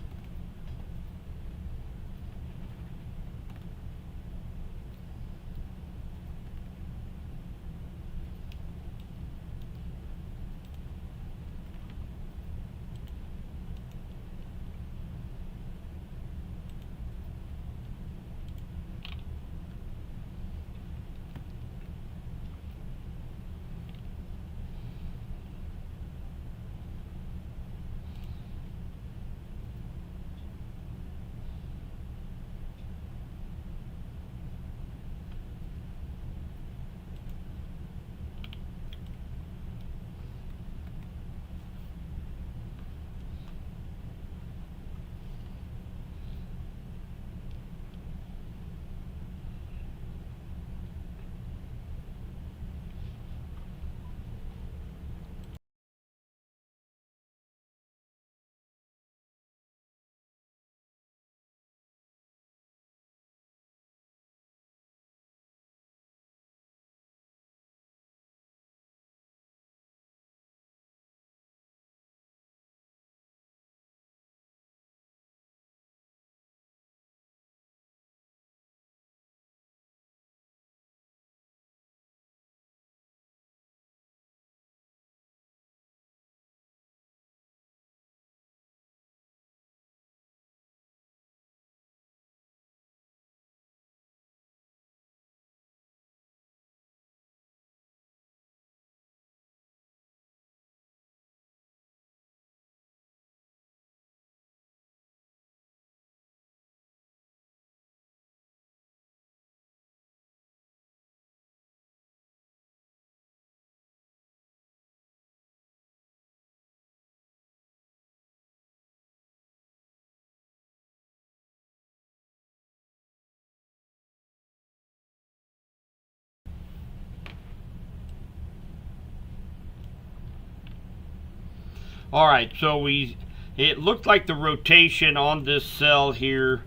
Alright, so it looked like the rotation on this cell here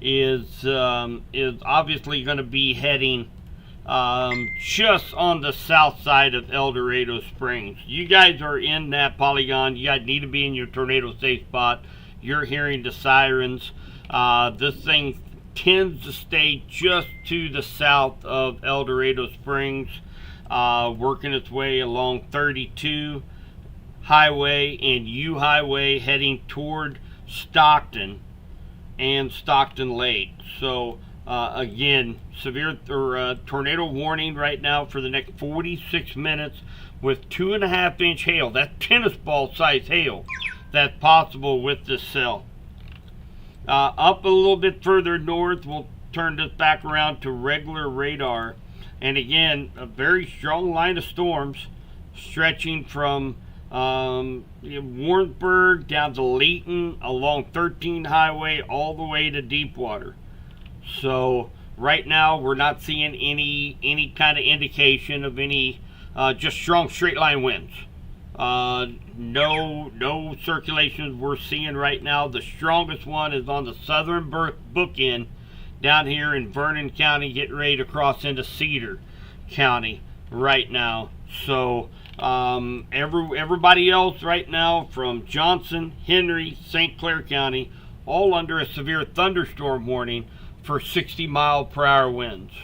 is obviously going to be heading just on the south side of El Dorado Springs. You guys are in that polygon. You guys need to be in your tornado safe spot. You're hearing the sirens. This thing tends to stay just to the south of El Dorado Springs, working its way along 32 Highway and U Highway, heading toward Stockton and Stockton Lake. So again, severe tornado warning right now for the next 46 minutes. with 2.5-inch hail. That's tennis ball size hail that's possible with this cell. Up a little bit further north, we'll turn this back around to regular radar. And again, a very strong line of storms stretching from Warrensburg down to Layton along 13 Highway all the way to Deepwater. So right now we're not seeing any kind of indication of any just strong straight line winds. No circulations we're seeing right now. The strongest one is on the southern bookend down here in Vernon County, getting ready to cross into Cedar County right now. So everybody else right now from Johnson, Henry, St. Clair County, all under a severe thunderstorm warning for 60-mile-per-hour winds.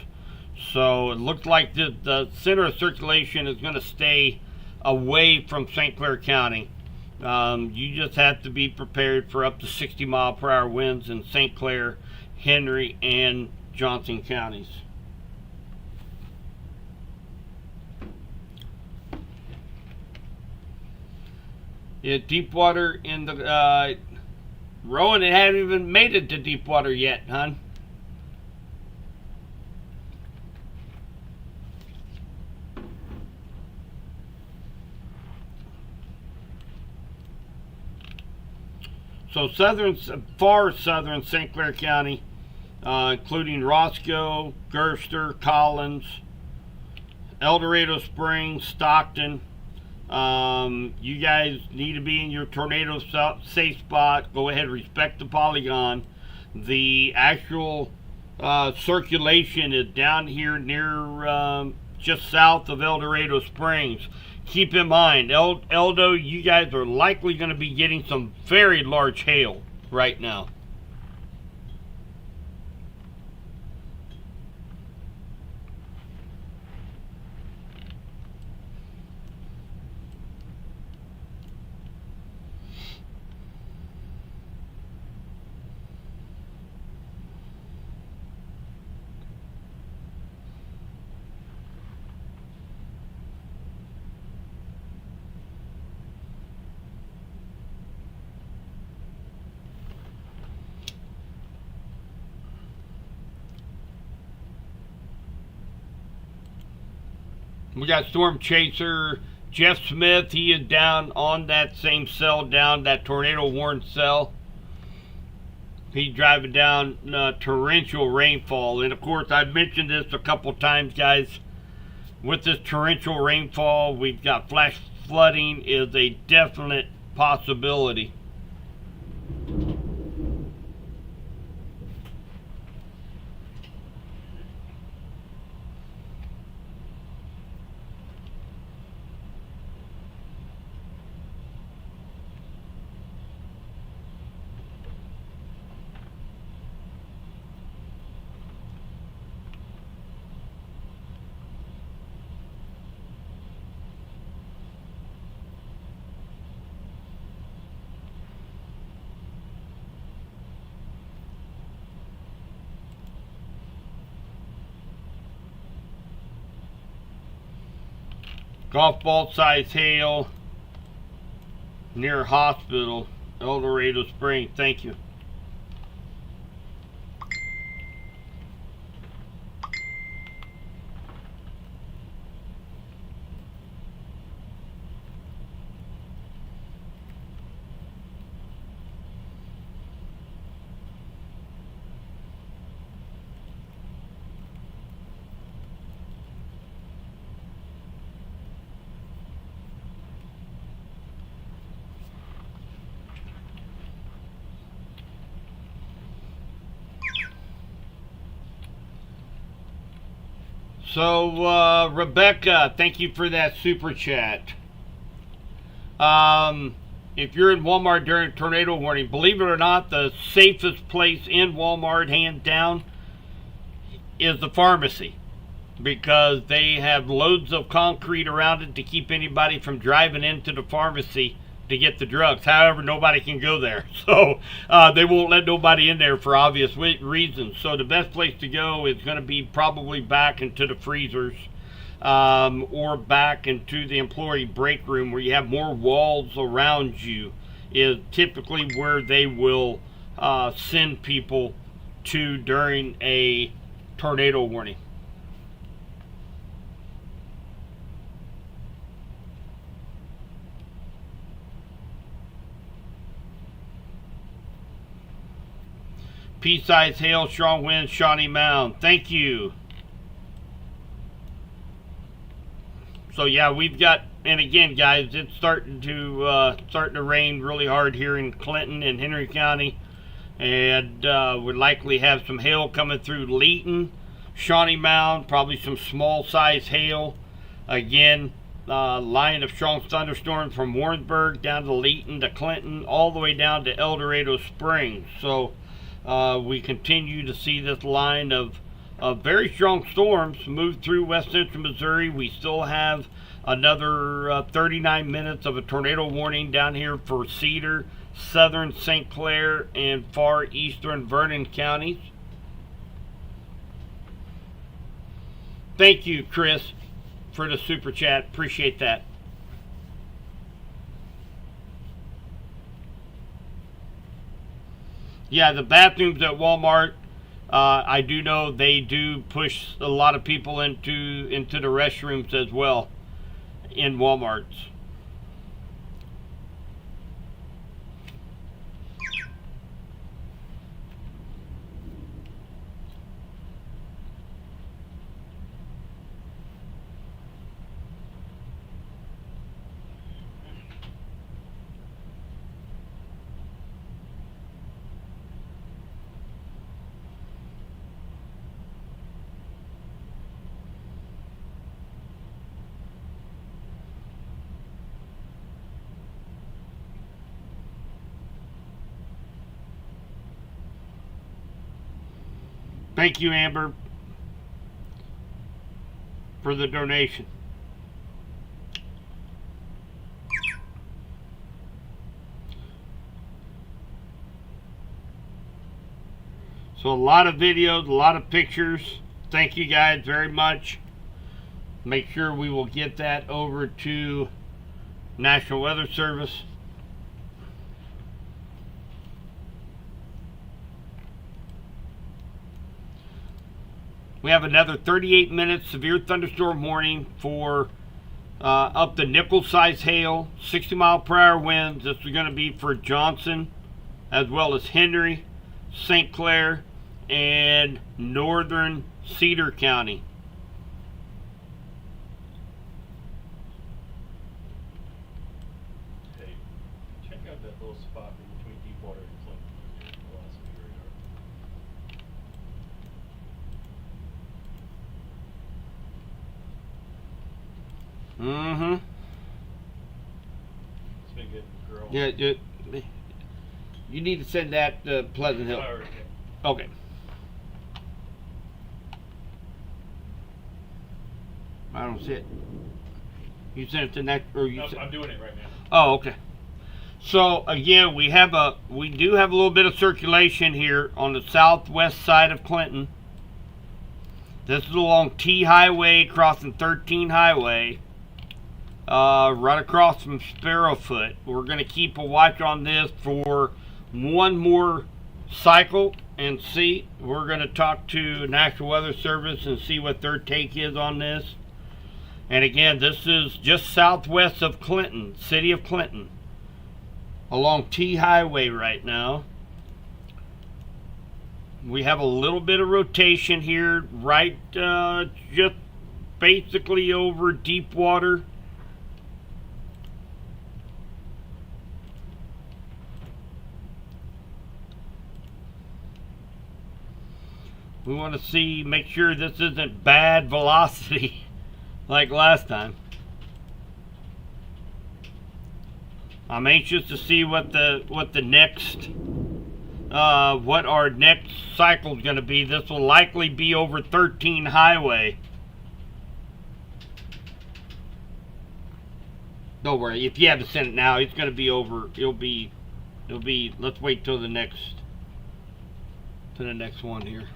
So it looks like the center of circulation is going to stay away from St. Clair County. You just have to be prepared for up to 60-mile-per-hour winds in St. Clair, Henry, and Johnson counties. Yeah, Deepwater in the Rowan, it hadn't even made it to Deepwater yet, hon. So far southern St. Clair County, including Roscoe, Gerster, Collins, El Dorado Springs, Stockton. You guys need to be in your tornado safe spot. Go ahead, respect the polygon. The actual circulation is down here near just south of El Dorado Springs. Keep in mind, Eldo, you guys are likely going to be getting some very large hail right now. We got Storm Chaser Jeff Smith. He is down on that same cell, down that tornado warned cell. He's driving down torrential rainfall. And of course, I've mentioned this a couple times, guys. With this torrential rainfall, we've got flash flooding is a definite possibility. Golf ball size hail near hospital, El Dorado Springs. Thank you. So, Rebecca, thank you for that super chat. If you're in Walmart during tornado warning, believe it or not, the safest place in Walmart, hands down, is the pharmacy. Because they have loads of concrete around it to keep anybody from driving into the pharmacy to get the drugs. However, nobody can go there. So they won't let nobody in there for obvious reasons. So the best place to go is going to be probably back into the freezers or back into the employee break room where you have more walls around you is typically where they will send people to during a tornado warning. Pea-sized hail, strong winds, Shawnee Mound. Thank you. So yeah, we've got, and again, guys, it's starting to rain really hard here in Clinton and Henry County, and we'll likely have some hail coming through Leeton, Shawnee Mound, probably some small-sized hail. Again, line of strong thunderstorms from Warrensburg down to Leeton to Clinton, all the way down to El Dorado Springs. So we continue to see this line of very strong storms move through west central Missouri. We still have another 39 minutes of a tornado warning down here for Cedar, southern St. Clair, and far eastern Vernon counties. Thank you, Chris, for the super chat. Appreciate that. Yeah, the bathrooms at Walmart, I do know they do push a lot of people into the restrooms as well in Walmarts. Thank you, Amber, for the donation. So a lot of videos, a lot of pictures. Thank you guys very much. Make sure we will get that over to National Weather Service. We have another 38 minutes severe thunderstorm warning for up to nickel-sized hail, 60-mile-per-hour winds. This is going to be for Johnson, as well as Henry, St. Clair, and northern Cedar County. Hey, check out that little spot in between Deepwater and Clinton. Velocity radar. Mm-hmm. It's been getting growing. Yeah, you need to send that to Pleasant Hill. Alright, Okay. I don't see it. You sent it to next, or you? okay. I'm doing it right now. Oh, okay. So again, we do have a little bit of circulation here on the southwest side of Clinton. This is along T Highway, crossing 13 Highway, right across from Sparrowfoot. We're going to keep a watch on this for one more cycle and see. We're going to talk to National Weather Service and see what their take is on this. And again, this is just southwest of Clinton, city of Clinton, along T Highway right now. We have a little bit of rotation here, right just basically over Deepwater. We want to see, make sure this isn't bad velocity like last time. I'm anxious to see what the next what our next cycle is going to be. This will likely be over 13 Highway. Don't worry, if you have to send it now, it's going to be over. It'll be. Let's wait till the next one here.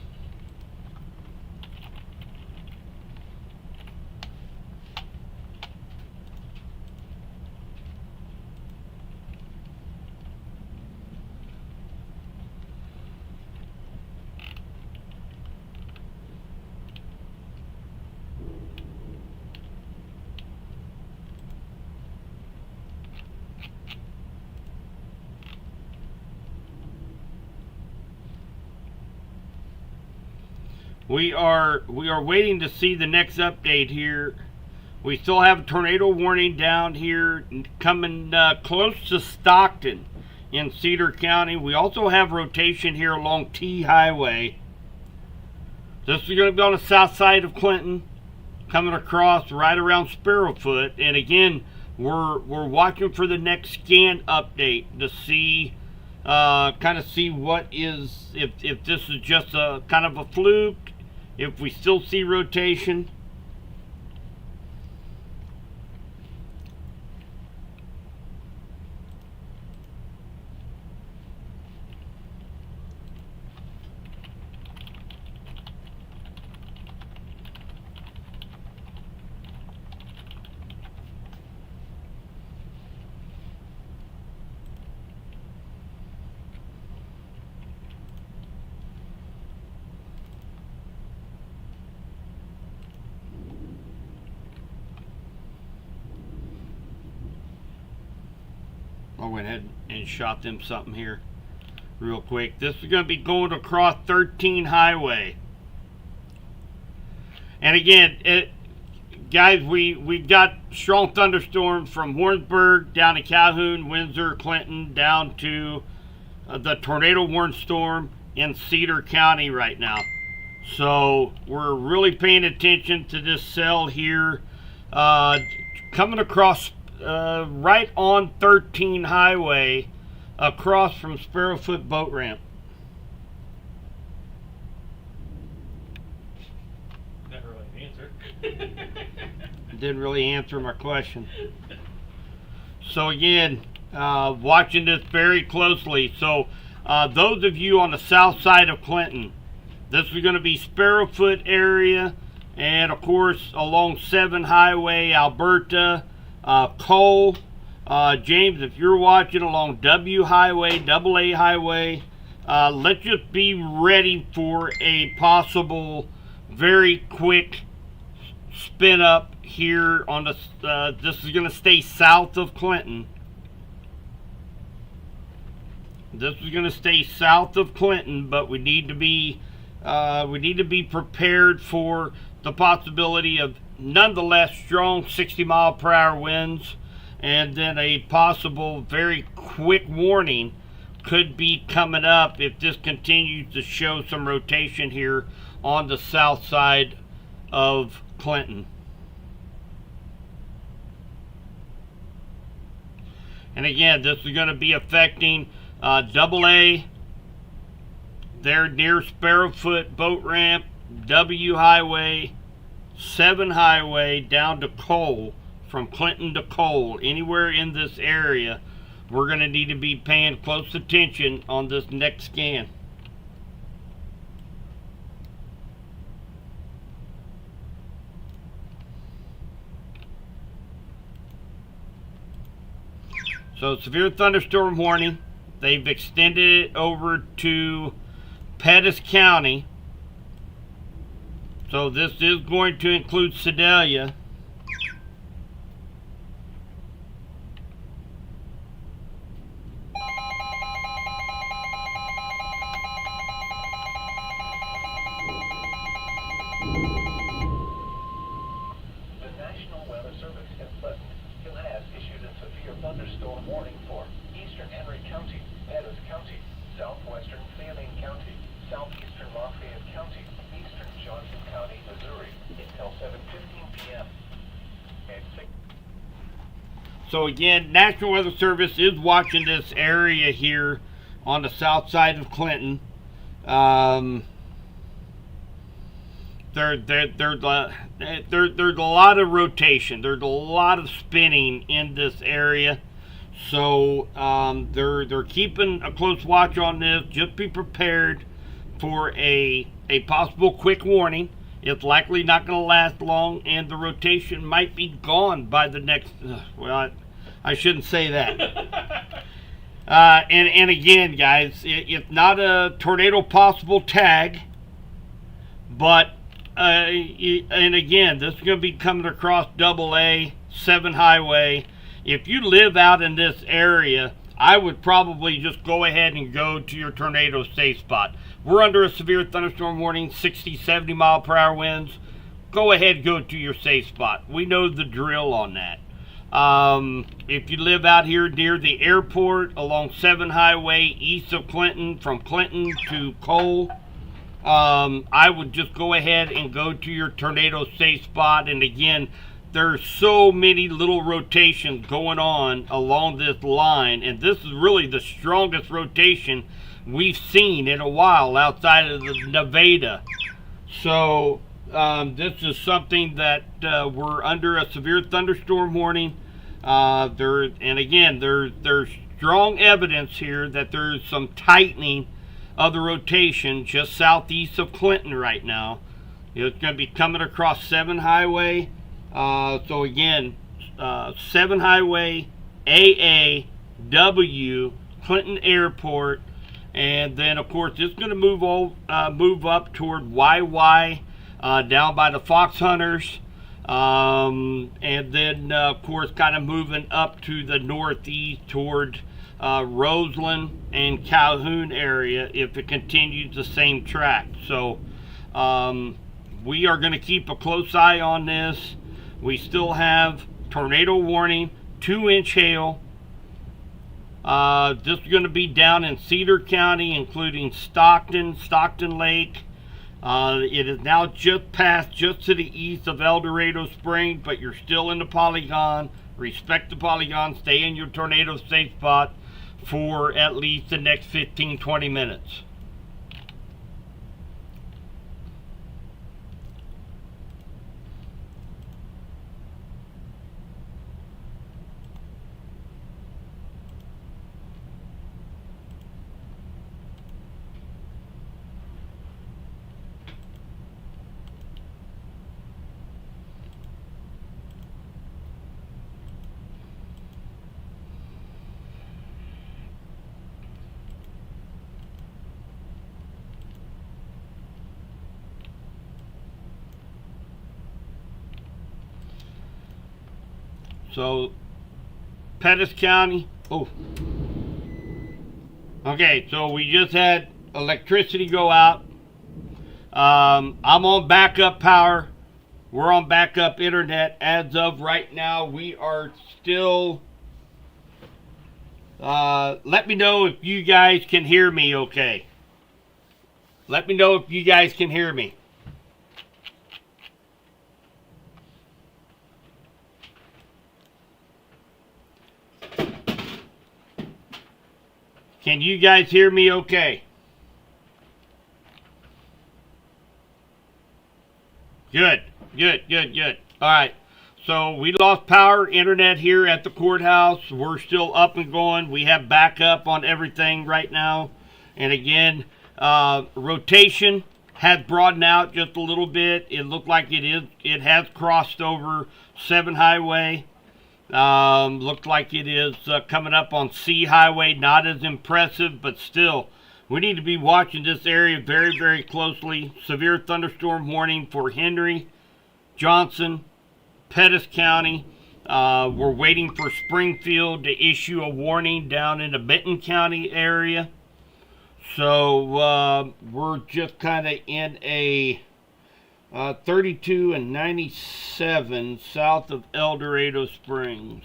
We are waiting to see the next update here. We still have a tornado warning down here coming close to Stockton in Cedar County. We also have rotation here along T Highway. This is going to be on the south side of Clinton, coming across right around Sparrowfoot. And again, we're watching for the next scan update to see, kind of see what is, if this is just a kind of a fluke, if we still see rotation. I went ahead and shot them something here real quick. This is going to be going across 13 Highway. And again, guys, we've got strong thunderstorms from Warrensburg down to Calhoun, Windsor, Clinton, down to the tornado warning storm in Cedar County right now. So we're really paying attention to this cell here, coming across right on 13 Highway across from Sparrowfoot Boat Ramp. Not really an answer. Didn't really answer my question. So again, watching this very closely. So those of you on the south side of Clinton, this is going to be Sparrowfoot area, and of course along 7 Highway, Alberta, Cole, James, if you're watching along W Highway, AA Highway, let's just be ready for a possible very quick spin up here on the, this is going to stay south of Clinton. This is going to stay south of Clinton, but we need to be prepared for the possibility of nonetheless strong 60-mile-per-hour winds, and then a possible very quick warning could be coming up if this continues to show some rotation here on the south side of Clinton. And again, this is going to be affecting AA, there near Sparrowfoot Boat Ramp, W Highway, 7 Highway, down to Cole, from Clinton to Cole. Anywhere in this area, we're going to need to be paying close attention on this next scan. So severe thunderstorm warning. They've extended it over to Pettis County. So this is going to include Sedalia. The National Weather Service in Clinton has issued a severe thunderstorm warning for eastern Henry County, Pettis County, southwestern Fanning County, southeastern Lafayette County, eastern Johnson County, Missouri, until 7:15 p.m. At 6. So again, National Weather Service is watching this area here on the south side of Clinton. There's a lot of rotation. There's a lot of spinning in this area. So they're keeping a close watch on this. Just be prepared for a possible quick warning. It's likely not going to last long, and the rotation might be gone by the next. Well, I shouldn't say that. And again, guys, it's not a tornado possible tag, but and again, this is going to be coming across AA, 7 Highway. If you live out in this area, I would probably just go ahead and go to your tornado safe spot. We're under a severe thunderstorm warning, 60, 70 mile per hour winds. Go ahead, go to your safe spot. We know the drill on that. If you live out here near the airport along 7 Highway east of Clinton, from Clinton to Cole, I would just go ahead and go to your tornado safe spot. And again, there's so many little rotations going on along this line, and this is really the strongest rotation we've seen in a while outside of the Nevada. So this is something that we're under a severe thunderstorm warning. There's strong evidence here that there's some tightening of the rotation just southeast of Clinton right now. It's going to be coming across 7 Highway. So again, 7 Highway, AAW, Clinton Airport, and then of course it's going to move up toward YY, down by the Fox Hunters, and then of course kind of moving up to the northeast toward Roseland and Calhoun area if it continues the same track. So we are going to keep a close eye on this. We still have tornado warning, 2-inch hail. This is going to be down in Cedar County, including Stockton Lake. It is now just to the east of El Dorado Springs, but you're still in the polygon. Respect the polygon. Stay in your tornado safe spot for at least the next 15-20 minutes. So, Pettis County. Oh. Okay, so we just had electricity go out. I'm on backup power. We're on backup internet. As of right now, we are still... let me know if you guys can hear me okay. Let me know if you guys can hear me. Can you guys hear me okay? Good. All right. So we lost power, internet here at the courthouse. We're still up and going. We have backup on everything right now. And again, rotation has broadened out just a little bit. It looked like it has crossed over 7 Highway. Looked like it is coming up on C Highway. Not as impressive, but still, we need to be watching this area very, very closely. Severe thunderstorm warning for Henry, Johnson, Pettis County. We're waiting for Springfield to issue a warning down in the Benton County area. So we're just kind of in a 32 and 97 south of El Dorado Springs.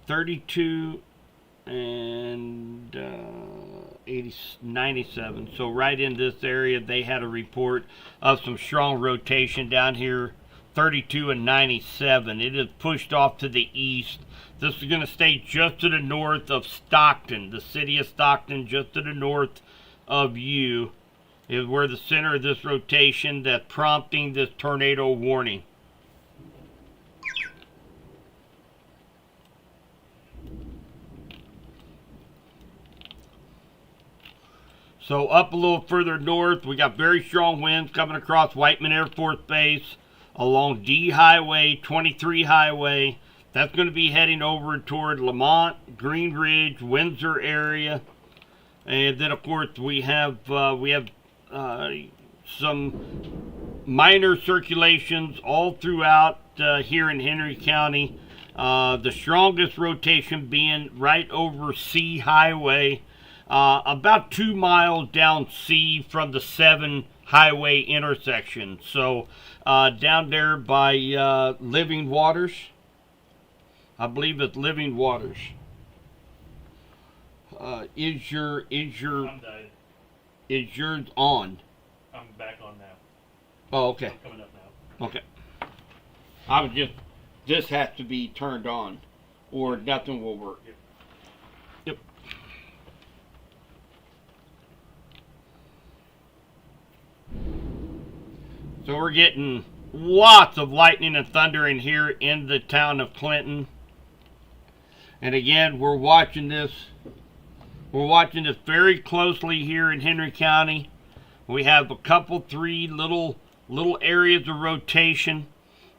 32 and 97. So right in this area, they had a report of some strong rotation down here. 32 and 97. It is pushed off to the east. This is going to stay just to the north of Stockton, the city of Stockton, just to the north of you, is where the center of this rotation that's prompting this tornado warning. So up a little further north, we got very strong winds coming across Whiteman Air Force Base along D Highway, 23 Highway. That's going to be heading over toward Lamont, Green Ridge, Windsor area. And then of course we have some minor circulations all throughout here in Henry County. The strongest rotation being right over C Highway, about 2 miles down C from the 7 highway intersection. So down there by Living Waters. I believe it's Living Waters. Is yours on? I'm back on now. Oh, okay. I'm coming up now. Okay. I was just, this has to be turned on or nothing will work. Yep. Yep. So we're getting lots of lightning and thunder in here in the town of Clinton. And again, we're watching this very closely here in Henry County. We have a couple, 3 little areas of rotation.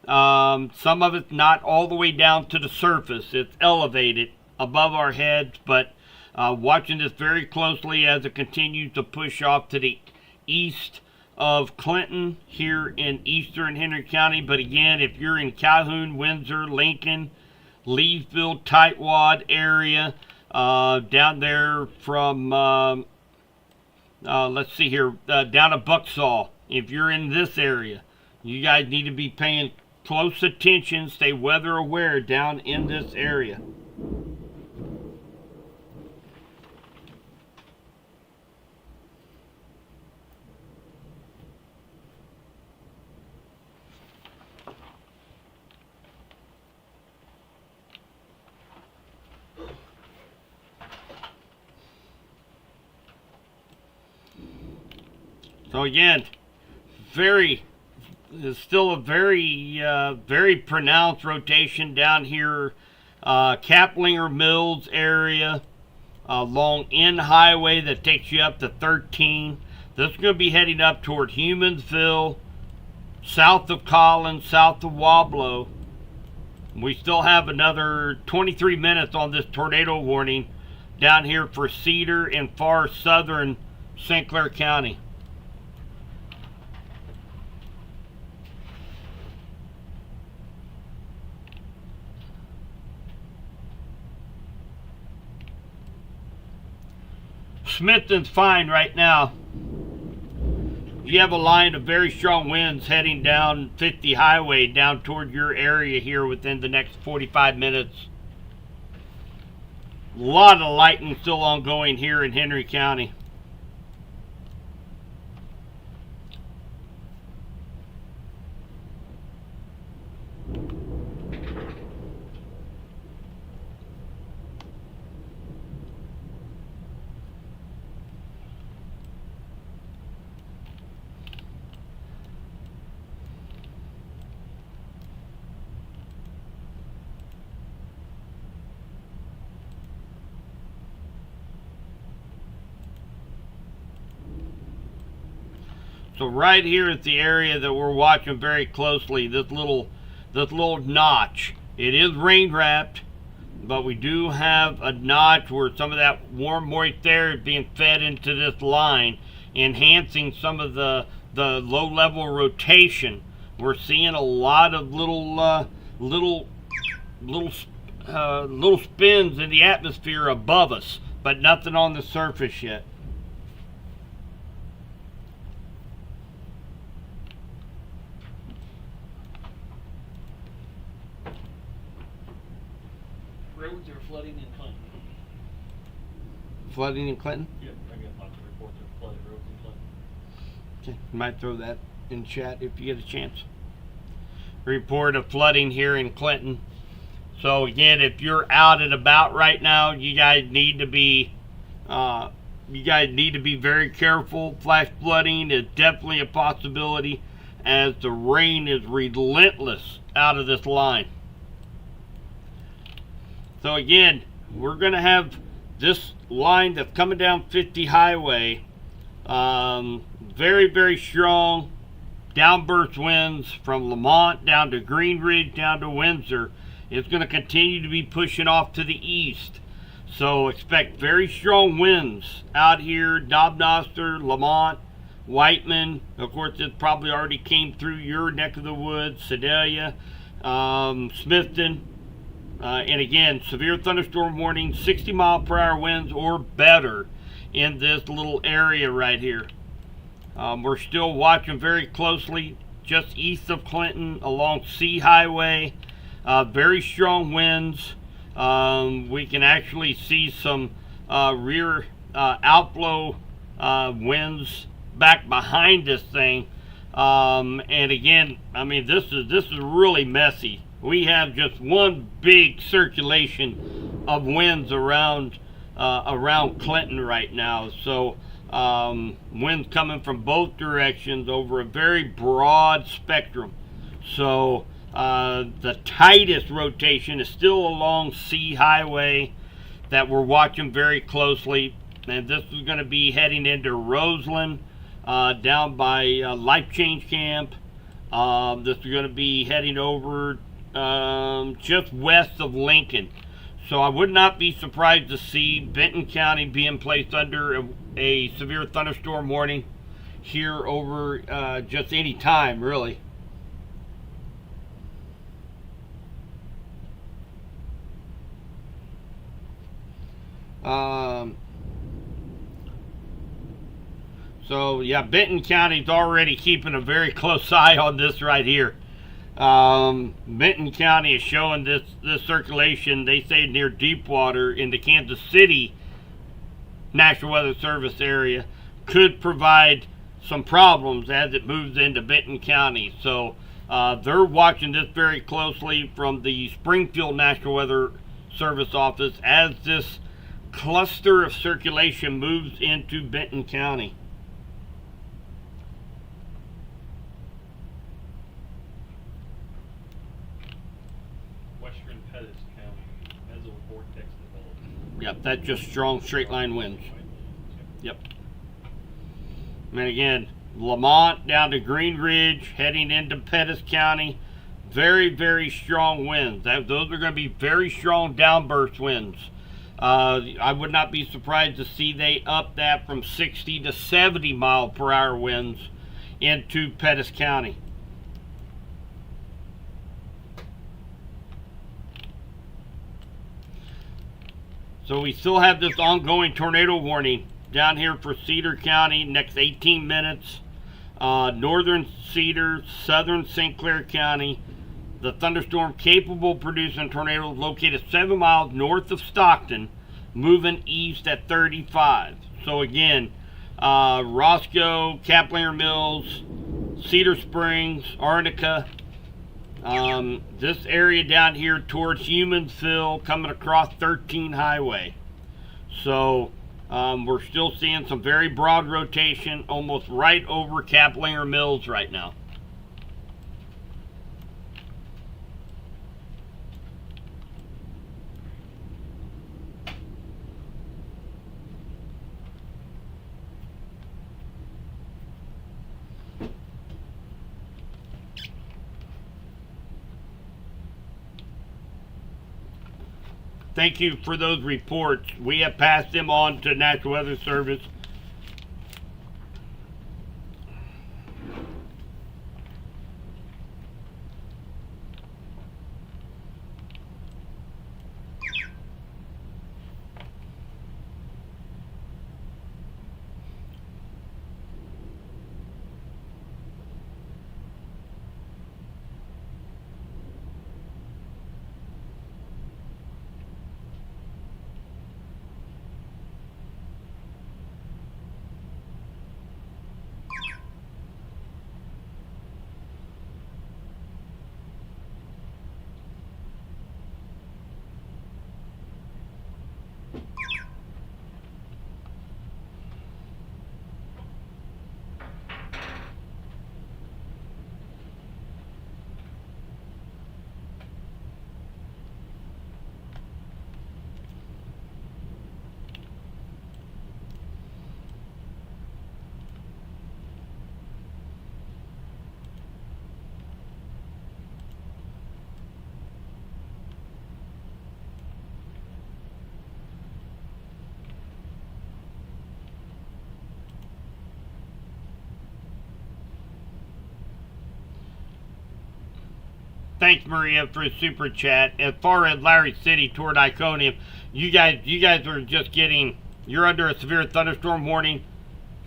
Some of it's not all the way down to the surface. It's elevated above our heads, but watching this very closely as it continues to push off to the east of Clinton here in eastern Henry County. But again, if you're in Calhoun, Windsor, Lincoln, Leesville, Tightwad area, down there from, let's see here, down to Bucksaw, if you're in this area, you guys need to be paying close attention, stay weather aware down in this area. So again, still a very pronounced rotation down here, Kaplinger Mills area, along N Highway that takes you up to 13. This is going to be heading up toward Humansville, south of Collins, south of Wablo. We still have another 23 minutes on this tornado warning down here for Cedar and far southern St. Clair County. Smithton's fine right now. You have a line of very strong winds heading down 50 highway down toward your area here within the next 45 minutes. A lot of lightning still ongoing here in Henry County. So right here is the area that we're watching very closely, this little notch. It is rain wrapped, but we do have a notch where some of that warm moist air is being fed into this line, enhancing some of the low level rotation. We're seeing a lot of little spins in the atmosphere above us, but nothing on the surface yet. Roads are flooding in Clinton. Flooding in Clinton? Yeah, I got lots of reports of flooded roads in Clinton. Okay, you might throw that in chat if you get a chance. Report of flooding here in Clinton. So again, if you're out and about right now, you guys need to be very careful. Flash flooding is definitely a possibility as the rain is relentless out of this line. So again, we're going to have this line that's coming down 50 highway. Very, very strong downburst winds from Lamont down to Green Ridge down to Windsor. It's going to continue to be pushing off to the east. So expect very strong winds out here, Dobnoster, Lamont, Whiteman. Of course, it probably already came through your neck of the woods, Sedalia, Smithton. And again, severe thunderstorm warning, 60-mile-per-hour winds or better in this little area right here. We're still watching very closely just east of Clinton along C Highway. Very strong winds. We can actually see some rear outflow winds back behind this thing. And again, I mean, this is really messy. We have just one big circulation of winds around Clinton right now. So winds coming from both directions over a very broad spectrum. So the tightest rotation is still along C Highway that we're watching very closely. And this is going to be heading into Roseland, down by Life Change Camp. This is going to be heading over just west of Lincoln. So I would not be surprised to see Benton County being placed under a severe thunderstorm warning here over just any time, really. So yeah, Benton County's already keeping a very close eye on this right here. Benton County is showing this circulation, they say, near Deepwater in the Kansas City National Weather Service area could provide some problems as it moves into Benton County. So they're watching this very closely from the Springfield National Weather Service office as this cluster of circulation moves into Benton County. Western Pettis County, mesovortex development. Yep, that's just strong straight line winds. Yep. And again, Lamont down to Green Ridge, heading into Pettis County. Very, very strong winds. Those are going to be very strong downburst winds. I would not be surprised to see they up that from 60 to 70 mile per hour winds into Pettis County. So we still have this ongoing tornado warning down here for Cedar County next 18 minutes. Northern Cedar, southern St. Clair County. The thunderstorm capable of producing tornadoes located 7 miles north of Stockton, moving east at 35. So again, Roscoe, Kaplinger Mills, Cedar Springs, Arnica, this area down here towards Humansville, coming across 13 Highway. So we're still seeing some very broad rotation almost right over Kaplinger Mills right now. Thank you for those reports. We have passed them on to National Weather Service. Thanks, Maria, for the super chat. As far as Larry City toward Iconium, you guys are just getting. You're under a severe thunderstorm warning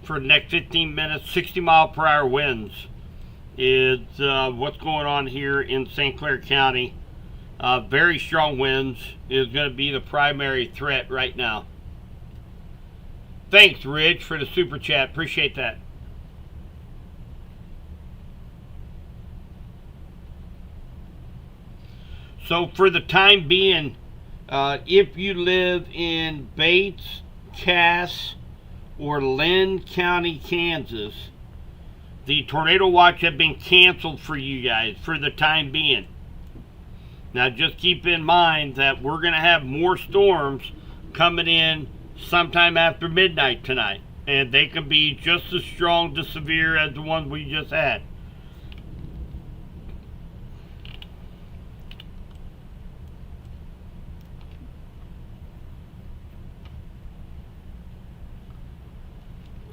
for the next 15 minutes. 60-mile-per-hour winds is what's going on here in St. Clair County. Very strong winds is going to be the primary threat right now. Thanks, Rich, for the super chat. Appreciate that. So for the time being, if you live in Bates, Cass, or Lynn County, Kansas, the tornado watch has been canceled for you guys for the time being. Now just keep in mind that we're going to have more storms coming in sometime after midnight tonight. And they can be just as strong to severe as the ones we just had.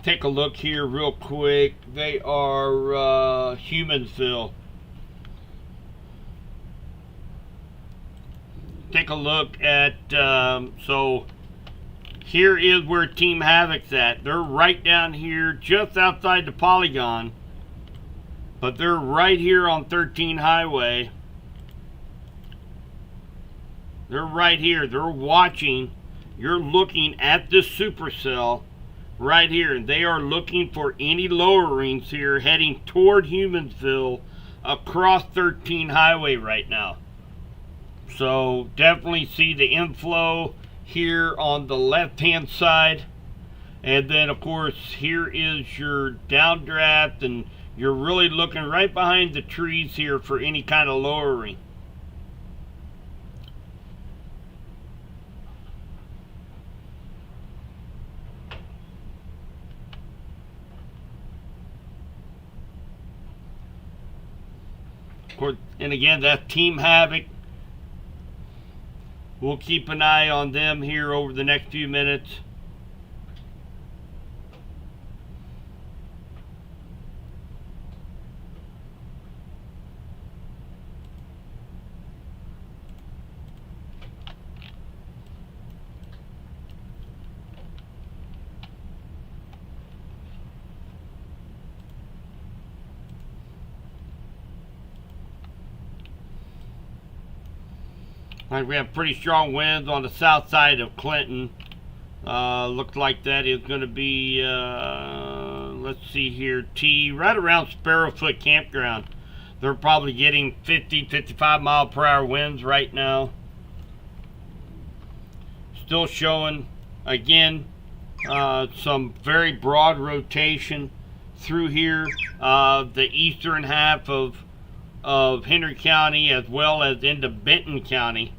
Take a look here real quick. They are Humansville. Take a look at, so here is where Team Havoc's at. They're right down here, just outside the polygon. But they're right here on 13 Highway. They're right here. They're watching. You're looking at this supercell right here. And they are looking for any lowerings here heading toward Humansville across 13 Highway right now. So definitely see the inflow here on the left hand side, and then of course here is your downdraft, and you're really looking right behind the trees here for any kind of lowering. Of course, and again, that's Team Havoc. We'll keep an eye on them here over the next few minutes. We have pretty strong winds on the south side of Clinton. Looks like that is going to be, let's see here, right around Sparrowfoot Campground. They're probably getting 50, 55 mile per hour winds right now. Still showing, again, some very broad rotation through here. The eastern half of Henry County as well as into Benton County.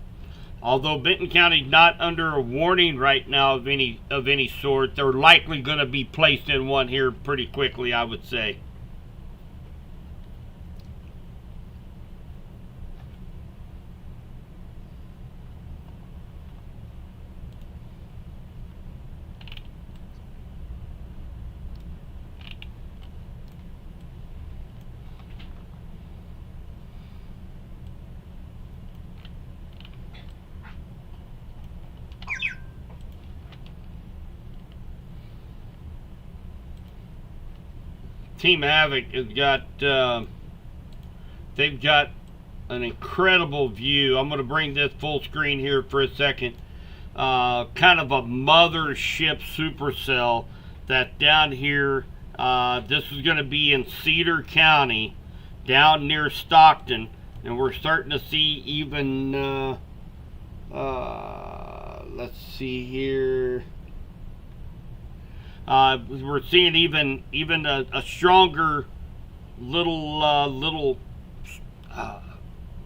Although Benton County is not under a warning right now of any sort, they're likely going to be placed in one here pretty quickly, I would say. Team Havoc has got, they've got an incredible view. I'm going to bring this full screen here for a second. Kind of a mothership supercell that down here, this is going to be in Cedar County, down near Stockton. And we're starting to see even, let's see here. We're seeing even a stronger little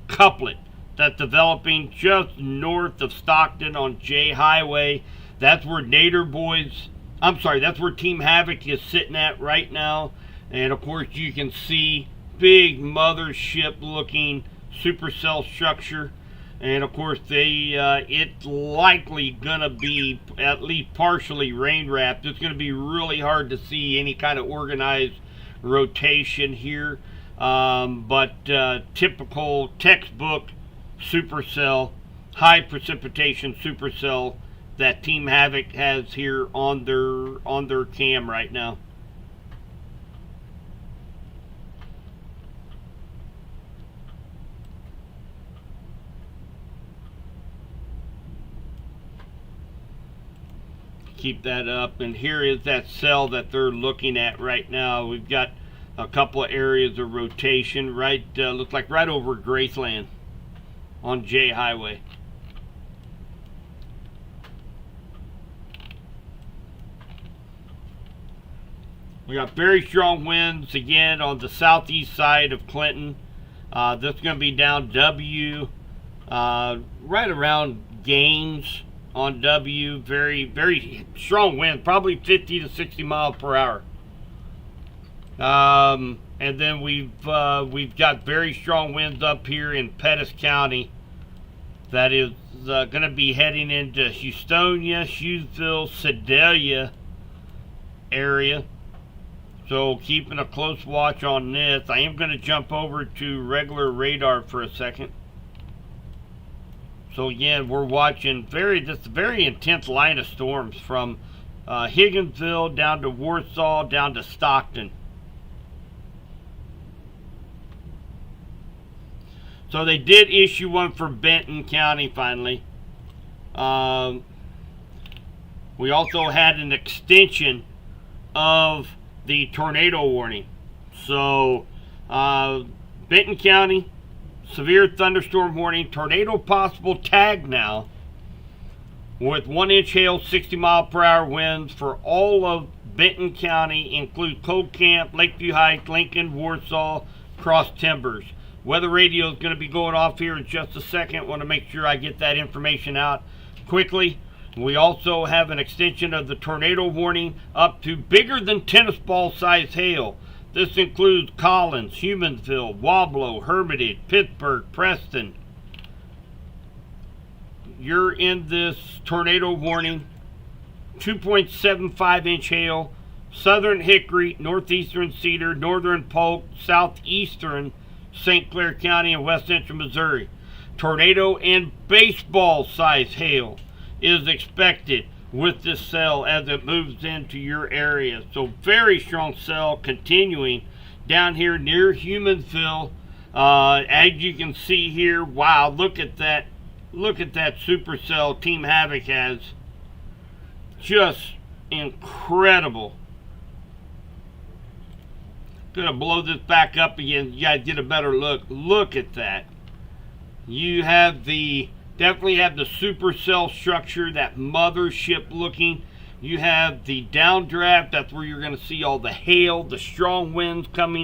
couplet that's developing just north of Stockton on J Highway. That's where that's where Team Havoc is sitting at right now. And of course you can see big mothership looking supercell structure. And of course, it's likely gonna be at least partially rain wrapped. It's gonna be really hard to see any kind of organized rotation here. but typical textbook supercell, high precipitation supercell that Team Havoc has here on their cam right now. Keep that up, and here is that cell that they're looking at right now. We've got a couple of areas of rotation right, looks like right over Graceland on J Highway. We got very strong winds again on the southeast side of Clinton. This is going to be down W, right around Gaines on W. Very, very strong wind, probably 50 to 60 miles per hour. And then we've got very strong winds up here in Pettis County. That is going to be heading into Houstonia, Hughesville, Sedalia area. So keeping a close watch on this. I am going to jump over to regular radar for a second. So again, we're watching just a very intense line of storms from Higginsville down to Warsaw down to Stockton. So they did issue one for Benton County finally. We also had an extension of the tornado warning. So Benton County, severe thunderstorm warning, tornado possible tag now with 1-inch hail, 60 mile per hour winds for all of Benton County, include Cold Camp, Lakeview Heights, Lincoln, Warsaw, Cross Timbers. Weather radio is going to be going off here in just a second. Want to make sure I get that information out quickly. We also have an extension of the tornado warning up to bigger than tennis ball size hail. This includes Collins, Humansville, Wablo, Hermitage, Pittsburgh, Preston. You're in this tornado warning. 2.75-inch hail, southern Hickory, northeastern Cedar, northern Polk, southeastern St. Clair County, and west central Missouri. Tornado and baseball size hail is expected with this cell as it moves into your area. So very strong cell continuing down here near Humansville. As you can see here, wow, look at that supercell Team Havoc has. Just incredible. Gonna blow this back up again. You guys get a better look. Look at that. You have definitely have the supercell structure, that mothership looking. You have the downdraft. That's where you're going to see all the hail, the strong winds coming